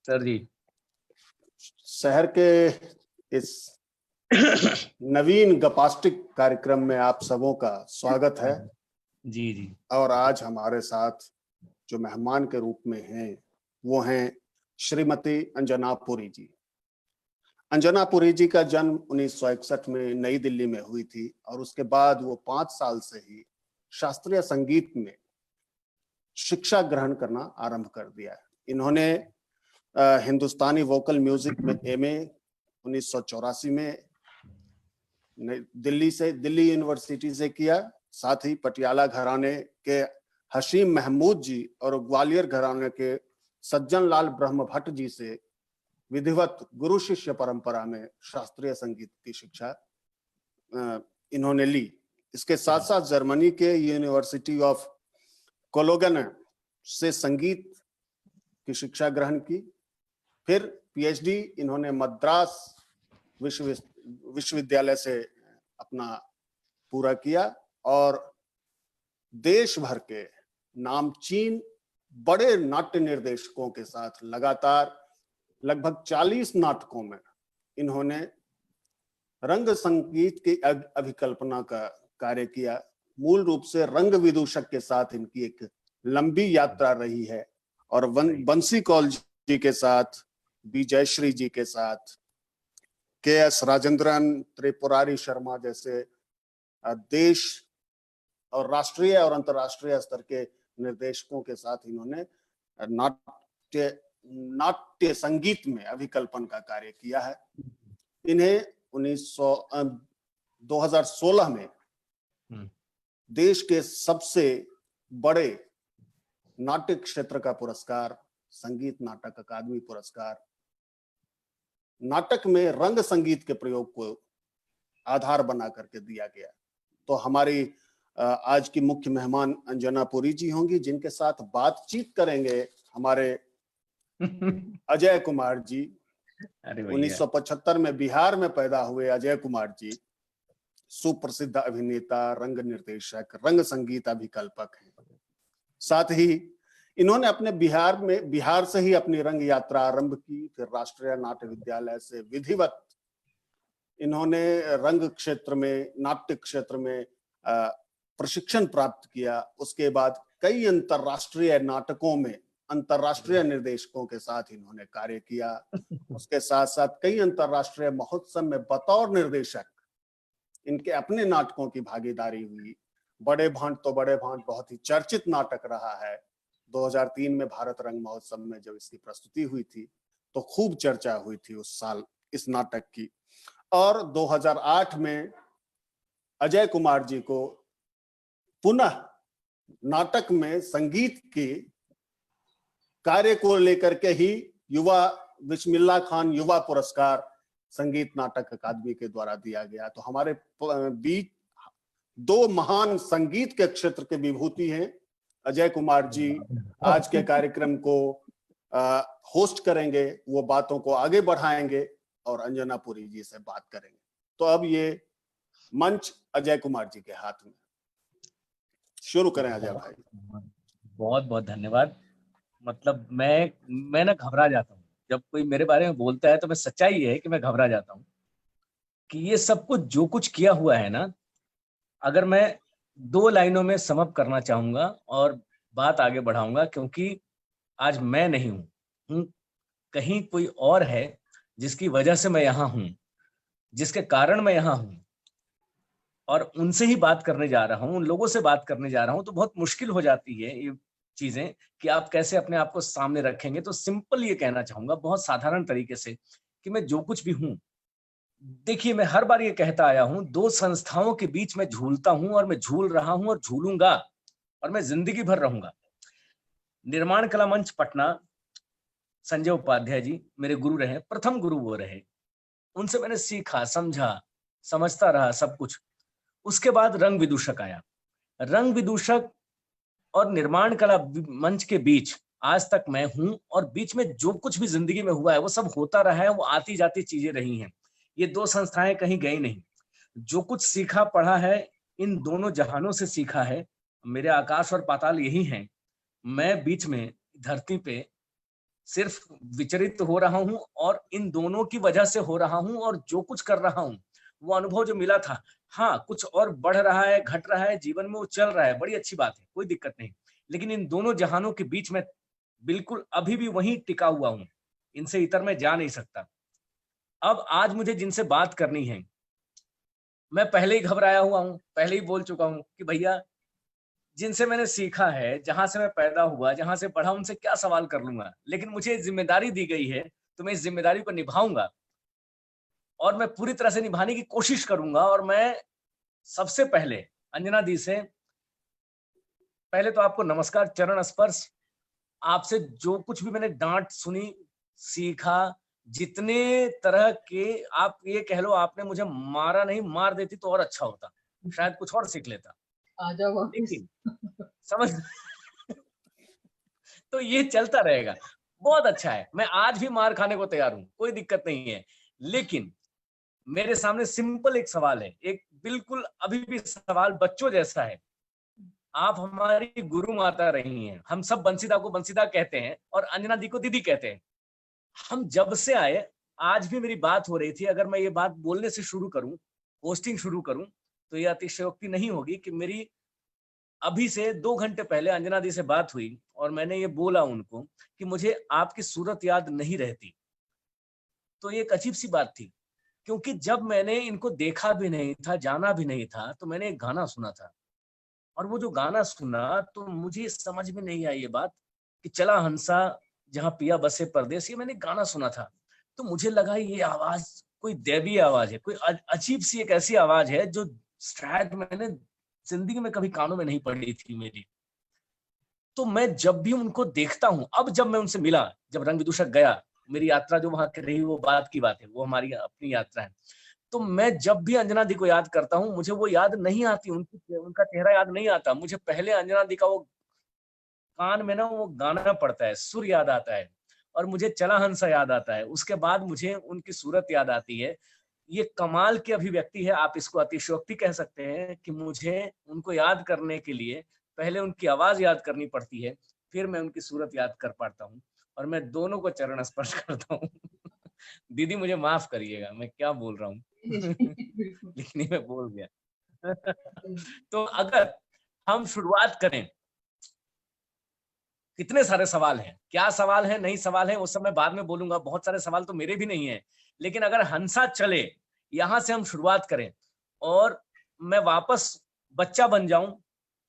Sir जी। शहर के इस नवीन गपास्टिक कार्यक्रम में आप सबों का स्वागत है। जी जी। और आज हमारे साथ जो मेहमान के रूप में हैं वो हैं श्रीमती अंजना पुरी जी। अंजना पुरी जी का जन्म 1961 में नई दिल्ली में हुई थी और उसके बाद वो 5 साल से ही शास्त्रीय संगीत में शिक्षा ग्रहण करना आरंभ कर दिया है। इन्होंने हिंदुस्तानी वोकल म्यूजिक में एमए 1984 में दिल्ली यूनिवर्सिटी से किया। साथ ही पटियाला घराने के हशीम महमूद जी और ग्वालियर घराने के सज्जन लाल ब्रह्म भट्ट जी से विधिवत गुरु शिष्य परंपरा में शास्त्रीय संगीत की शिक्षा इन्होंने ली। इसके साथ साथ जर्मनी के यूनिवर्सिटी ऑफ कोलोगन से संगीत की शिक्षा ग्रहण की। फिर पीएचडी इन्होंने मद्रास विश्वविद्यालय से अपना पूरा किया और देश भर के नामचीन बड़े नाट्य निर्देशकों के साथ लगातार लगभग 40 नाटकों में इन्होंने रंग संगीत की अभिकल्पना का कार्य किया। मूल रूप से रंग विदूषक के साथ इनकी एक लंबी यात्रा रही है और बंसी कौल जी के साथ, बी जयश्री जी के साथ, के.एस. राजेंद्रन, त्रिपुरारी शर्मा जैसे देश और राष्ट्रीय और अंतर्राष्ट्रीय स्तर के निर्देशकों के साथ इन्होंने नाट्य संगीत में अभिकल्पन का कार्य किया है। इन्हें 2016 में देश के सबसे बड़े नाट्य क्षेत्र का पुरस्कार, संगीत नाटक अकादमी पुरस्कार, नाटक में रंग संगीत के प्रयोग को आधार बना करके दिया गया। तो हमारी आज की मुख्य मेहमान अंजना पुरी जी होंगी, जिनके साथ बातचीत करेंगे हमारे अजय कुमार जी। 1975 में बिहार में पैदा हुए अजय कुमार जी सुप्रसिद्ध अभिनेता, रंग निर्देशक, रंग संगीत अभिकल्पक हैं। साथ ही इन्होंने अपने बिहार से ही अपनी रंग यात्रा आरंभ की। फिर राष्ट्रीय नाट्य विद्यालय से विधिवत इन्होंने रंग क्षेत्र में, नाट्य क्षेत्र में प्रशिक्षण प्राप्त किया। उसके बाद कई अंतरराष्ट्रीय नाटकों में अंतरराष्ट्रीय निर्देशकों के साथ इन्होंने कार्य किया। उसके साथ साथ कई अंतरराष्ट्रीय महोत्सव में बतौर निर्देशक इनके अपने नाटकों की भागीदारी हुई। बड़े भांट तो बड़े भांट बहुत ही चर्चित नाटक रहा है। 2003 में भारत रंग महोत्सव में जब इसकी प्रस्तुति हुई थी तो खूब चर्चा हुई थी उस साल इस नाटक की। और 2008 में अजय कुमार जी को पुनः नाटक में संगीत के कार्य को लेकर के ही युवा बिस्मिल्लाह खान युवा पुरस्कार संगीत नाटक अकादमी के द्वारा दिया गया। तो हमारे बीच दो महान संगीत के क्षेत्र के विभूति हैं। अजय कुमार जी आज के कार्यक्रम को होस्ट करेंगे, वो बातों को आगे बढ़ाएंगे और अंजना पुरी जी से बात करेंगे। तो अब ये मंच अजय कुमार जी के हाथ में। शुरू करें अजय भाई। बहुत बहुत धन्यवाद। मतलब मैं ना घबरा जाता हूँ जब कोई मेरे बारे में बोलता है, तो मैं सच्चाई ये है कि मैं घबरा जाता हूँ कि ये सब कुछ जो कुछ किया हुआ है ना, अगर मैं 2 लाइनों में समअप करना चाहूंगा और बात आगे बढ़ाऊंगा, क्योंकि आज मैं नहीं हूँ, कहीं कोई और है जिसकी वजह से मैं यहाँ हूँ, जिसके कारण मैं यहाँ हूँ, और उनसे ही बात करने जा रहा हूँ, उन लोगों से बात करने जा रहा हूँ। तो बहुत मुश्किल हो जाती है ये चीजें कि आप कैसे अपने आप को सामने रखेंगे। तो सिंपल ये कहना चाहूंगा बहुत साधारण तरीके से कि मैं जो कुछ भी हूँ, देखिए मैं हर बार ये कहता आया हूँ, 2 संस्थाओं के बीच में झूलता हूँ और मैं झूल रहा हूँ और झूलूंगा और मैं जिंदगी भर रहूंगा। निर्माण कला मंच पटना, संजय उपाध्याय जी मेरे गुरु रहे, प्रथम गुरु वो रहे। उनसे मैंने सीखा, समझा, समझता रहा सब कुछ। उसके बाद रंग विदूषक आया। रंग विदूषक और निर्माण कला मंच के बीच आज तक मैं हूं, और बीच में जो कुछ भी जिंदगी में हुआ है वो सब होता रहा है, वो आती जाती चीजें रही हैं। ये 2 संस्थाएं कहीं गई नहीं। जो कुछ सीखा पढ़ा है इन दोनों जहानों से सीखा है। मेरे आकाश और पाताल यही हैं। मैं बीच में धरती पे सिर्फ विचरित हो रहा हूँ और इन दोनों की वजह से हो रहा हूँ, और जो कुछ कर रहा हूँ वो अनुभव जो मिला था, हाँ कुछ और बढ़ रहा है, घट रहा है, जीवन में वो चल रहा है, बड़ी अच्छी बात है, कोई दिक्कत नहीं। लेकिन इन दोनों जहानों के बीच में बिल्कुल अभी भी वहीं टिका हुआ हूँ, इनसे इतर मैं जा नहीं सकता। अब आज मुझे जिनसे बात करनी है, मैं पहले ही घबराया हुआ हूँ, पहले ही बोल चुका हूँ कि भैया जिनसे मैंने सीखा है, जहाँ से मैं पैदा हुआ, जहाँ से पढ़ा, उनसे क्या सवाल कर लूँगा? लेकिन मुझे ज़िम्मेदारी दी गई है, तो मैं इस ज़िम्मेदारी को निभाऊँगा और मैं पूरी तरह से निभाने की कोशिश करूँगा। और मैं सबसे पहले अंजना दी से पहले तो आपको नमस्कार, चरण स्पर्श। आपसे जो कुछ भी मैंने डाँट सुनी, सीखा, जितने तरह के आप ये कह लो, आपने मुझे मारा नहीं, मार देती तो और अच्छा होता। शायद कुछ और सीख लेता। आ जाओ वापिस। लेकिन समझ तो ये चलता रहेगा। बहुत अच्छा है, मैं आज भी मार खाने को तैयार हूँ, कोई दिक्कत नहीं है। लेकिन मेरे सामने सिंपल एक सवाल है, एक बिल्कुल अभी भी सवाल बच्चों जैसा है। आप हमारी गुरु माता रही हैं, हम सब बंसीदा को बंसीदा कहते हैं और अंजना दी को दीदी कहते हैं। हम जब से आए, आज भी मेरी बात हो रही थी, अगर मैं ये बात बोलने से शुरू करूँ, होस्टिंग शुरू करूँ, तो ये अतिशयोक्ति नहीं होगी कि मेरी अभी से 2 घंटे पहले अंजना दी से बात हुई और मैंने ये बोला उनको कि मुझे आपकी सूरत याद नहीं रहती। तो ये एक अजीब-सी बात थी, क्योंकि जब मैंने इनको देखा भी नहीं था, जाना भी नहीं था, तो मैंने एक गाना सुना था। और वो जो गाना सुना, तो मुझे समझ में नहीं आई ये बात कि चला हंसा जहाँ पिया बसे परदेस, ये मैंने गाना सुना था। तो मुझे लगा ये आवाज़ कोई दैवीय आवाज़ है, कोई अजीब-सी एक ऐसी आवाज़ है जो शायद मैंने ज़िंदगी में कभी कानों में नहीं पड़ी थी मेरी। तो मैं जब भी उनको देखता हूँ, अब जब मैं उनसे मिला, जब रंग विदूषक गया, मेरी यात्रा जो वहाँ की रही वो बात की बात है, वो हमारी अपनी यात्रा है। तो मैं जब भी अंजना दी को याद करता हूँ, मुझे वो याद नहीं आती, उनका चेहरा याद नहीं आता। मुझे पहले अंजना दी का वो कान में ना वो गाना पड़ता है, सुर याद आता है और मुझे चला हंसा याद आता है। उसके बाद मुझे उनकी सूरत याद आती है। ये कमाल की अभिव्यक्ति है, आप इसको अतिशयोक्ति कह सकते हैं कि मुझे उनको याद करने के लिए पहले उनकी आवाज़ याद करनी पड़ती है, फिर मैं उनकी सूरत याद कर पाता हूँ और मैं दोनों को चरण स्पर्श करता हूँ। दीदी मुझे माफ़ करिएगा, मैं क्या बोल रहा हूँ? बिल्कुल। लेकिन ये मैं बोल गया। तो अगर हम शुरुआत करें, कितने सारे सवाल हैं, क्या सवाल है, नहीं सवाल है, वो सब मैं बाद में बोलूँगा, बहुत सारे सवाल तो मेरे भी नहीं हैं। लेकिन अगर हंसा चले, यहाँ से हम शुरुआत करें और मैं वापस बच्चा बन जाऊँ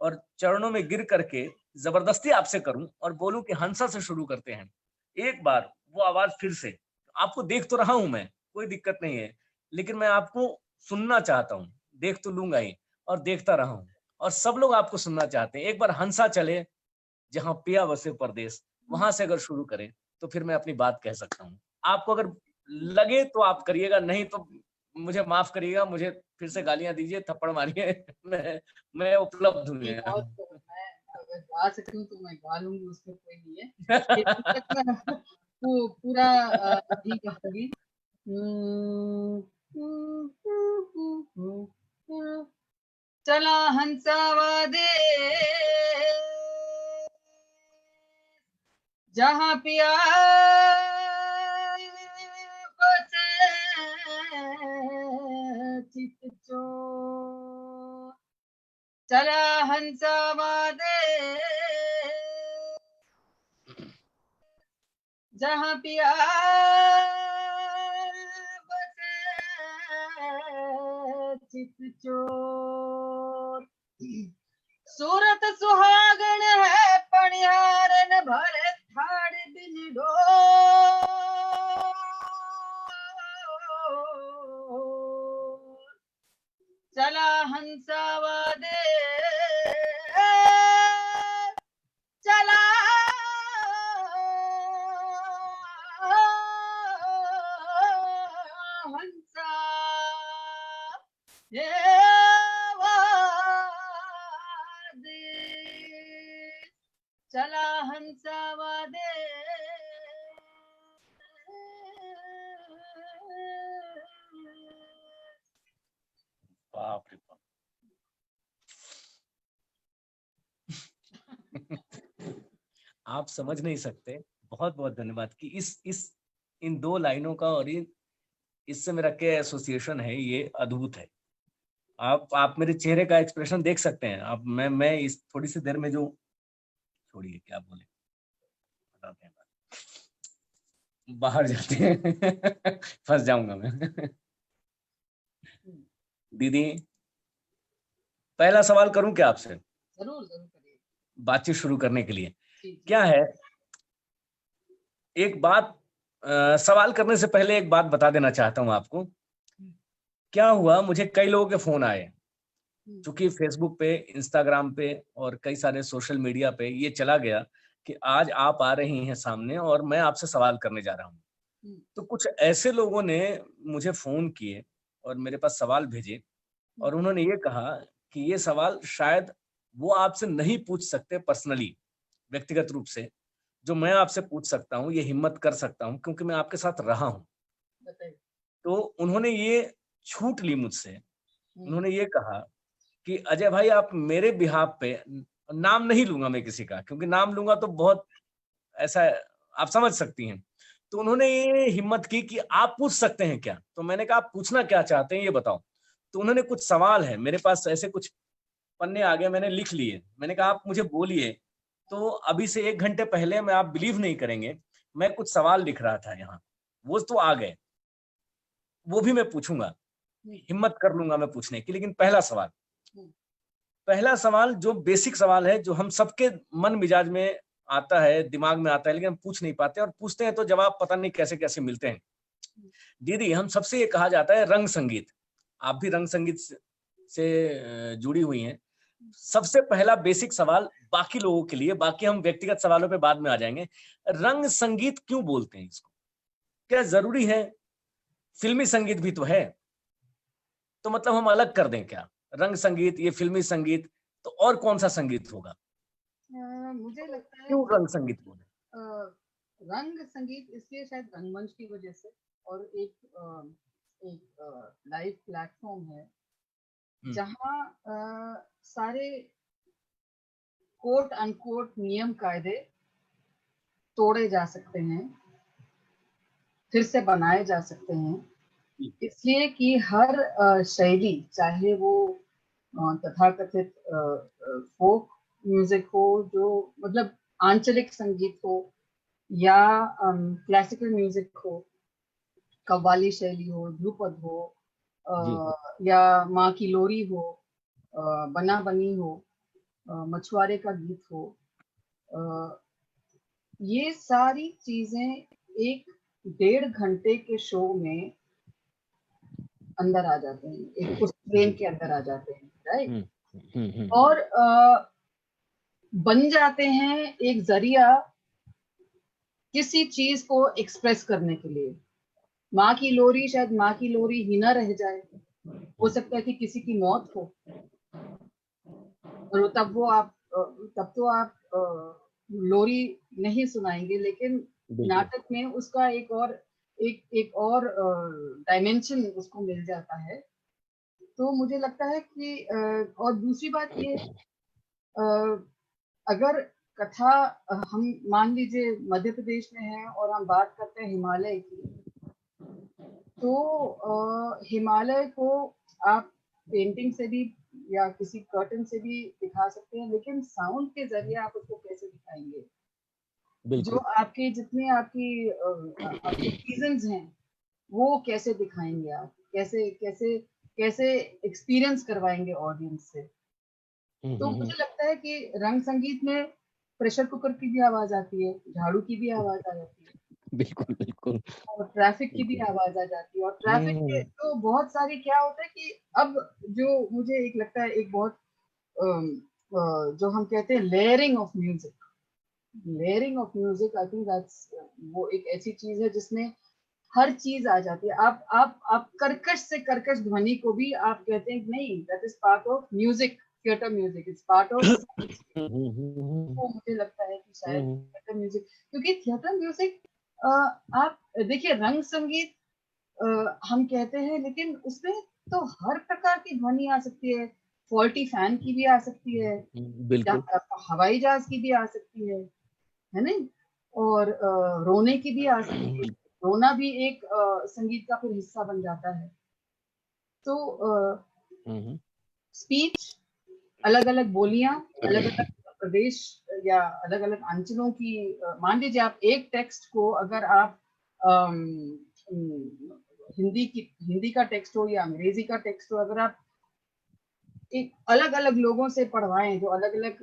और चरणों में गिर करके ज़बरदस्ती आपसे करूँ और बोलूँ कि हंसा से शुरू करते हैं। एक बार वो आवाज़ फिर से, आपको देख तो रहा हूँ मैं, कोई दिक्कत नहीं है, लेकिन मैं आपको सुनना चाहता हूँ, देख तो लूँगा ही और देखता रहा हूँ और सब लोग आपको सुनना चाहते हैं। एक बार हंसा चले जहाँ पिया बसे परदेस, वहाँ से अगर शुरू करें, तो फिर मैं अपनी बात कह सकता हूँ। आपको अगर लगे तो आप करिएगा, नहीं तो मुझे माफ़ करिएगा, मुझे फिर से गालियाँ दीजिए, थप्पड़ मारिए। मैं उपलब्ध हूँ नहीं यहाँ। बहुत मैं अगर गा सकती हूँ तो मैं गा लूँगी, उसमें कोई नहीं है। लेकिन तक मैं पूरा नहीं गाऊँगी। चला हंसावा दे जहाँ पिया बसे चित चोर, चला हंसावा दे जहाँ पिया बसे चित चोर, सूरत सुहागण है पणियारन भरे ठाड़ बिजड़ो, चला हंसावा दे चला हंसा ये वादे, चला हंसावा दे बाप रे बाप। आप समझ नहीं सकते, बहुत बहुत धन्यवाद कि इस इन 2 लाइनों का और इससे मेरा क्या एसोसिएशन है, ये अद्भुत है। आप मेरे चेहरे का एक्सप्रेशन देख सकते हैं। अब मैं इस थोड़ी सी देर में जो छोड़िए क्या बोले, बताते हैं बाहर जाते हैं फंस जाऊंगा मैं। दीदी, पहला सवाल करूं क्या आपसे? जरूर जरूर करिए। बातचीत शुरू करने के लिए जी, जी। क्या है, एक बात सवाल करने से पहले एक बात बता देना चाहता हूं आपको। क्या हुआ, मुझे कई लोगों के फोन आए, चूंकि फेसबुक पे, इंस्टाग्राम पे और कई सारे सोशल मीडिया पे ये चला गया कि आज आप आ रही हैं सामने और मैं आपसे सवाल करने जा रहा हूं। तो कुछ ऐसे लोगों ने मुझे फोन किए और मेरे पास सवाल भेजे और उन्होंने ये कहा कि ये सवाल शायद वो आपसे नहीं पूछ सकते पर्सनली, व्यक्तिगत रूप से, जो मैं आपसे पूछ सकता हूँ, ये हिम्मत कर सकता हूँ क्योंकि मैं आपके साथ रहा हूँ। बताइए। तो उन्होंने ये छूट ली मुझसे। उन्होंने ये कहा कि अजय भाई, आप मेरे बिहाफ पे, नाम नहीं लूंगा मैं किसी का, क्योंकि नाम लूंगा तो बहुत ऐसा, आप समझ सकती हैं। तो उन्होंने ये हिम्मत की कि आप पूछ सकते हैं क्या? तो मैंने कहा आप पूछना क्या चाहते हैं ये बताओ। तो उन्होंने कुछ सवाल है, मेरे पास ऐसे कुछ पन्ने आ गए, मैंने लिख लिए। मैंने कहा आप मुझे बोलिए। तो अभी से 1 घंटे पहले, मैं, आप बिलीव नहीं करेंगे, मैं कुछ सवाल लिख रहा था यहाँ, वो तो आ गए, वो भी मैं पूछूंगा, हिम्मत कर लूंगा मैं पूछने की। लेकिन पहला सवाल जो बेसिक सवाल है, जो हम सबके मन मिजाज में आता है, दिमाग में आता है, लेकिन हम पूछ नहीं पाते, और पूछते हैं तो जवाब पता नहीं कैसे कैसे मिलते हैं। दीदी, हम सबसे ये कहा जाता है रंग संगीत, आप भी रंग संगीत से जुड़ी हुई हैं। सबसे पहला बेसिक सवाल बाकी लोगों के लिए, बाकी हम व्यक्तिगत सवालों पे बाद में आ जाएंगे, रंग संगीत क्यों बोलते हैं इसको? क्या जरूरी है? फिल्मी संगीत भी तो है, तो मतलब हम अलग कर दें क्या? रंग संगीत, ये फिल्मी संगीत, तो और कौन सा संगीत होगा? मुझे लगता है क्यों रंग संगीत बोले? रंग संगीत इसलिए शायद रंगमंच की वजह से, और एक लाइव प्लेटफॉर्म है जहाँ सारे कोट अनकोट नियम कायदे तोड़े जा सकते हैं, फिर से बनाए जा सकते हैं, इसलिए कि हर शैली, चाहे वो तथाकथित फोक म्यूजिक हो, जो मतलब आंचलिक संगीत हो, या क्लासिकल म्यूजिक हो, कव्वाली शैली हो, ध्रुपद हो, या माँ की लोरी हो, बना बनी हो, मछुआरे का गीत हो, ये सारी चीजें 1-1.5 घंटे के शो में अंदर आ जाते हैं, एक उस फ्रेम के अंदर आ जाते हैं, राइट? और बन जाते हैं एक जरिया किसी चीज को एक्सप्रेस करने के लिए। माँ की लोरी शायद माँ की लोरी ही ना रह जाए, हो सकता है कि किसी की मौत हो, और तब तो आप लोरी नहीं सुनाएंगे, लेकिन नाटक में उसका एक और डायमेंशन उसको मिल जाता है। तो मुझे लगता है कि और दूसरी बात ये है, अगर कथा, हम मान लीजिए मध्य प्रदेश में है और हम बात करते हैं हिमालय की, तो हिमालय को आप पेंटिंग से भी या किसी कर्टन से भी दिखा सकते हैं, लेकिन साउंड के जरिए आप उसको कैसे दिखाएंगे? जो आपके जितने आपके सीजन्स हैं, वो कैसे दिखाएंगे आप? कैसे कैसे कैसे एक्सपीरियंस करवाएंगे ऑडियंस से? तो मुझे लगता है कि रंग संगीत में प्रेशर कुकर की भी आवाज आती है, झाड़ू की भी आवाज आ जाती है, बिल्कुल बिल्कुल, और ट्रैफिक की भी आवाज आ जाती है। और ट्रैफिक के तो बहुत सारी, क्या होता है कि अब जो मुझे एक लगता है, एक बहुत जो हम कहते हैं layering of music, I think that's, वो एक ऐसी चीज है जिसमें हर चीज आ जाती है। आप कर्कश से कर्कश ध्वनि को भी आप कहते हैं नहीं, that is part of music, theatre music, it's part of. तो मुझे लगता है कि शायद थिएटर म्यूजिक, क्योंकि थिएटर म्यूजिक, आप देखिए रंग संगीत हम कहते हैं, लेकिन उसमें तो हर प्रकार की ध्वनि आ सकती है, फॉल्टी फैन की भी आ सकती है, बिल्कुल, हवाई जहाज की भी आ सकती है नहीं? और रोने की भी आ सकती है, रोना भी एक संगीत का फिर हिस्सा बन जाता है। तो स्पीच, अलग अलग बोलियां, अलग अलग प्रदेश या अलग अलग अंचलों की, मान लीजिए आप एक टेक्स्ट को अगर आप हिंदी का टेक्स्ट हो या अंग्रेजी का टेक्स्ट हो, अगर आप एक अलग अलग लोगों से पढ़वाएं जो अलग अलग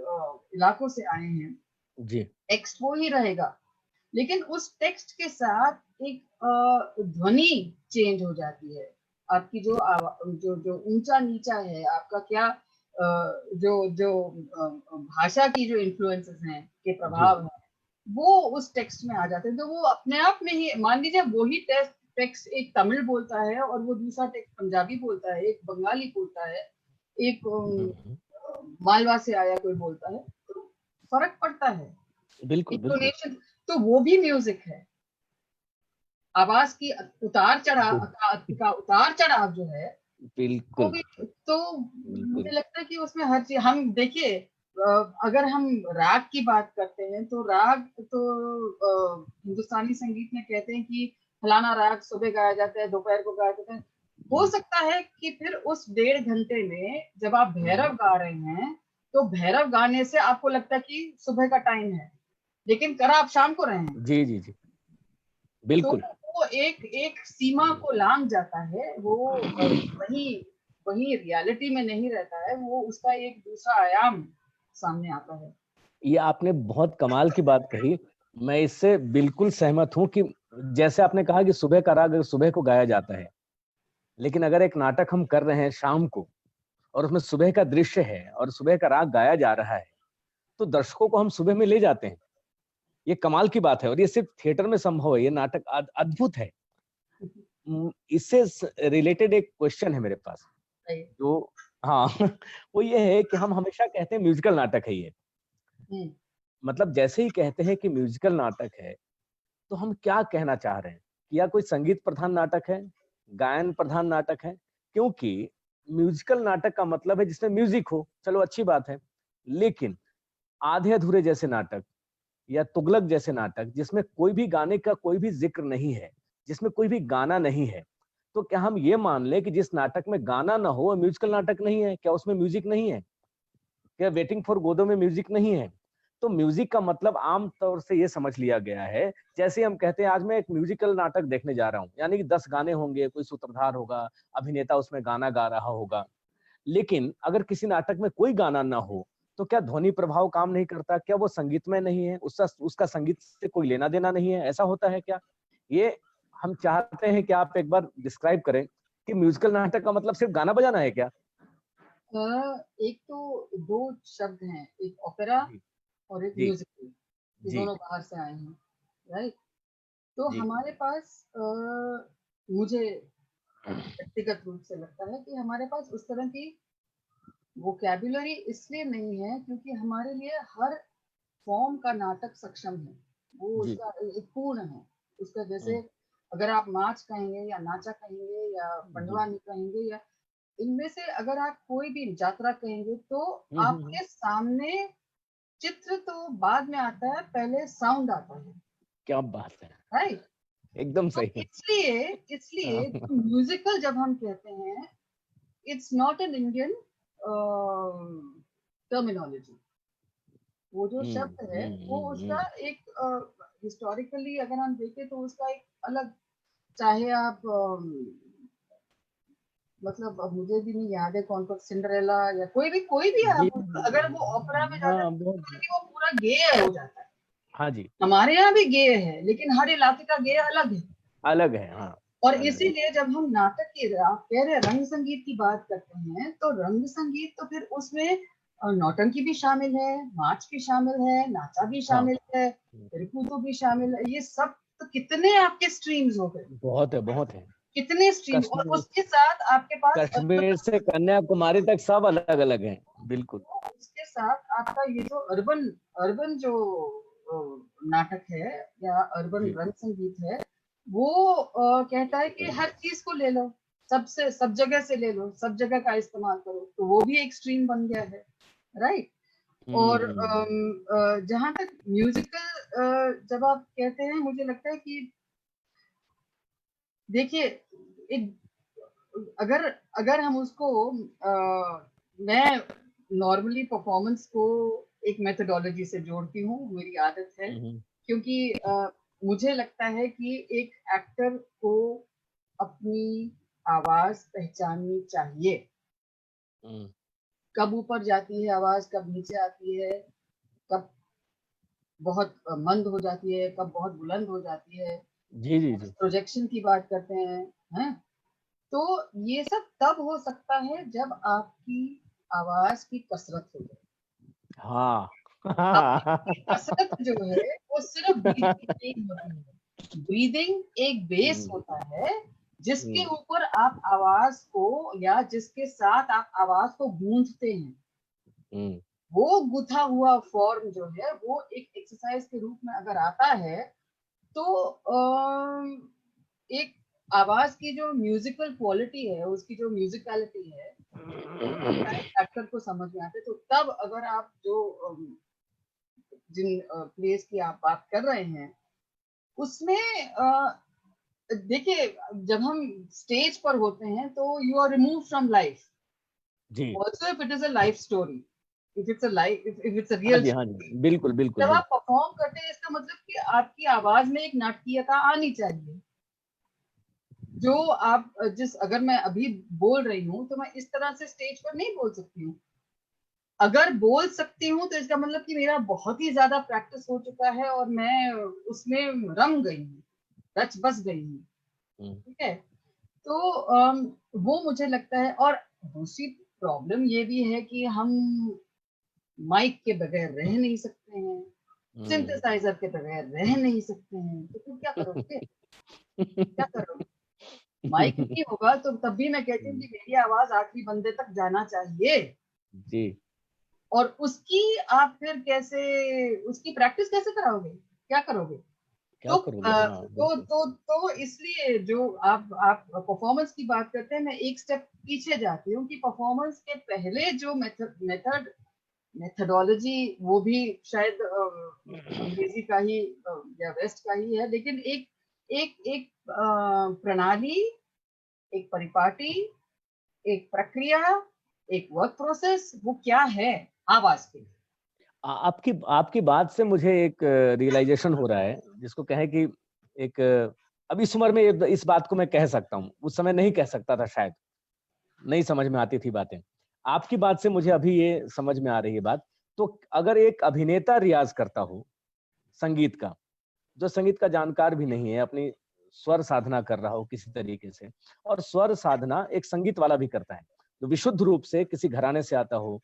इलाकों से आए हैं जी, टेक्स्ट वो ही रहेगा, लेकिन उस टेक्स्ट के साथ एक ध्वनि चेंज हो जाती है। आपकी जो जो जो ऊंचा नीचा है, आपका क्या जो जो भाषा की जो इन्फ्लुएंसेस हैं के प्रभाव है, वो उस टेक्स्ट में आ जाते हैं। तो वो अपने आप में ही, मान लीजिए वही टेक्स्ट एक तमिल बोलता है और वो दूसरा टेक्स्ट पंजाबी बोलता है, एक बंगाली बोलता है, एक मालवा से आया कोई बोलता है, तो फर्क पड़ता है। बिल्कुल बिल्कुल। इंटोनेशन, तो वो भी म्यूजिक है। आवाज की उतार चढ़ाव जो है वो बिल्कुल भी, तो बिल्कुल। मुझे लगता है कि उसमें हर चीज, हम देखिए अगर हम राग की बात करते हैं तो राग तो हिंदुस्तानी संगीत में कहते हैं कि फलाना राग सुबह गाया जाता है, दोपहर को गाया जाता है। हो सकता है कि फिर उस 1.5 घंटे में जब आप भैरव गा रहे हैं तो भैरव गाने से आपको लगता है कि सुबह का टाइम है, लेकिन कर आप शाम को रहे हैं। जी जी जी, बिल्कुल। तो वो एक एक सीमा को लांघ जाता है, वो वही वही रियलिटी में नहीं रहता है, वो उसका एक दूसरा आयाम सामने आता है। ये आपने बहुत कमाल की बात कही, मैं इससे बिल्कुल सहमत हूं कि जैसे आपने कहा कि सुबह का राग सुबह को गाया जाता है, लेकिन अगर एक नाटक हम कर रहे हैं शाम को और उसमें सुबह का दृश्य है और सुबह का राग गाया जा रहा है, तो दर्शकों को हम सुबह में ले जाते हैं। ये कमाल की बात है और ये सिर्फ थिएटर में संभव है। ये नाटक अद्भुत है। इससे रिलेटेड एक क्वेश्चन है मेरे पास, जो हाँ वो ये है कि हम हमेशा कहते हैं म्यूजिकल नाटक है ये, मतलब जैसे ही कहते हैं कि म्यूजिकल नाटक है तो हम क्या कहना चाह रहे हैं? या कोई संगीत प्रधान नाटक है, गायन प्रधान नाटक है? क्योंकि म्यूजिकल नाटक का मतलब है जिसमें म्यूजिक हो, चलो अच्छी बात है, लेकिन आधे अधूरे जैसे नाटक या तुगलक जैसे नाटक जिसमें कोई भी गाने का कोई भी जिक्र नहीं है, जिसमें कोई भी गाना नहीं है, तो क्या हम ये मान लें कि जिस नाटक में गाना ना हो वो म्यूजिकल नाटक नहीं है? क्या उसमें म्यूजिक नहीं है? क्या वेटिंग फॉर गोदो में म्यूजिक नहीं है? तो म्यूजिक का मतलब आम तौर से ये समझ लिया गया है, जैसे हम कहते हैं आज मैं एक म्यूजिकल नाटक देखने जा रहा हूँ, यानी कि 10 गाने होंगे, कोई सूत्रधार होगा, अभिनेता उसमें गाना गा रहा होगा। लेकिन अगर किसी नाटक में कोई गाना ना हो तो क्या ध्वनि प्रभाव काम नहीं करता? क्या वो संगीतमय नहीं है? उसका उसका संगीत से कोई लेना देना नहीं है? ऐसा होता है क्या? ये हम चाहते हैं कि आप एक बार डिस्क्राइब करें कि म्यूजिकल नाटक का मतलब सिर्फ गाना बजाना है क्या? एक तो 2 शब्द हैं, एक ओपेरा जी और एक जी म्यूजिकल, ये जी दोनों बाहर से आए हैं, राइट? तो जी हमारे पास मुझे व्यक्तिगत रूप से लगता है कि हमारे पास उस तरह की वोकैबुलरी इसलिए नहीं है क्योंकि हमारे लिए हर फॉर्म का नाटक सक्षम है, वो जी। उसका एक पूर्ण है। उसका जैसे अगर आप नाच कहेंगे या नाचा कहेंगे या जी। पंडवानी कहेंगे या इनमें से अगर आप कोई भी जात्रा कहेंगे तो आपके सामने चित्र तो बाद में आता है, पहले साउंड आता है, क्या बात है, राइट? एकदम तो सही। इसलिए इसलिए हाँ, म्यूजिकल जब हम कहते हैं, it's not an Indian terminology. वो जो शब्द है वो उसका एक हिस्टोरिकली अगर हम देखें तो उसका एक अलग, चाहे आप मतलब अब मुझे भी नहीं याद है कौन कौन, सिंड्रेला या कोई भी जी, आप अगर वो ओपेरा में जाता है हाँ तो बहुत, कि वो पूरा गेय हो जाता है। हाँ जी, हमारे यहाँ भी गेय है लेकिन हर इलाके का गेय अलग है। अलग है, हाँ और अलग है। इसीलिए जब हम नाटक की, आप कह रहे रंग संगीत की बात करते हैं, तो रंग संगीत तो फिर उसमें नौटंकी भी शामिल है, नाच भी शामिल है, नाचा भी हाँ, शामिल है, रिकूतो भी शामिल है, ये सब तो कितने आपके स्ट्रीम्स हो गए, बहुत है, बहुत है। कितने स्ट्रीम, और कश्मीर, उसके साथ आपके पास कश्मीर से कन्याकुमारी तक सब अलग अलग हैं, बिल्कुल। उसके साथ आपका ये जो अर्बन अर्बन जो नाटक है या अर्बन जी रंग संगीत है, वो कहता है कि हर चीज को ले लो, सबसे सब जगह से ले लो, सब जगह का इस्तेमाल करो, तो वो भी एक स्ट्रीम बन गया है, राइट? और जहां तक म्यूजिकल जब आप कहते हैं, मुझे लगता है कि देखिए, अगर अगर हम उसको मैं नॉर्मली परफॉर्मेंस को एक मेथोडोलॉजी से जोड़ती हूँ, मेरी आदत है, क्योंकि मुझे लगता है कि एक एक्टर को अपनी आवाज पहचाननी चाहिए। कब ऊपर जाती है आवाज, कब नीचे आती है, कब बहुत मंद हो जाती है, कब बहुत बुलंद हो जाती है। जी जी जी। प्रोजेक्शन की बात करते हैं? तो ये सब तब हो सकता है जब आपकी आवाज की कसरत हो जाए। हाँ कसरत जो है वो सिर्फ ब्रीदिंग नहीं होती है। ब्रीदिंग एक बेस होता है जिसके ऊपर आप आवाज को, या जिसके साथ आप आवाज को गूंजते हैं, वो गुथा हुआ फॉर्म जो है वो एक एक्सरसाइज के रूप में अगर आता है, तो एक आवाज की जो म्यूजिकल क्वालिटी है, उसकी जो म्यूजिकलिटी है, एक्टर को समझ में आते, तो तब अगर आप जो जिन प्लेस की आप बात कर रहे हैं उसमें देखिए, जब हम स्टेज पर होते हैं तो you are remove from life. जी। Also if it is a life story, if it's a life, if it's a हाँ रियल, जी, हाँ जी, बिल्कुल बिल्कुल जब आप बिल्कुल। परफॉर्म करते हैं इसका मतलब कि आपकी आवाज में एक नाटकीयता आनी चाहिए। जो आप जिस अगर मैं अभी बोल रही हूँ तो मैं इस तरह से स्टेज पर नहीं बोल सकती हूँ। अगर बोल सकती हूँ तो इसका मतलब कि मेरा बहुत ही ज्यादा प्रैक्टिस हो चुका है और मैं उसमें रम गई हूँ, रच बस गई हूँ। ठीक है, तो वो मुझे लगता है। और दूसरी प्रॉब्लम ये भी है कि हम माइक के बगैर रह नहीं सकते हैं, सिंथेसाइजर के बगैर रह नहीं सकते हैं, तो फिर क्या करोगे? क्या करोगे? माइक नहीं होगा तो तब भी मैं कहती हूँ कि मेरी आवाज आखिरी बंदे तक जाना चाहिए। जी। और उसकी आप फिर कैसे, उसकी प्रैक्टिस कैसे कराओगे? क्या करोगे? क्या तो करोगे? हाँ बिल्कुल। तो इसलिए जो आप परफॉर्मेंस की बात करते हैं, मैं एक स्टेप पीछे जाती हूँ कि परफॉर्मेंस के पहले जो मेथडोलॉजी, वो भी शायद अंग्रेजी का ही या वेस्ट का ही है, लेकिन एक एक एक प्रणाली, एक परिपाटी, एक प्रक्रिया, एक वर्क प्रोसेस, वो क्या है आवाज के लिए। आपकी आपकी बात से मुझे एक रियलाइजेशन हो रहा है, जिसको कहें कि एक अब इस उम्र में इस बात को मैं कह सकता हूँ, उस समय नहीं कह सकता था शायद, नहीं समझ में आती थी बातें। आपकी बात से मुझे अभी ये समझ में आ रही है बात। तो अगर एक अभिनेता रियाज करता हो संगीत का, जो संगीत का जानकार भी नहीं है, अपनी स्वर साधना कर रहा हो किसी तरीके से, और स्वर साधना एक संगीत वाला भी करता है, जो विशुद्ध रूप से किसी घराने से आता हो,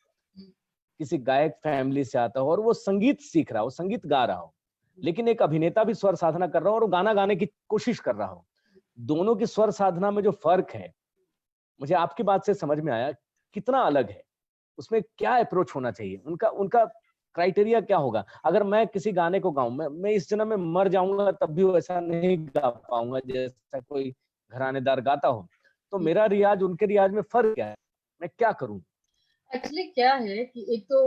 किसी गायक फैमिली से आता हो, और वो संगीत सीख रहा हो, संगीत गा रहा हो, लेकिन एक अभिनेता भी स्वर साधना कर रहा हो और वो गाना गाने की कोशिश कर रहा हो। दोनों की स्वर साधना में जो फर्क है, मुझे आपकी बात से समझ में आया कितना अलग है। उसमें क्या अप्रोच होना चाहिए, उनका उनका क्राइटेरिया क्या होगा? अगर मैं किसी गाने को गाऊं, मैं इस जन्म में मर जाऊंगा तब भी वैसा नहीं गा पाऊंगा जैसा कोई घरानेदार गाता हो। तो मेरा रियाज उनके रियाज में फर्क क्या है? मैं क्या करूं? एक्चुअली क्या है कि एक तो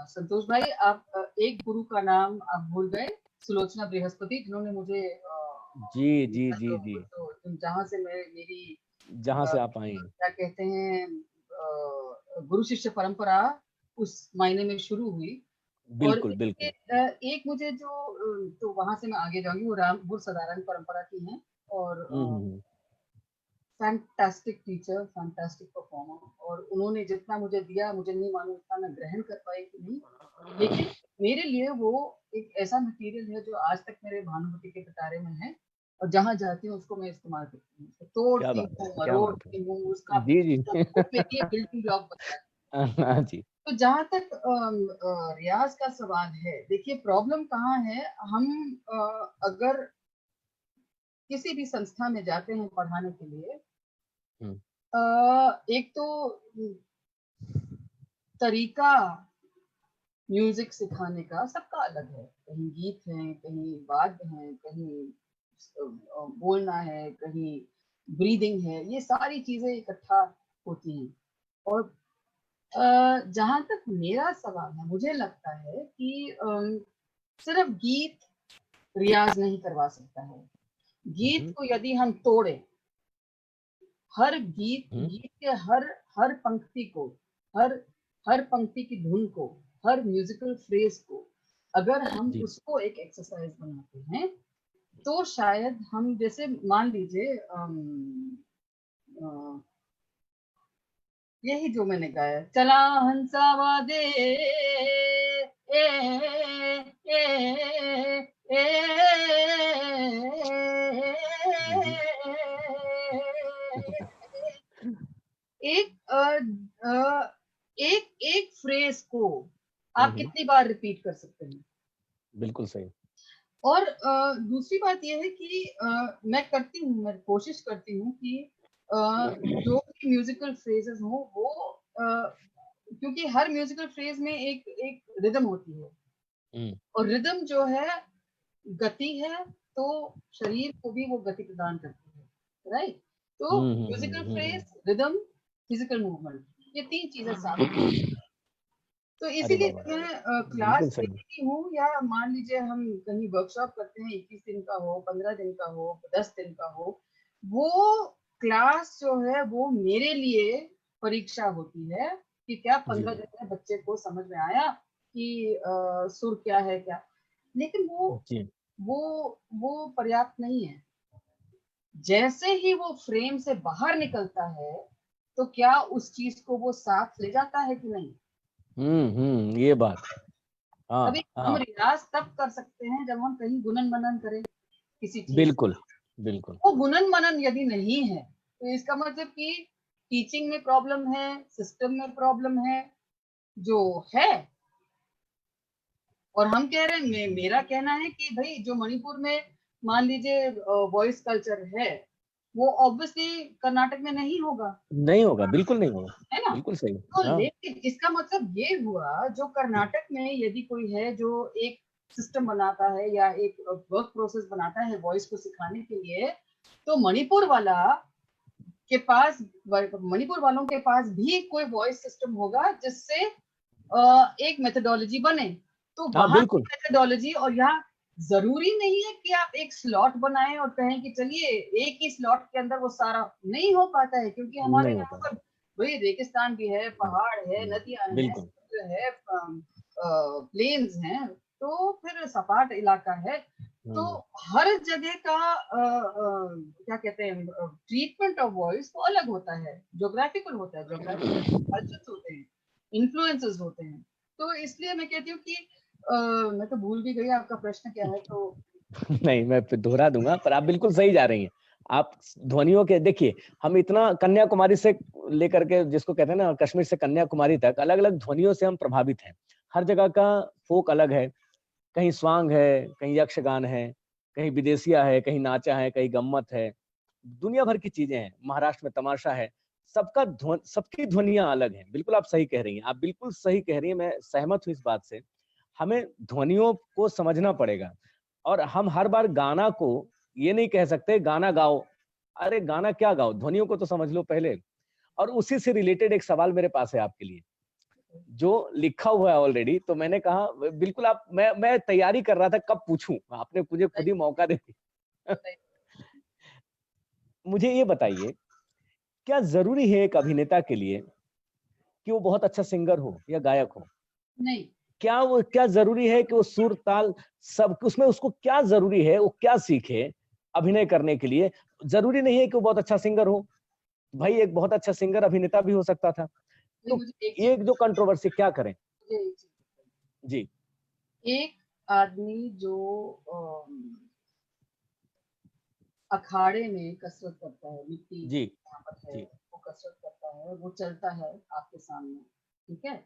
संतोष भाई, आप एक गुरु का नाम आप भूल गए, सुलोचना बृहस्पति, जिन्होंने मुझे जी जी जी जी। जहां से मेरी जहां से आप आई। क्या कहते हैं, गुरु शिष्य परंपरा उस मायने में शुरू हुई। और बिल्कुल बिल्कुल। एक मुझे जो तो वहां से मैं आगे जाऊंगी, वो रामपुर सदारंग परंपरा की है। और हम्म। फैंटास्टिक टीचर, फैंटास्टिक परफॉर्मर, और उन्होंने जितना मुझे दिया, मुझे नहीं मालूम उतना मैं ग्रहण कर पाई कि नहीं, लेकिन मेरे लिए वो एक ऐसा मटेरियल है जो आज तक मेरे भानुभूति के पिटारे में है, और जहां जाती हूँ उसको मैं इस्तेमाल करती हूँ, उसको क्या तोड़ती बात है, हूँ, क्या बात है। मरोड़ती हूँ, उसका जी जी वो मेरे लिए बिल्डिंग ब्लॉक बनता है। हाँ जी। तो जहां तक रियाज का सवाल है, देखिए प्रॉब्लम कहाँ है। हम अगर किसी भी संस्था में जाते हैं पढ़ाने के लिए, हम्म एक तो तरीका म्यूजिक सिखाने का सबका अलग है। कहीं गीत है, कहीं वाद्य है, कहीं बोलना है, कहीं ब्रीदिंग है, ये सारी चीजें इकट्ठा होती हैं। और जहां तक मेरा सवाल है, मुझे लगता है कि सिर्फ गीत रियाज नहीं करवा सकता है। गीत को यदि हम तोड़े, हर गीत के हर पंक्ति को, हर पंक्ति की धुन को, हर म्यूजिकल फ्रेज को अगर हम उसको एक एक्सरसाइज बनाते हैं तो शायद हम, जैसे मान लीजिए यही जो मैंने गाया, चला हंसावा दे ए, ए, ए, एक एक फ्रेज को आप कितनी बार रिपीट कर सकते हैं? बिल्कुल सही। और दूसरी बात यह है कि मैं कोशिश करती हूँ कि जो भी म्यूजिकल फ्रेजेस हो वो क्योंकि हर म्यूजिकल फ्रेज में एक रिदम होती है, और रिदम जो है गति है, तो शरीर को भी वो गति प्रदान करती है, राइट? तो musical phrase, rhythm, physical movement, ये 3 चीजें साथ में। तो इसीलिए मैं क्लास लेती हूँ, या मान लीजिए हम कहीं वर्कशॉप करते हैं, 21 दिन का हो, 15 दिन का हो, 10 दिन का हो, वो क्लास जो है वो मेरे लिए परीक्षा होती है कि क्या 15 दिन में बच्चे को समझ में आया कि सुर क्या है क्या। लेकिन वो पर्याप्त नहीं है। जैसे ही वो फ्रेम से बाहर निकलता है तो क्या उस चीज को वो साथ ले जाता है कि नहीं? ये बात। अभी हम रियाज तब कर सकते हैं जब हम कहीं गुणन मनन करें किसी चीज। बिल्कुल बिल्कुल। वो गुणन मनन यदि नहीं है तो इसका मतलब कि टीचिंग में प्रॉब्लम है, सिस्टम में प्रॉब्लम है जो है। और हम कह रहे हैं, मेरा कहना है कि भाई जो मणिपुर में मान लीजिए वॉइस कल्चर है, वो ऑब्वियसली कर्नाटक में नहीं होगा। नहीं होगा, बिल्कुल नहीं होगा, है ना? बिल्कुल सही। तो लेकिन इसका मतलब ये हुआ, जो कर्नाटक में यदि कोई है जो एक सिस्टम बनाता है या एक वर्क प्रोसेस बनाता है वॉइस को सिखाने के लिए, तो मणिपुर वालों के पास भी कोई वॉइस सिस्टम होगा जिससे एक मेथोडोलॉजी बने। तो वहां की मेथोडोलॉजी, और यहाँ जरूरी नहीं है कि आप एक स्लॉट बनाएं और कहें कि चलिए एक ही स्लॉट के अंदर वो सारा नहीं हो पाता है, क्योंकि हमारे यहाँ पर वही रेगिस्तान भी है, पहाड़ है, नदियां हैं, समुद्र है, प्लेन्स हैं, तो फिर सपाट इलाका है। तो हर जगह का क्या कहते हैं ट्रीटमेंट ऑफ वॉइस तो अलग होता है, ज्योग्राफिकल होता है, ज्योग्राफिकल कल्चर्स होते हैं, इन्फ्लुएंसेस होते हैं। तो इसलिए मैं कहती हूँ कि मैं तो भूल भी गई आपका प्रश्न क्या है। तो नहीं, मैं फिर दोहरा दूंगा, पर आप बिल्कुल सही जा रही हैं। आप ध्वनियों के देखिए, हम इतना कन्याकुमारी से लेकर के जिसको कहते हैं ना कश्मीर से कन्याकुमारी तक अलग अलग ध्वनियों से हम प्रभावित हैं। हर जगह का फोक अलग है, कहीं स्वांग है, कहीं यक्षगान है, कहीं विदेशिया है, कहीं नाचा है, कहीं गम्मत है, दुनिया भर की चीजें हैं। महाराष्ट्र में तमाशा है, सबकी ध्वनियां अलग हैं। बिल्कुल आप सही कह रही हैं, आप बिल्कुल सही कह रही हैं, मैं सहमत हूँ इस बात से। हमें ध्वनियों को समझना पड़ेगा, और हम हर बार गाना को ये नहीं कह सकते गाना गाओ। अरे गाना क्या गाओ, ध्वनियों को तो समझ लो पहले। और उसी से रिलेटेड एक सवाल मेरे पास है आपके लिए, जो लिखा हुआ है ऑलरेडी, तो मैंने कहा बिल्कुल आप, मैं तैयारी कर रहा था कब पूछूं, आपने मुझे खुद ही मौका दे दिया। मुझे ये बताइए, क्या जरूरी है एक अभिनेता के लिए कि वो बहुत अच्छा सिंगर हो या गायक हो? नहीं। क्या जरूरी है कि वो सुर ताल सब उसमें, उसको क्या जरूरी है, वो क्या सीखे अभिनय करने के लिए? जरूरी नहीं है कि वो बहुत अच्छा सिंगर हो, भाई एक बहुत अच्छा सिंगर अभिनेता भी हो सकता था। तो एक जो कंट्रोवर्सी क्या करें? जी। एक आदमी जो अखाड़े में कसरत करता है, मिट्टी जी है, वो कसरत करता है, वो चलता है आपके सामने, ठीक है?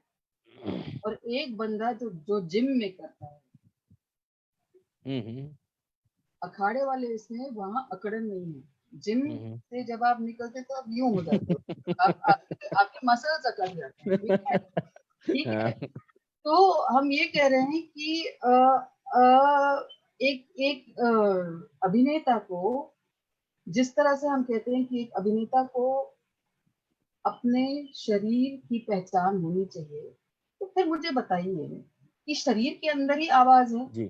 और एक बंदा जो जिम में करता है, अखाड़े वाले इसमें वहां अकड़न नहीं है। जिम से जब आप निकलते तो आप यूं हो जाते हो, आपके मसल्स अकड़ जाते हैं, ठीक है? तो हम ये कह रहे हैं कि एक अभिनेता को, जिस तरह से हम कहते हैं कि एक अभिनेता को अपने शरीर की पहचान होनी चाहिए, तो फिर मुझे बताइए कि शरीर के अंदर ही आवाज है, जी।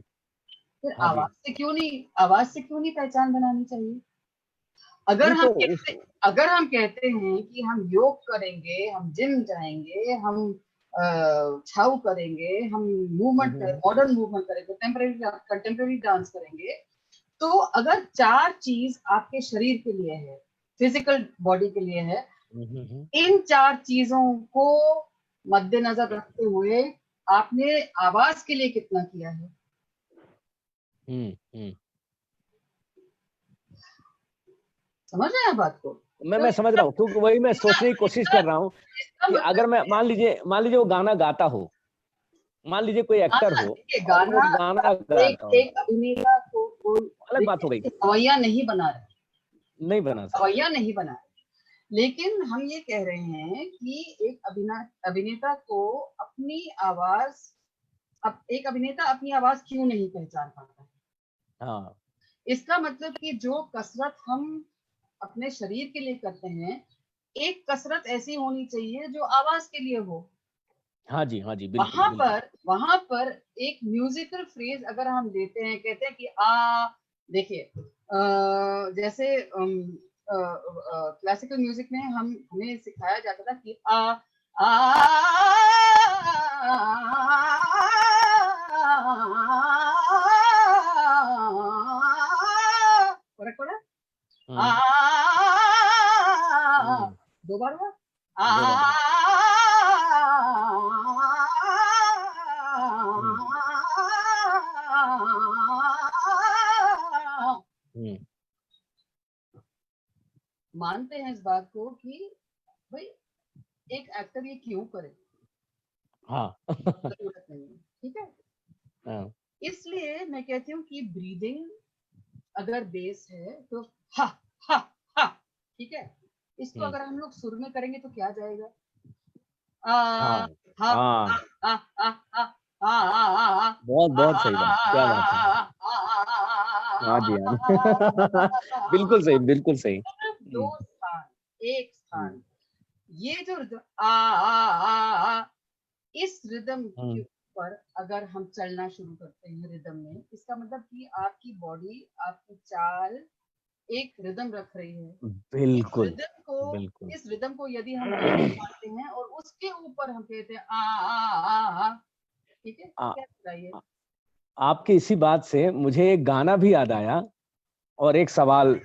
फिर हाँ जी। आवाज से क्यों नहीं पहचान बनानी चाहिए? अगर नहीं हम तो उस कहते अगर हम कहते हैं कि हम योग करेंगे, हम जिम जाएंगे, हम छाऊ करेंगे, हम मूवमेंट हम्म, मॉडर्न मूवमेंट करेंगे, कंटेम्प्रेरी डांस करेंगे, तो अगर चार चीज आपके शरीर के लिए है, फिजिकल बॉडी के लिए है, हम्म, इन चार चीजों को मद्देनजर रखते हुए आपने आवाज के लिए कितना किया है? हम्म। समझ रहे हैं बात को? तो मैं समझ रहा हूँ, क्योंकि वही मैं इसका सोचने की कोशिश कर रहा हूँ इसका कि अगर मतलब मैं मान लीजिए वो गाना गाता हो, मान लीजिए कोई एक्टर गाना, हो देखिए और वो गाना, गाना एक गाता हो, एक अभिनेता को कोई, अलग बात हो गई, देखिए सवैया नहीं बना रहे, नहीं बना सकते। सवैया नहीं बना रहे, लेकिन हम ये कह रहे हैं कि एक अभिनेता को अपनी आवाज, अब एक अभिनेता अपनी आवाज क्यों नहीं पहचान पाता है? हाँ इसका मतलब कि जो कसरत हम अपने शरीर के लिए करते हैं, एक कसरत ऐसी होनी चाहिए जो आवाज के लिए हो। हाँ जी, हाँ जी, बिल्कुल बिल्कुल। वहां पर एक म्यूजिकल फ्रेज अगर हम लेते हैं, कहते हैं कि देखिए, जैसे क्लासिकल म्यूजिक में हमें सिखाया जाता था कि फर्क पड़ा? आ हम्म, हम्म, दो बार हुआ। दो बार हुआ। हम्म, हम्म, मानते हैं इस बात को कि भाई एक एक्टर ये क्यों करे, हाँ जरूरत नहीं है, ठीक है। हाँ, इसलिए मैं कहती हूँ कि ब्रीदिंग अगर बेस है तो हा हा हा, ठीक है। इसको हम्म, अगर हम लोग सुर में करेंगे तो क्या जाएगा? आ हाँ हा हाँ, आ आ आ आ आ बहुत बहुत सही बात, क्या बात है। हाँ जी, हाँ जी बिल्कुल सही, बिल्कुल सही। दो स्थान, एक हम्म, स्थान, ये जो आ इस रिदम के हम्म, ऊपर अगर हम चलना शुरू करते हैं रिदम में, इसका मतलब कि आपकी बॉडी, आपकी चाल एक रिदम रख रही है। इस बिल्कुल रिदम को बिल्कुल। इस रिदम को यदि हम योग मानते हैं और उसके ऊपर हम कहते हैं आ, ठीक है, तो आ, क्या बताइए? आ- आपकी इसी बात से मुझे एक गाना भी याद आया और एक सवाल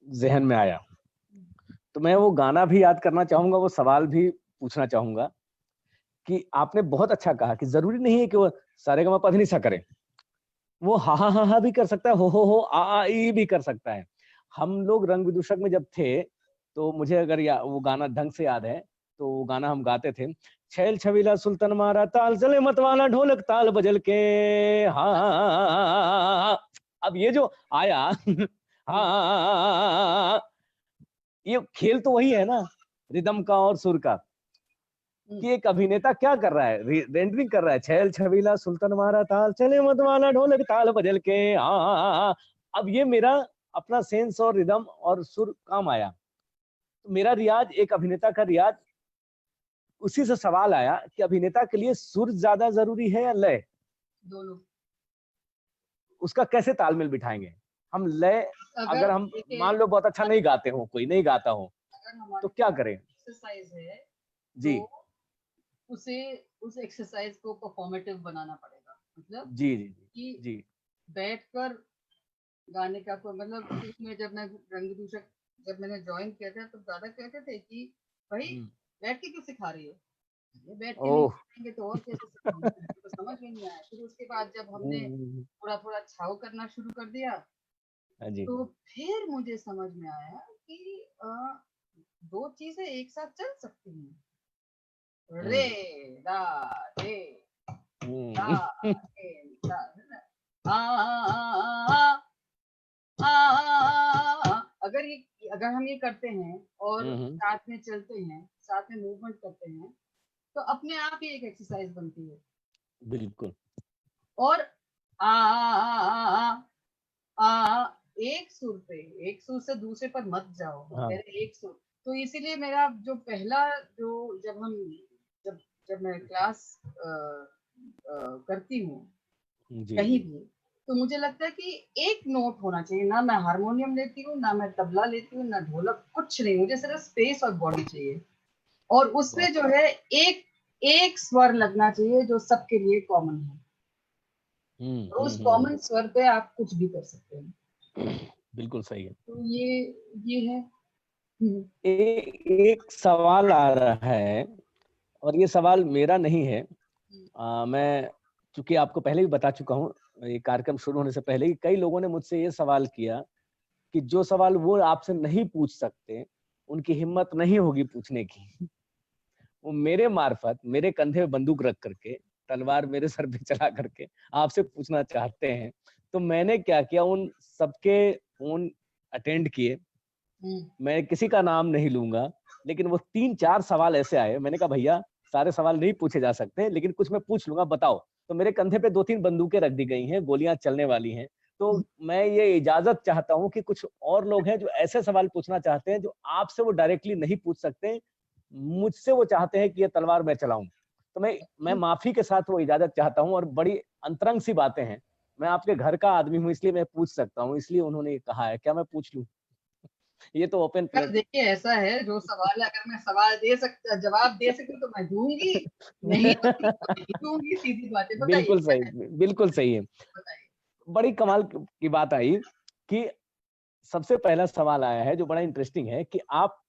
जहन में आया, तो मैं वो गाना भी याद करना चाहूंगा, वो सवाल भी पूछना चाहूंगा कि आपने बहुत अच्छा कहा कि जरूरी नहीं है कि वो सारेगामा पधनिसा करे, वो हा भी कर सकता है, हो आ ई भी कर सकता है। हम लोग रंग विदूषक में जब थे, तो मुझे अगर वो गाना ढंग से याद है, तो वो गाना हम गाते थे, छैल छबीला सुल्तान मारा ताल चले मतवाला ढोलक ताल बजल के, हाँ। अब ये जो आया हाँ, ये खेल तो वही है ना, रिदम का और सुर का, कि एक अभिनेता क्या कर रहा है, रेंडरिंग कर रहा है, छैल छबीला सुल्तान मारा ताल चले मतवाला ढोलक ताल बजल के, हाँ। अब ये मेरा अपना सेंस और रिदम और सुर काम आया, तो मेरा रियाज, एक अभिनेता का रियाज, उसी से सवाल आया कि अभिनेता के लिए सुर ज्यादा जरूरी है या लय, दोनों। उसका कैसे तालमेल बिठाएंगे हम लय। अगर अगर हम देखिए, मान लो बहुत अच्छा नहीं गाते हो, कोई नहीं गाता हो, अगर तो हमारे क्या पास करें? एक्सरसाइज है जी तो उसे उस एक्सरसाइज को परफॉर्मेटिव बनाना पड़ेगा, मतलब जी जी कि जी बैठकर गाने का कोई मतलब, शुरू में जब मैं रंग दूषक जब मैंने ज्वाइन किया था तो दादा कहते थे कि भाई जी। बैठ के क्यों सिखा रही हो, ये बैठ के नहीं ओह सिखाएंगे तो और कैसे सिखाऊंगा, मुझे तो समझ में नहीं आया। फिर उसके बाद जब हमने थोड़ा थोड़ा छाव करना शुरू कर दिया, हाँ जी। तो फिर मुझे समझ में आया कि दो चीजें एक साथ चल सकती हैं, रे दा रे दा हम्म, रे दा, है ना? आ, आ, अगर ये अगर हम ये करते हैं और हम्म, साथ में चलते हैं, साथ में मूवमेंट करते हैं, तो अपने आप ही एक एक्सरसाइज बनती है। बिल्कुल। और आ, आ, आ, आ, एक सुर से दूसरे पर मत जाओ, हम हाँ कह रहे हैं एक सुर, तो इसीलिए मेरा जो पहला जो जब मैं क्लास करती हूँ जी कहीं जी। भी, तो मुझे लगता है कि एक नोट होना चाहिए। ना मैं हारमोनियम लेती हूँ, ना मैं तबला लेती हूँ, ना ढोलक, कुछ नहीं, मुझे सिर्फ स्पेस और बॉडी चाहिए, और उसमें जो है एक एक स्वर लगना चाहिए जो सबके लिए कॉमन है। तो उस कॉमन स्वर पे आप कुछ भी कर सकते हैं। बिल्कुल सही है। तो ये है। एक सवाल आ रहा है, और ये सवाल मेरा नहीं है। मैं चूंकि आपको पहले भी बता चुका हूँ, ये कार्यक्रम शुरू होने से पहले ही कई लोगों ने मुझसे ये सवाल किया कि जो सवाल वो आपसे नहीं पूछ सकते, उनकी हिम्मत नहीं होगी पूछने की, वो मेरे मार्फत, मेरे कंधे पे बंदूक रख करके, तलवार मेरे सर पे चला करके आपसे पूछना चाहते हैं। तो मैंने क्या किया, उन सबके फोन अटेंड किए। मैं किसी का नाम नहीं लूंगा, लेकिन वो 3-4 सवाल ऐसे आए, मैंने कहा भैया सारे सवाल नहीं पूछे जा सकते, लेकिन कुछ मैं पूछ लूंगा, बताओ। तो मेरे कंधे पे 2-3 बंदूकें रख दी गई हैं, गोलियां चलने वाली हैं। तो मैं ये इजाजत चाहता हूँ कि कुछ और लोग हैं जो ऐसे सवाल पूछना चाहते हैं जो आपसे वो डायरेक्टली नहीं पूछ सकते, मुझसे वो चाहते हैं कि ये तलवार मैं चलाऊं। तो मैं माफी के साथ वो इजाजत चाहता हूँ, और बड़ी अंतरंग सी बातें हैं। मैं आपके घर का आदमी हूँ, इसलिए मैं पूछ सकता हूँ, इसलिए उन्होंने कहा है। क्या मैं पूछ लूं? ये तो ओपन पर प्लेट। देखिए, ऐसा है, जो सवाल है, अगर मैं सवाल दे सकता, जवाब दे सकती तो मैं दूंगी, नहीं दूंगी तो नहीं दूंगी, सीधी बात है। बताइए बिल्कुल क्या सही, है, बिल्कुल सही है। बताइए। बड़ी कमाल की बात आई कि सबसे पहला सवाल आया है जो बड़ा इंटरेस्टिंग है कि आप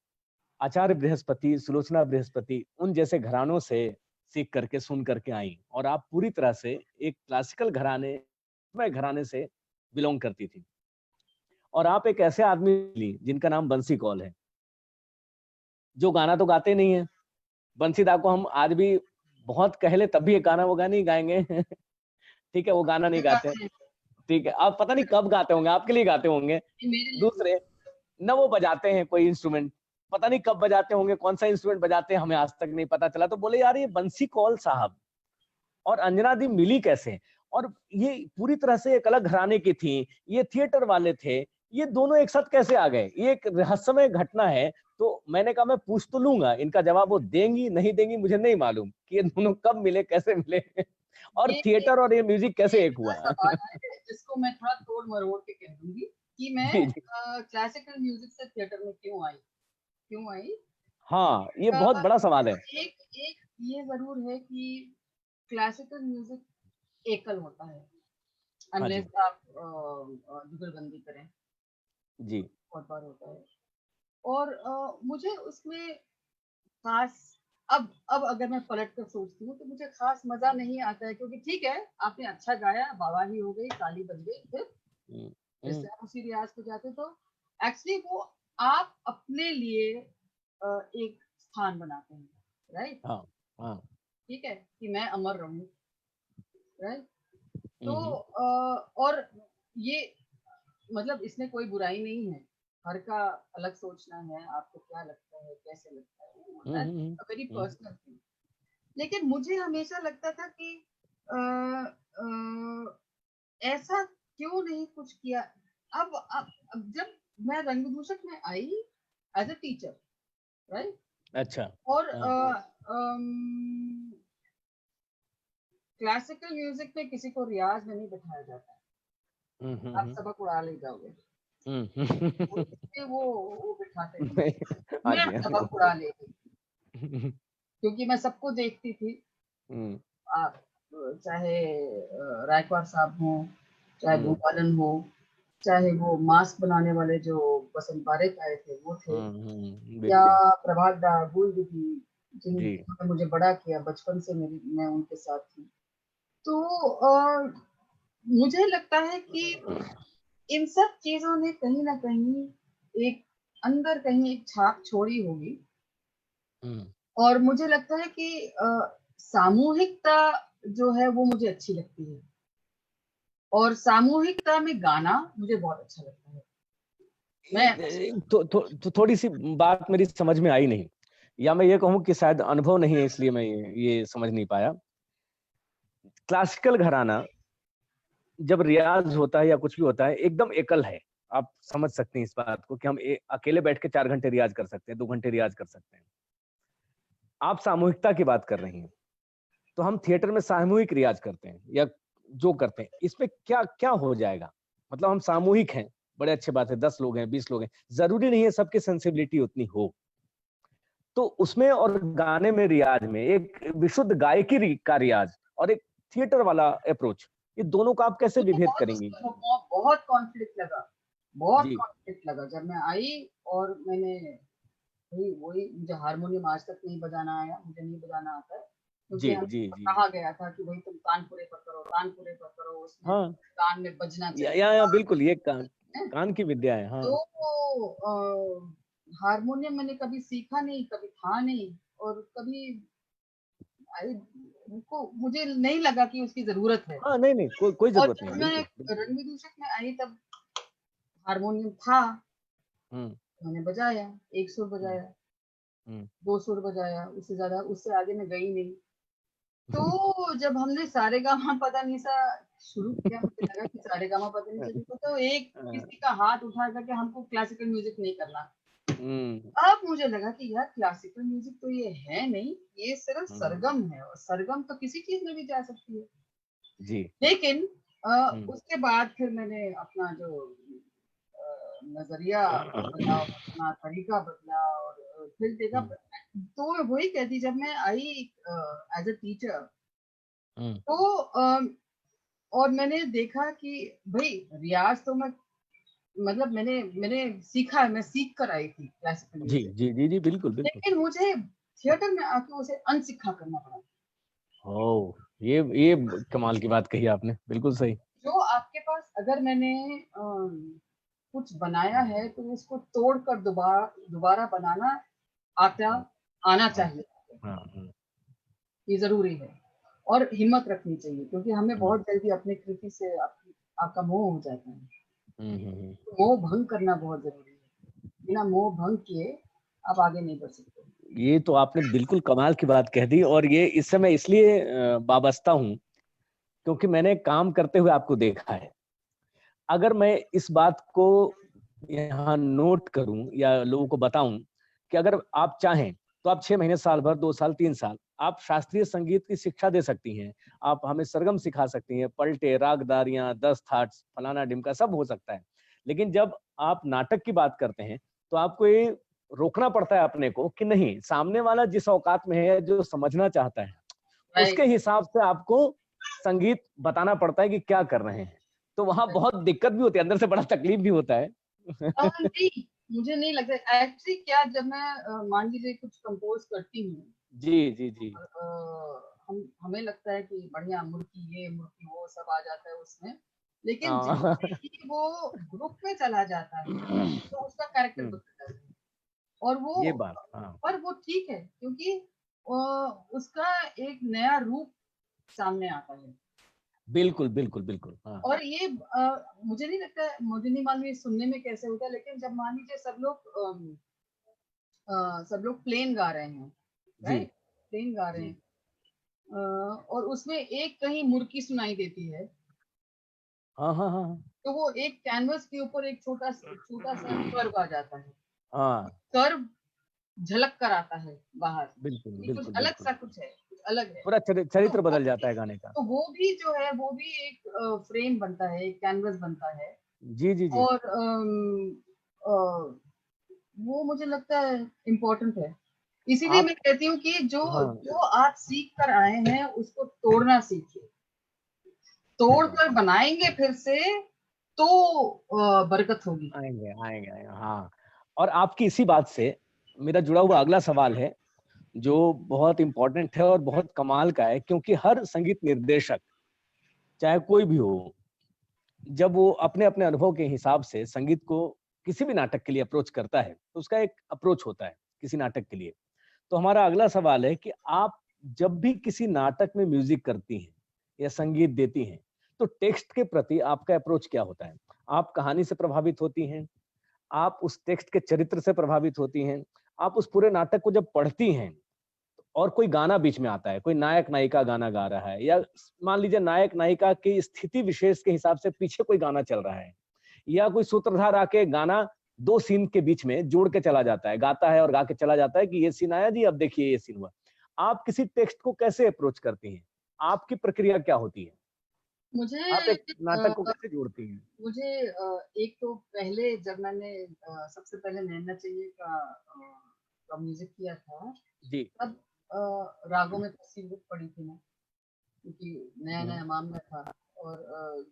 आचार्य बृहस्पति, सुलोचना बृहस्पति, उन जैसे घरानों से सीख करके, सुन करके आई, और आप पूरी तरह से एक क्लासिकल घराने से बिलोंग करती थी, और आप एक ऐसे आदमी मिली जिनका नाम बंसी कौल है, जो गाना तो गाते नहीं है। बंसीदा को हम आज भी बहुत कह ले तब भी एक गाना वो गा नहीं गाएंगे। ठीक है, वो गाना नहीं गाते। ठीक है, आप पता नहीं कब गाते होंगे, आपके लिए गाते होंगे। मेरे लिए दूसरे, न वो बजाते हैं कोई इंस्ट्रूमेंट, पता नहीं कब बजाते होंगे, कौन सा इंस्ट्रूमेंट बजाते हैं हमें आज तक नहीं पता चला। तो बोले यार ये बंसी कौल साहब और अंजना दी मिली कैसे, और ये पूरी तरह से एक अलग घराने की थी, ये थिएटर वाले थे, ये दोनों एक साथ कैसे आ गए, ये एक रहस्यमय घटना है। तो मैंने कहा मैं पूछ तो लूंगा, इनका जवाब वो देंगी नहीं देंगी मुझे नहीं मालूम कि ये दोनों कब मिले, कैसे मिले, और ये थिएटर और ये म्यूजिक कैसे एक ऐसा हुआ। सवाल है जिसको मैं थोड़ा तोड़ मरोड़ के कह दूंगी कि मैं जी जी। क्लासिकल म्यूजिक से थिएटर में क्यों आई। हाँ, ये का बहुत बड़ा सवाल है। एक एक ये जरूर है कि क्लासिकल म्यूजिक एकल होता है, हाँ जी। अनलेस आप जुगलबंदी करें, जी। बहुत बार होता है। और मुझे उसमें खास, अब अगर मैं पलट कर सोचती हूँ तो मुझे खास मजा नहीं आता है, क्योंकि ठीक है, आपने अच्छा गाया, वाहवाही हो गई, ताली बज गई, हम्म, फिर हम्म, से आप उसी रियाज पे जाते, तो एक्चुअली वो आप अपने लिए एक स्थान बनाते हैं, राइट। हाँ हाँ। ठीक है कि मैं अमर रहूं, राइट। तो हम्म, और ये मतलब इसमें कोई बुराई नहीं है, हर का अलग सोचना है, आपको क्या लगता है, कैसे लगता है, hmm, that's hmm, a very hmm, personal thing. लेकिन मुझे हमेशा लगता था कि अ, अ, ऐसा क्यों नहीं कुछ किया। अब जब मैं रंगभूषण में I as a teacher, right, अच्छा। और हाँ। क्लासिकल म्यूजिक में किसी को रियाज में नहीं बैठाया जाता है, हम्म, आप सबक उड़ा ले जाओगे, वो हम्म। इसलिए वो बिठाते नहीं, हाँ मैं जी, हाँ सबक उड़ा ले गई, जी। क्योंकि मैं सबको देखती थी। हम्म, आप चाहे रायकवार साहब हो, चाहे हम्म, भूपालन हो, चाहे वो मास्क बनाने वाले जो बसंत पारेख आए थे वो थे, या बिल्कुल। प्रभात दा गुल दीदी, जी। जिन्होंने मुझे बड़ा किया, बचपन से मैं उनके साथ थी। तो मुझे लगता है कि इन सब चीजों ने कहीं ना कहीं एक अंदर कहीं एक छाप छोड़ी होगी, हम्म, और मुझे लगता है कि सामूहिकता जो है वो मुझे अच्छी लगती है, और सामूहिकता में गाना मुझे बहुत अच्छा लगता है। मैं थोड़ी सी बात मेरी समझ में आई नहीं, या मैं ये कहूँ कि शायद अनुभव नहीं है इसलिए मैं ये समझ नहीं पाया। क्लासिकल घराना जब रियाज होता है या कुछ भी होता है एकदम एकल है, आप समझ सकते हैं इस बात को कि हम अकेले बैठ के 4 घंटे रियाज कर सकते हैं, 2 घंटे रियाज कर सकते हैं। आप सामूहिकता की बात कर रही हैं, तो हम थिएटर में सामूहिक रियाज करते हैं या जो करते हैं, इसमें क्या क्या हो जाएगा? मतलब हम सामूहिक हैं, बड़े अच्छे बात है, 10 लोग हैं, 20 लोग हैं, जरूरी नहीं है सबकी सेंसिबिलिटी उतनी हो। तो उसमें और गाने में रियाज में एक विशुद्ध गायकी का रियाज और एक थिएटर वाला अप्रोच, ये दोनों को आप कैसे मुझे विभेद बहुत करेंगी? बहुत कॉन्फ्लिक्ट लगा, बहुत जी कॉन्फ्लिक्ट लगा जब मैं आई और मैंने वही वही मुझे हारमोनियम आज तक नहीं बजाना आया, मुझे नहीं बजाना आता है, क्योंकि जी हमें जी जी। कहा गया था कि भाई तुम तानपुरे पर करो, तानपुरे पर करो, उसमें हाँ, कान में बजना चाहिए, या बिल्कुल ये कान है? कान की विद्या है। हाँ। तो हारमोनियम मैंने कभी सीखा नहीं, कभी था नहीं, और कभी मुझे नहीं लगा कि उसकी जरूरत है। हाँ, नहीं नहीं, कोई और जरूरत नहीं, जब बिल्कुल मैं बिल्कुल। रणविदूषक में आई तब हारमोनियम था, हम्म मैंने बजाया, एक सुर हम्म बजाया, हम्म। 2 सुर बजाया, उससे ज्यादा उससे आगे मैं गई नहीं। तो जब हमने सारेगामापधनिसा शुरू किया, मुझे लगा कि सारेगामापधनिसा भी तो एक किसी का हाथ उठा करके हमको क्लासिकल म्यूजिक नहीं करना। हम्म अब मुझे लगा कि यार क्लासिकल म्यूजिक तो ये है नहीं, ये सिर्फ हम्म, सरगम है, और सरगम तो किसी चीज में भी जा सकती है। जी। लेकिन हम्म उसके बाद फिर मैंने अपना जो नजरिया बदला, अपना तरीका बदला, और फिर देखा। हम्म तो मैं वही कहती, जब मैं आई एज अ टीचर, हम्म, तो और मैंने देखा कि भाई रियाज तो मैं, मतलब मैंने मैंने सीखा, मैं सीख कर आई थी क्लासिकल जी म्यूजिक, जी जी जी, बिल्कुल बिल्कुल। लेकिन मुझे थिएटर में आके उसे अनसीखा करना पड़ा। ओ, ये कमाल की बात कही आपने, बिल्कुल सही। जो आपके पास अगर मैंने कुछ बनाया है तो उसको तोड़कर दोबारा दोबारा बनाना आता हाँ आना हाँ चाहिए, हाँ ये जरूरी है। और हिम्मत रखनी चाहिए, क्योंकि हमें हम्म बहुत जल्दी अपनी कृति से आपका मोह हो जाता है। हम्म। तो मोह भंग करना बहुत जरूरी है, बिना मोह भंग किए आप आगे नहीं बढ़ सकते। ये तो आपने बिल्कुल कमाल की बात कह दी, और ये इससे मैं इसलिए वाबस्ता हूँ क्योंकि मैंने काम करते हुए आपको देखा है। अगर मैं इस बात को यहाँ नोट करूं या लोगों को बताऊं कि अगर आप चाहें तो आप 6 महीने, साल भर, 2 साल, 3 साल आप शास्त्रीय संगीत की शिक्षा दे सकती हैं। आप हमें सरगम सिखा सकती हैं, पलटे, रागदारियां, 10 थाट्स, फलाना ढिमका, सब हो सकता है। लेकिन जब आप नाटक की बात करते हैं तो आपको ये रोकना पड़ता है अपने को कि नहीं, सामने वाला जिस औकात में है, जो समझना चाहता है, उसके राइट। हिसाब से आपको संगीत बताना पड़ता है कि क्या कर रहे हैं। तो वहां बहुत दिक्कत भी होती है, अंदर से बड़ा तकलीफ भी होता है। नहीं, मुझे नहीं लगता एक्चुअली, क्या जब मैं मान लीजिए कुछ कंपोज करती हूँ, जी जी जी। हम हमें लगता है कि बढ़िया मुर्की ये मुर्की वो सब आ जाता है उसमें, लेकिन हाँ। जैसे ही वो ग्रुप में चला जाता है तो उसका कैरेक्टर हम्म, बदल जाता है। और ये बात, हाँ। पर वो ठीक है, क्योंकि उसका एक नया रूप सामने आता है। बिल्कुल बिल्कुल बिल्कुल, हाँ और ये मुझे नहीं लगता, मुझे नहीं मालूम ये सुनने में कैसे होता है, लेकिन जब मान लीजिए सब लोग प्लेन गा रहे हैं, जी राइट, प्लेन गा रहे जी। हैं, और उसमें एक कहीं मुर्की सुनाई देती है, हाँ हाँ हाँ तो वो एक कैनवस के ऊपर एक छोटा सा कर्व आ जाता है, हाँ, कर्व झलक कर आता है बाहर, बिल्कुल ये कुछ बिल्कुल अलग बिल्कुल। सा कुछ है, कुछ अलग है। पूरा तो चरित्र बदल जाता है गाने का। वो भी जो है वो भी एक फ्रेम बनता है, एक कैनवस बनता है। जी जी जी। और वो मुझे लगता है इम्पोर्टेंट है। इसीलिए आप, मैं कहती हूँ कि जो हाँ, जो आप सीख कर आए हैं उसको तोड़ना सीखिए, सही तोड़ बात। कर बनाएंगे फिर से तो बरकत होगी। आएंगे आएंगे आएंगे, हाँ। और आपकी इसी बात से मेरा जुड़ा हुआ अगला सवाल है, जो बहुत इंपॉर्टेंट है और बहुत कमाल का है, क्योंकि हर संगीत निर्देशक, चाहे कोई भी हो, जब वो अपने अपने अनुभव के हिसाब से संगीत को किसी भी नाटक के लिए अप्रोच करता है, तो उसका एक अप्रोच होता है किसी नाटक के लिए। तो हमारा अगला सवाल है कि आप जब भी किसी नाटक में म्यूजिक करती हैं या संगीत देती हैं, तो टेक्स्ट के प्रति आपका अप्रोच क्या होता है? आप कहानी से प्रभावित होती हैं, आप उस टेक्स्ट के चरित्र से प्रभावित होती हैं, आप उस पूरे नाटक को जब पढ़ती हैं और कोई गाना बीच में आता है, कोई नायक नायिका गाना गा रहा है, या मान लीजिए नायक नायिका की स्थिति विशेष के हिसाब से पीछे कोई गाना चल रहा है, या कोई सूत्रधार आके गाना 2 सीन के बीच में जोड़ के चला जाता है, गाता है और गा के चला जाता है कि ये सीन आया जी, अब देखिए ये सीन हुआ। आप किसी टेक्स्ट को कैसे अप्रोच करती हैं? आपकी प्रक्रिया क्या होती है? मुझे आप एक नाटक को अ, कैसे जोड़ती हैं? मुझे एक तो पहले जब मैंने सबसे पहले नैना चाहिए का म्यूजिक किया था, जी। तब रागों में फंसी हुई पड़ी थी मैं, क्योंकि नया हुँ। नया मामला था। और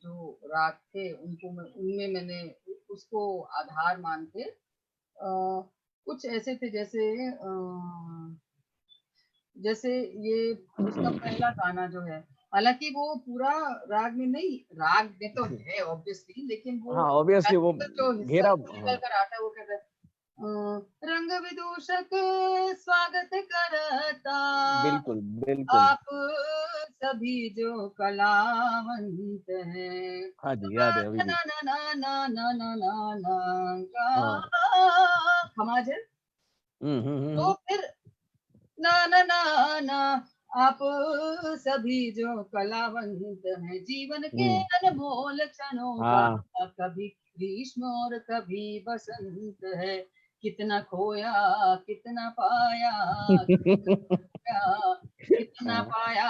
जो राग थे उनमें मैंने उसको आधार मान के कुछ ऐसे थे, जैसे ये उसका पहला गाना जो है, हालांकि वो पूरा राग में नहीं, राग में तो है ऑब्वियसली, लेकिन वो हाँ, ऑब्वियसली वो classical जो हिस्सा घेरा, जो निकल कर आता है वो कहता है रंग विदूषक स्वागत करता बिल्कुल, बिल्कुल। आप सभी जो कलावंत हैं। हाँ जी, याद है अभी भी। ना ना ना ना ना ना ना ना हाँ। गा खमाजन। तो हुँ। फिर ना ना ना ना आप सभी जो कलावंत हैं, जीवन के हुँ। अनमोल क्षणों का हाँ। कभी ग्रीष्म और कभी बसंत है, कितना खोया कितना पाया, कितना हाँ। पाया,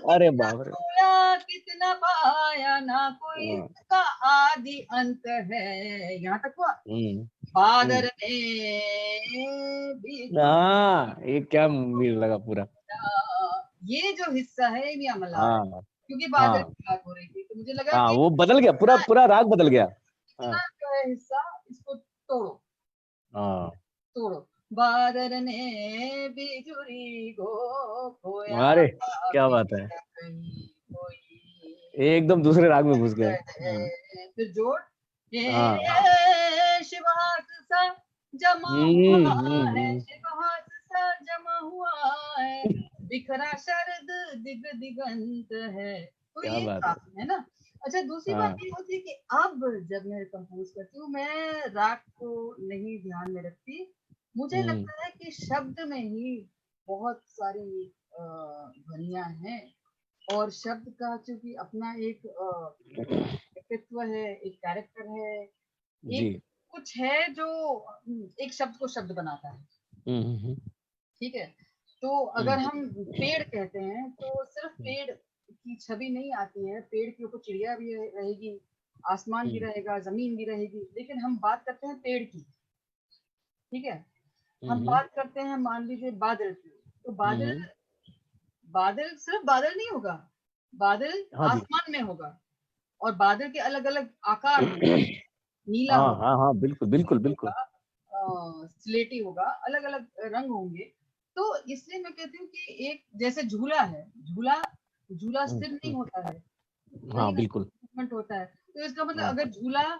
अरे कितना बाप रे! खोया कितना पाया, ना कोई हाँ। इसका आदि अंत है। यहाँ तक हुआ। हुँ, हुँ। बादर ने भी हाँ, ये क्या मील लगा पूरा। ये जो हिस्सा है ये अमला है, हाँ, क्योंकि बादल हाँ, की बात हो रही थी, तो मुझे लगा हाँ, कि वो बदल गया, पूरा पूरा राग बदल गया। हाँ, इतना जो है हिस्सा, इसको तोड़ो हाँ। तोड़ो। बादल ने बिजुरी को खोया, अरे! क्या बात है! बिछड़ा कहीं कोई एकदम दूसरे राग में घुस गए। हाँ, फिर जोड़ हाँ। ये शिवहास सा जमा हुँ, हुआ हुँ, है, हुँ। शिवहास सा जमा हुआ है, बिखरा शरद दिगंत है। तो क्या ये बात है! काफी है ना। अच्छा, दूसरी बात हाँ। ये होती है कि अब जब मैं कंपोज करती हूँ, मैं राग को नहीं ध्यान में रखती। मुझे हुँ, लगता है कि शब्द में ही बहुत सारी ध्वनियां हैं, और शब्द का चूंकि अपना एक व्यक्तित्व है, एक कैरेक्टर है, जी। एक कुछ है जो एक शब्द को शब्द बनाता है। हुँ। ठीक है। तो हुँ, अगर हम पेड़ कहते हैं तो सिर्फ हुँ, पेड़ की छवि नहीं आती है, पेड़ के ऊपर चिड़िया भी रहेगी, आसमान भी हुँ, रहेगा, जमीन भी रहेगी, लेकिन हम बात करते हैं पेड़ की। ठीक है। हुँ, हम हुँ, बात करते हैं मान लीजिए बादल की, तो बादल, हुँ। बादल सिर्फ बादल नहीं होगा, बादल हाँ जी। आसमान में होगा, और बादल के अलग अलग आकार होंगे, नीला हाँ, होगा, हाँ, हाँ, बिल्कुल, बिल्कुल, सफेद बिल्कुल। होगा, स्लेटी होगा, अलग अलग रंग होंगे। तो इसलिए मैं कहती हूँ कि एक जैसे झूला है, झूला झूला हुँ, स्थिर नहीं हुँ। होता है, हाँ, कहीं ना बिल्कुल। मूवमेंट होता है। तो इसका मतलब हाँ, अगर झूला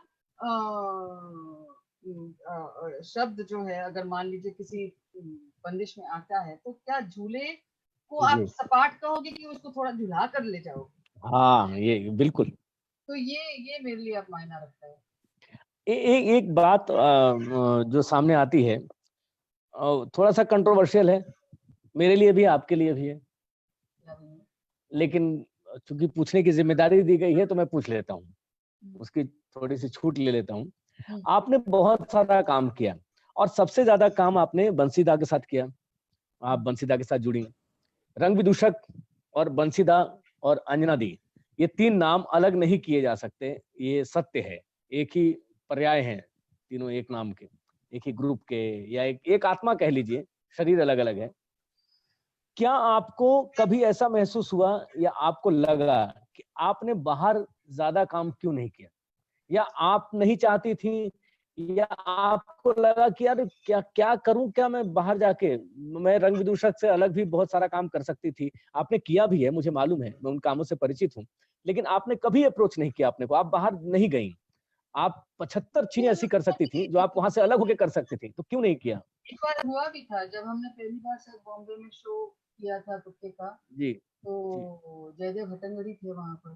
शब्द जो है, अगर मान लीजिए किसी बंदिश में आता है, तो क्या झूले को आप जी। सपाट कहोगे कि उसको थोड़ा झुला कर ले जाओगे? हाँ, ये बिल्कुल। तो ये मेरे लिए अब मायना रखता है। एक बात जो सामने आती है, थोड़ा-सा कंट्रोवर्शियल है, मेरे लिए भी, आपके लिए भी है। क्या बोलूं? लेकिन चूँकि पूछने की ज़िम्मेदारी दी गई है, तो मैं पूछ लेता हूँ। उसकी थोड़ी-सी छूट ले लेता हूँ। हम्म, आपने बहुत सारा काम किया और सबसे ज़्यादा काम आपने बंसीदा के साथ किया। आप हम्म, बंसीदा के साथ जुड़ी। रंग विदूषक और बंसीदा और अंजना दी, ये 3 नाम अलग नहीं किए जा सकते, ये सत्य है। एक ही पर्याय हैं, तीनों एक नाम के, एक ही ग्रुप के, या एक एक आत्मा कह लीजिए, शरीर अलग-अलग है। क्या आपको कभी ऐसा महसूस हुआ या आपको लगा कि आपने बाहर ज़्यादा काम क्यों नहीं किया? या आप नहीं चाहती थी, या आपको लगा कि यार क्या क्या करूँ क्या मैं बाहर जाके? मैं रंग विदूषक से अलग भी बहुत सारा काम कर सकती थी। आपने किया भी है, मुझे मालूम है, मैं उन कामों से परिचित हूँ। लेकिन आपने कभी अप्रोच नहीं किया अपने को, आप बाहर नहीं गईं। आप 75 चीज़ें ऐसी कर सकती थी, जो आप वहाँ से अलग होके कर सकती थी, तो क्यों नहीं किया? एक बार हुआ भी था जब हमने पहली बार शायद बॉम्बे में शो किया था तुक्के का। जी, जी। तो जयदेव हटंगड़ी थे वहां पर,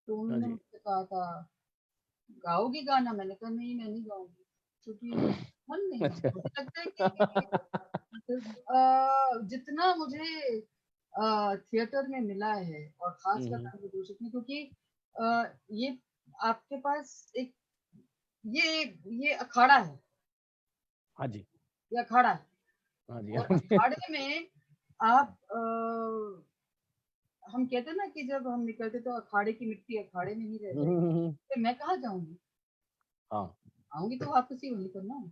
तो हाँ उन्होंने जी। मुझसे कहा था गाओगी गाना? मैंने कहा नहीं, मैं नहीं गाऊंगी, क्योंकि मन नहीं है। अच्छा। मुझे लगता है कि जितना मुझे थिएटर में मिला है, और हुँ, खासकर हुँ। रंग में, क्योंकि ये आपके पास एक ये अखाड़ा है, हाँ जी, ये अखाड़ा है, हाँ जी, और हाँ जी। अखाड़े में आप हम कहते हैं ना कि जब हम निकलते तो अखाड़े की मिट्टी अखाड़े में ही रह जाएगी, तो मैं कहाँ जाऊंगी? हाँ, आऊंगी तो वापस ही वहीं पर ना।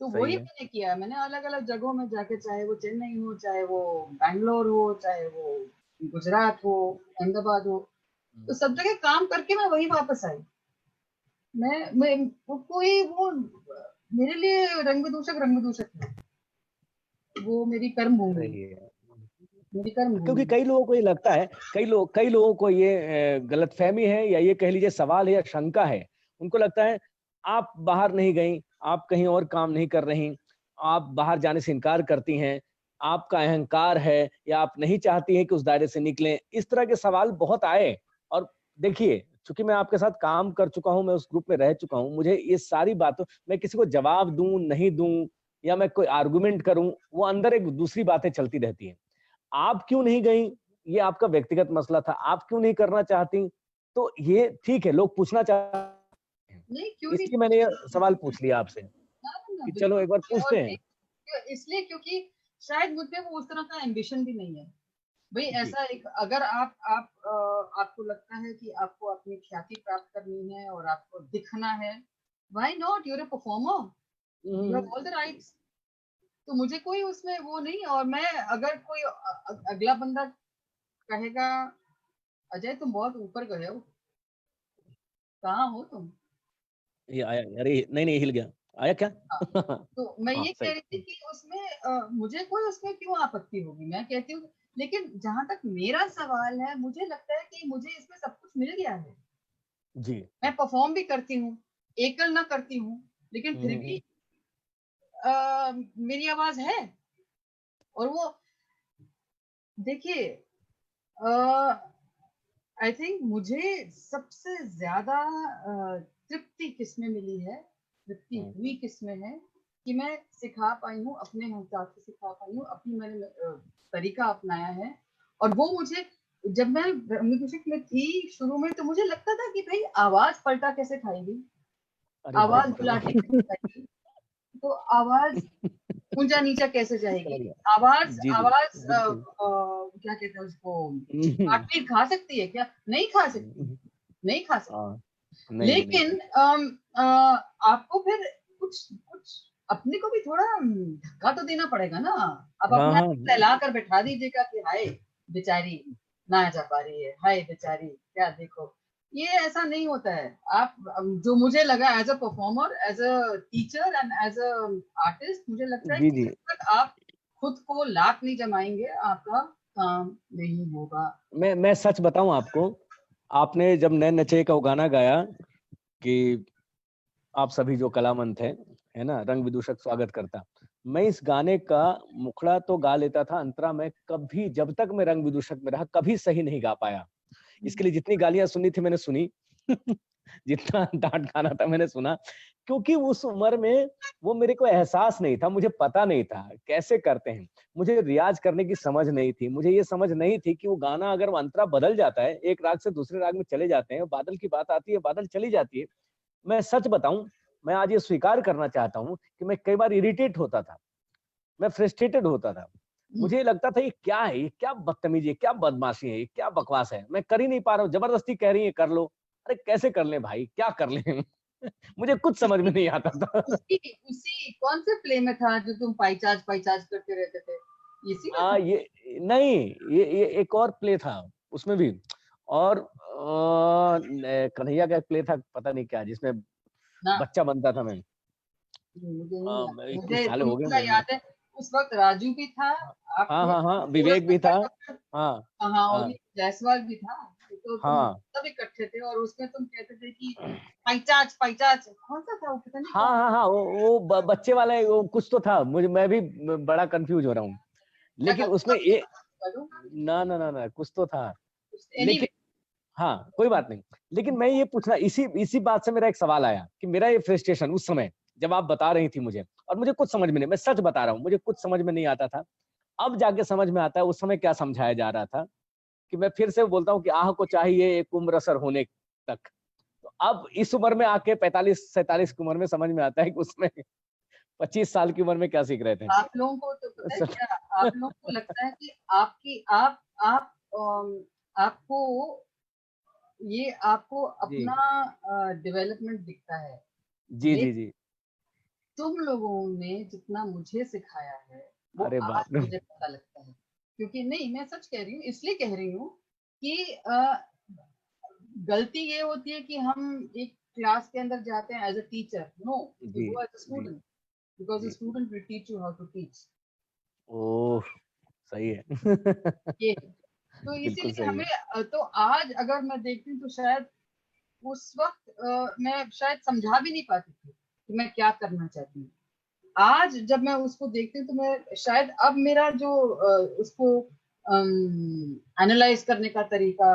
तो सही वही है। मैंने किया है, मैंने अलग अलग जगहों में जाके, चाहे वो चेन्नई हो, चाहे वो बैंगलोर हो, चाहे वो गुजरात हो, अहमदाबाद हो, तो सब जगह काम करके मैं वही वापस आई। मैं कोई वो मेरे लिए रंग प्रदूषक है, वो मेरी कर्म भूमि है, सही है। मेरी कर्म क्योंकि भूमि है। कई लोगों को ये लगता है, कई लोगों को ये गलतफहमी है, या ये कह लीजिए सवाल है या शंका है। उनको लगता है आप बाहर नहीं गई, आप कहीं और काम नहीं कर रही, आप बाहर जाने से इनकार करती हैं, आपका अहंकार है, या आप नहीं चाहती हैं कि उस दायरे से निकलें। इस तरह के सवाल बहुत आए। और देखिए, चूंकि मैं आपके साथ काम कर चुका हूं, मैं उस ग्रुप में रह चुका हूं, मुझे ये सारी बातों, मैं किसी को जवाब दूं नहीं दूं, या मैं कोई आर्गुमेंट करूं, वो अंदर एक दूसरी बातें चलती रहती हैं। आप क्यों नहीं गई, ये आपका व्यक्तिगत मसला था, आप क्यों नहीं करना चाहती, तो ये ठीक है, लोग पूछना चाहते हैं, नहीं, क्यों नहीं इसलिए मैंने ये सवाल पूछना? पूछ लिया आपसे ना ना ना, कि चलो बिल्कुल एक बार नहीं। और पूछते हैं। इसलिए क्योंकि शायद मुझ में वो उस तरह का एम्बिशन भी नहीं है भाई। जी। ऐसा एक, अगर आपको लगता है कि आपको अपनी ख्याति प्राप्त करनी है और आपको दिखना है, why not, you're a performer, you have all the rights. तो मुझे कोई उसमें वो नहीं। और मैं, अगर कोई अगला बंदा कहेगा अजय तुम बहुत ऊपर गए हो, कहाँ हो तुम? ये आया, अरे नहीं नहीं, हिल गया, आया क्या? हाँ, तो मैं हाँ ये कह सही। रही थी कि उसमें मुझे कोई उसमें क्यों आपत्ति होगी, मैं कहती हूँ। लेकिन जहां तक मेरा सवाल है, मुझे लगता है कि मुझे इसमें सब कुछ मिल गया है। जी। मैं परफॉर्म भी करती हूँ, एकल ना करती हूँ, लेकिन फिर भी हम्म। मेरी आवाज है। और वो देखिए, आई थिंक मुझे सबसे ज्यादा तृप्ति किसमें मिली है, तृप्ति हुई किसमें है, कि मैं सिखा पाई हूँ, अपने हिसाब से सिखा पाई हूँ, अपनी मैंने तरीका अपनाया है। और वो मुझे, जब मैं म्यूजिक में थी शुरू में, तो मुझे लगता था कि भाई आवाज पलटा कैसे खाएगी, अरे बाप आवाज गुलाटी कैसे रे। खाएगी, तो आवाज ऊंचा नीचा कैसे जाएगी, समझ गया। आवाज जी जी, आवाज बिल्कुल। क्या कहते हैं उसको, काटपीट खा सकती है क्या? नहीं खा सकती, नहीं खा सकती। हाँ, नहीं नहीं लेकिन सही। आपको फिर कुछ कुछ अपने को भी थोड़ा धक्का तो देना पड़ेगा ना। अब हाँ अपना हाँ। सहला कर बैठा दीजिएगा कि हाय बेचारी ना जा पा रही है, हाय बेचारी क्या देखो, ये ऐसा नहीं होता है। आप, जो मुझे लगा as a performer, as a teacher and as a artist, मुझे लगता है जी कि जी। जब तक आप खुद को लात नहीं जमाएंगे, आपका काम नहीं होगा। मैं सच बताऊं आपको, आपने जब नैन नचे का वो गाना गाया कि आप सभी जो कलावंत हैं, है ना, रंग विदूषक स्वागत करता, मैं इस गाने का मुखड़ा तो गा लेता था, अंतरा मैं कभी, जब तक मैं रंग विदूषक में रहा, कभी सही नहीं गा पाया। इसके लिए जितनी गालियां सुननी थी मैंने सुनी। जितना डांट खाना था मैंने सुना, क्योंकि उस उम्र में वो मेरे को एहसास नहीं था, मुझे पता नहीं था कैसे करते हैं, मुझे रियाज करने की समझ नहीं थी, मुझे ये समझ नहीं थी कि वो गाना अगर वो अंतरा बदल जाता है, एक राग से दूसरे राग में चले जाते हैं, बादल की बात आती है, बादल चली जाती है। मैं सच बताऊं, मैं आज ये स्वीकार करना चाहता हूं कि मैं कई बार इरिटेट होता था, मैं फ्रस्ट्रेटेड होता था। मुझे लगता था ये क्या है, ये क्या बदतमीजी है, क्या बदमाशी है, ये क्या बकवास है, मैं कर ही नहीं पा रहा हूँ, जबरदस्ती कह रही है कर लो। अरे कैसे कर ले भाई, क्या कर ले? मुझे कुछ समझ में नहीं आता था। उसी उसी कौन से प्ले में था जो तुम पाइचाज करते रहते थे, इसी में था? ये नहीं, ये एक और प्ले था उसमें भी, और कन्हैया का एक प्ले था, पता नहीं क्या, जिसमें ना, बच्चा बनता था मैं। मुझे नहीं याद, इतने मुझे साल हो गए तुमको याद है उस वक्त राजू भी था, आप हाँ थे, हाँ हाँ, थोड़ा विवेक भी था। सा, हाँ हाँ, और हाँ ये जायसवाल भी था। तो तुम हाँ सब इकट्ठे थे, और उसमें तुम कहते थे कि पाइचाज पाइचाज, कौन सा था वो, पता नहीं हाँ कौन। हाँ हाँ, वो बच्चे वाला वो कुछ तो था, मुझे, मैं भी बड़ा कंफ्यूज हो रहा हूँ, मैं लेकिन गलती उसमें ये, करूंगा, ना ना ना ना, कुछ तो था, एनीवे। लेकिन हाँ कोई बात नहीं। लेकिन मैं ये पूछना, इसी इसी बात से मेरा एक सवाल आया कि मेरा ये फ्रस्ट्रेशन उस समय जब आप बता रही थी मुझे, और मुझे कुछ समझ में नहीं, मैं सच बता रहा हूँ, मुझे कुछ समझ में नहीं आता था, अब जाके समझ में आता है उस समय क्या समझाया जा रहा था। कि मैं फिर से बोलता हूँ कि आह को चाहिए एक उम्र असर होने तक, तो अब इस उम्र में आके 45-47 की उम्र में समझ में आता है कि उसमें 25 साल की उम्र में क्या सीख रहे थे। आप लोगों को तो पता है क्या, आप लोगों को लगता है कि आपकी आप आपको ये आपको जी अपना डेवलपमेंट दिखता है, जी जी लेकिन जी। तुम लोगों ने जितना मुझे सिखाया है वो अरे आज बाप रे। मुझे पता लगता है। क्योंकि नहीं, मैं सच कह रही हूँ, इसलिए कह रही हूँ कि गलती ये होती है कि हम एक क्लास के अंदर जाते हैं as a teacher, no, you जी गो एज अ जी स्टूडेंट, बिकॉज द जी। Student will teach you how to teach. Oh, सही है। ये तो बिल्कुल इसीलिए सही हमें है। तो आज अगर मैं देखती हूँ तो शायद उस वक्त मैं शायद समझा भी नहीं पाती थी कि मैं क्या करना चाहती हूँ। आज जब मैं उसको देखती हूँ तो मैं शायद अब मेरा जो उसको एनालाइज करने का तरीका,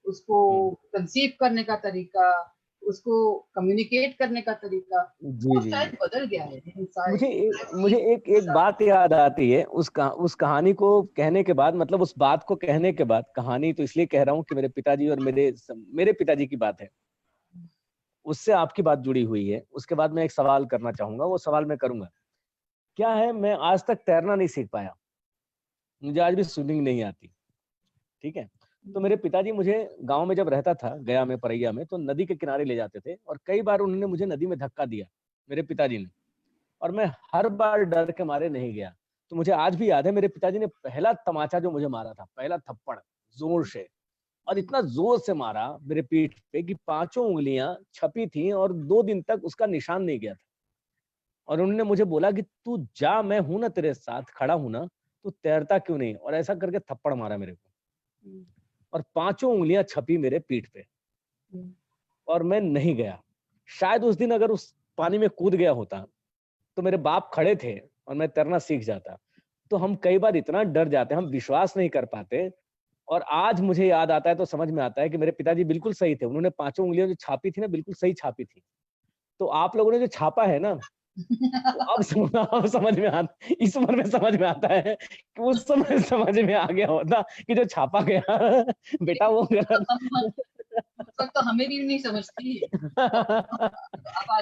उसको हम्म। कंसीव करने का तरीका, उसको कम्युनिकेट करने का तरीका, जी वो जी जी। शायद बदल गया है इन मुझे एक एक बात याद आती है उस कहानी को कहने के बाद, मतलब उस बात को कहने के बाद, कहानी तो इसलिए कह रहा हूँ कि मेरे पिताजी और मेरे पिताजी की बात है, उससे आपकी बात जुड़ी हुई है। उसके बाद मैं एक सवाल करना चाहूंगा, वो सवाल मैं करूंगा। क्या है, मैं आज तक तैरना नहीं सीख पाया, मुझे आज भी स्विमिंग नहीं आती। ठीक है। तो मेरे पिताजी मुझे गांव में जब रहता था, गया में, परैया में, तो नदी के किनारे ले जाते थे और कई बार उन्होंने मुझे नदी में धक्का दिया, मेरे पिताजी ने, और मैं हर बार डर के मारे नहीं गया। तो मुझे आज भी याद है, मेरे पिताजी ने पहला तमाचा जो मुझे मारा था, पहला थप्पड़, जोर से, और इतना जोर से मारा मेरे पीठ पे कि 5 उंगलियां छपी थी और 2 दिन तक उसका निशान नहीं गया था। और उन्होंने मुझे बोला कि तू जा, मैं हूं ना तेरे साथ खड़ा हूं ना, तू तैरता क्यों नहीं, और ऐसा करके थप्पड़ मारा मेरे को, और 5 उंगलियां छपी मेरे पीठ पे, और मैं नहीं गया। शायद उस दिन अगर उस पानी में कूद गया होता तो मेरे बाप खड़े थे और मैं तैरना सीख जाता। तो हम कई बार इतना डर जाते हैं, हम विश्वास नहीं कर पाते। और आज मुझे याद आता है तो समझ में आता है कि मेरे पिताजी बिल्कुल सही थे, उन्होंने 5 उंगलियां जो छापी थी ना, बिल्कुल सही छापी थी। तो आप लोगों ने जो छापा है ना, वो अब समझ में आता, इस उम्र में समझ में आता है कि उस समय समझ में आ गया होता कि जो छापा गया बेटा वो गलत। उस वक्त तो हमें भी नहीं समझती। अब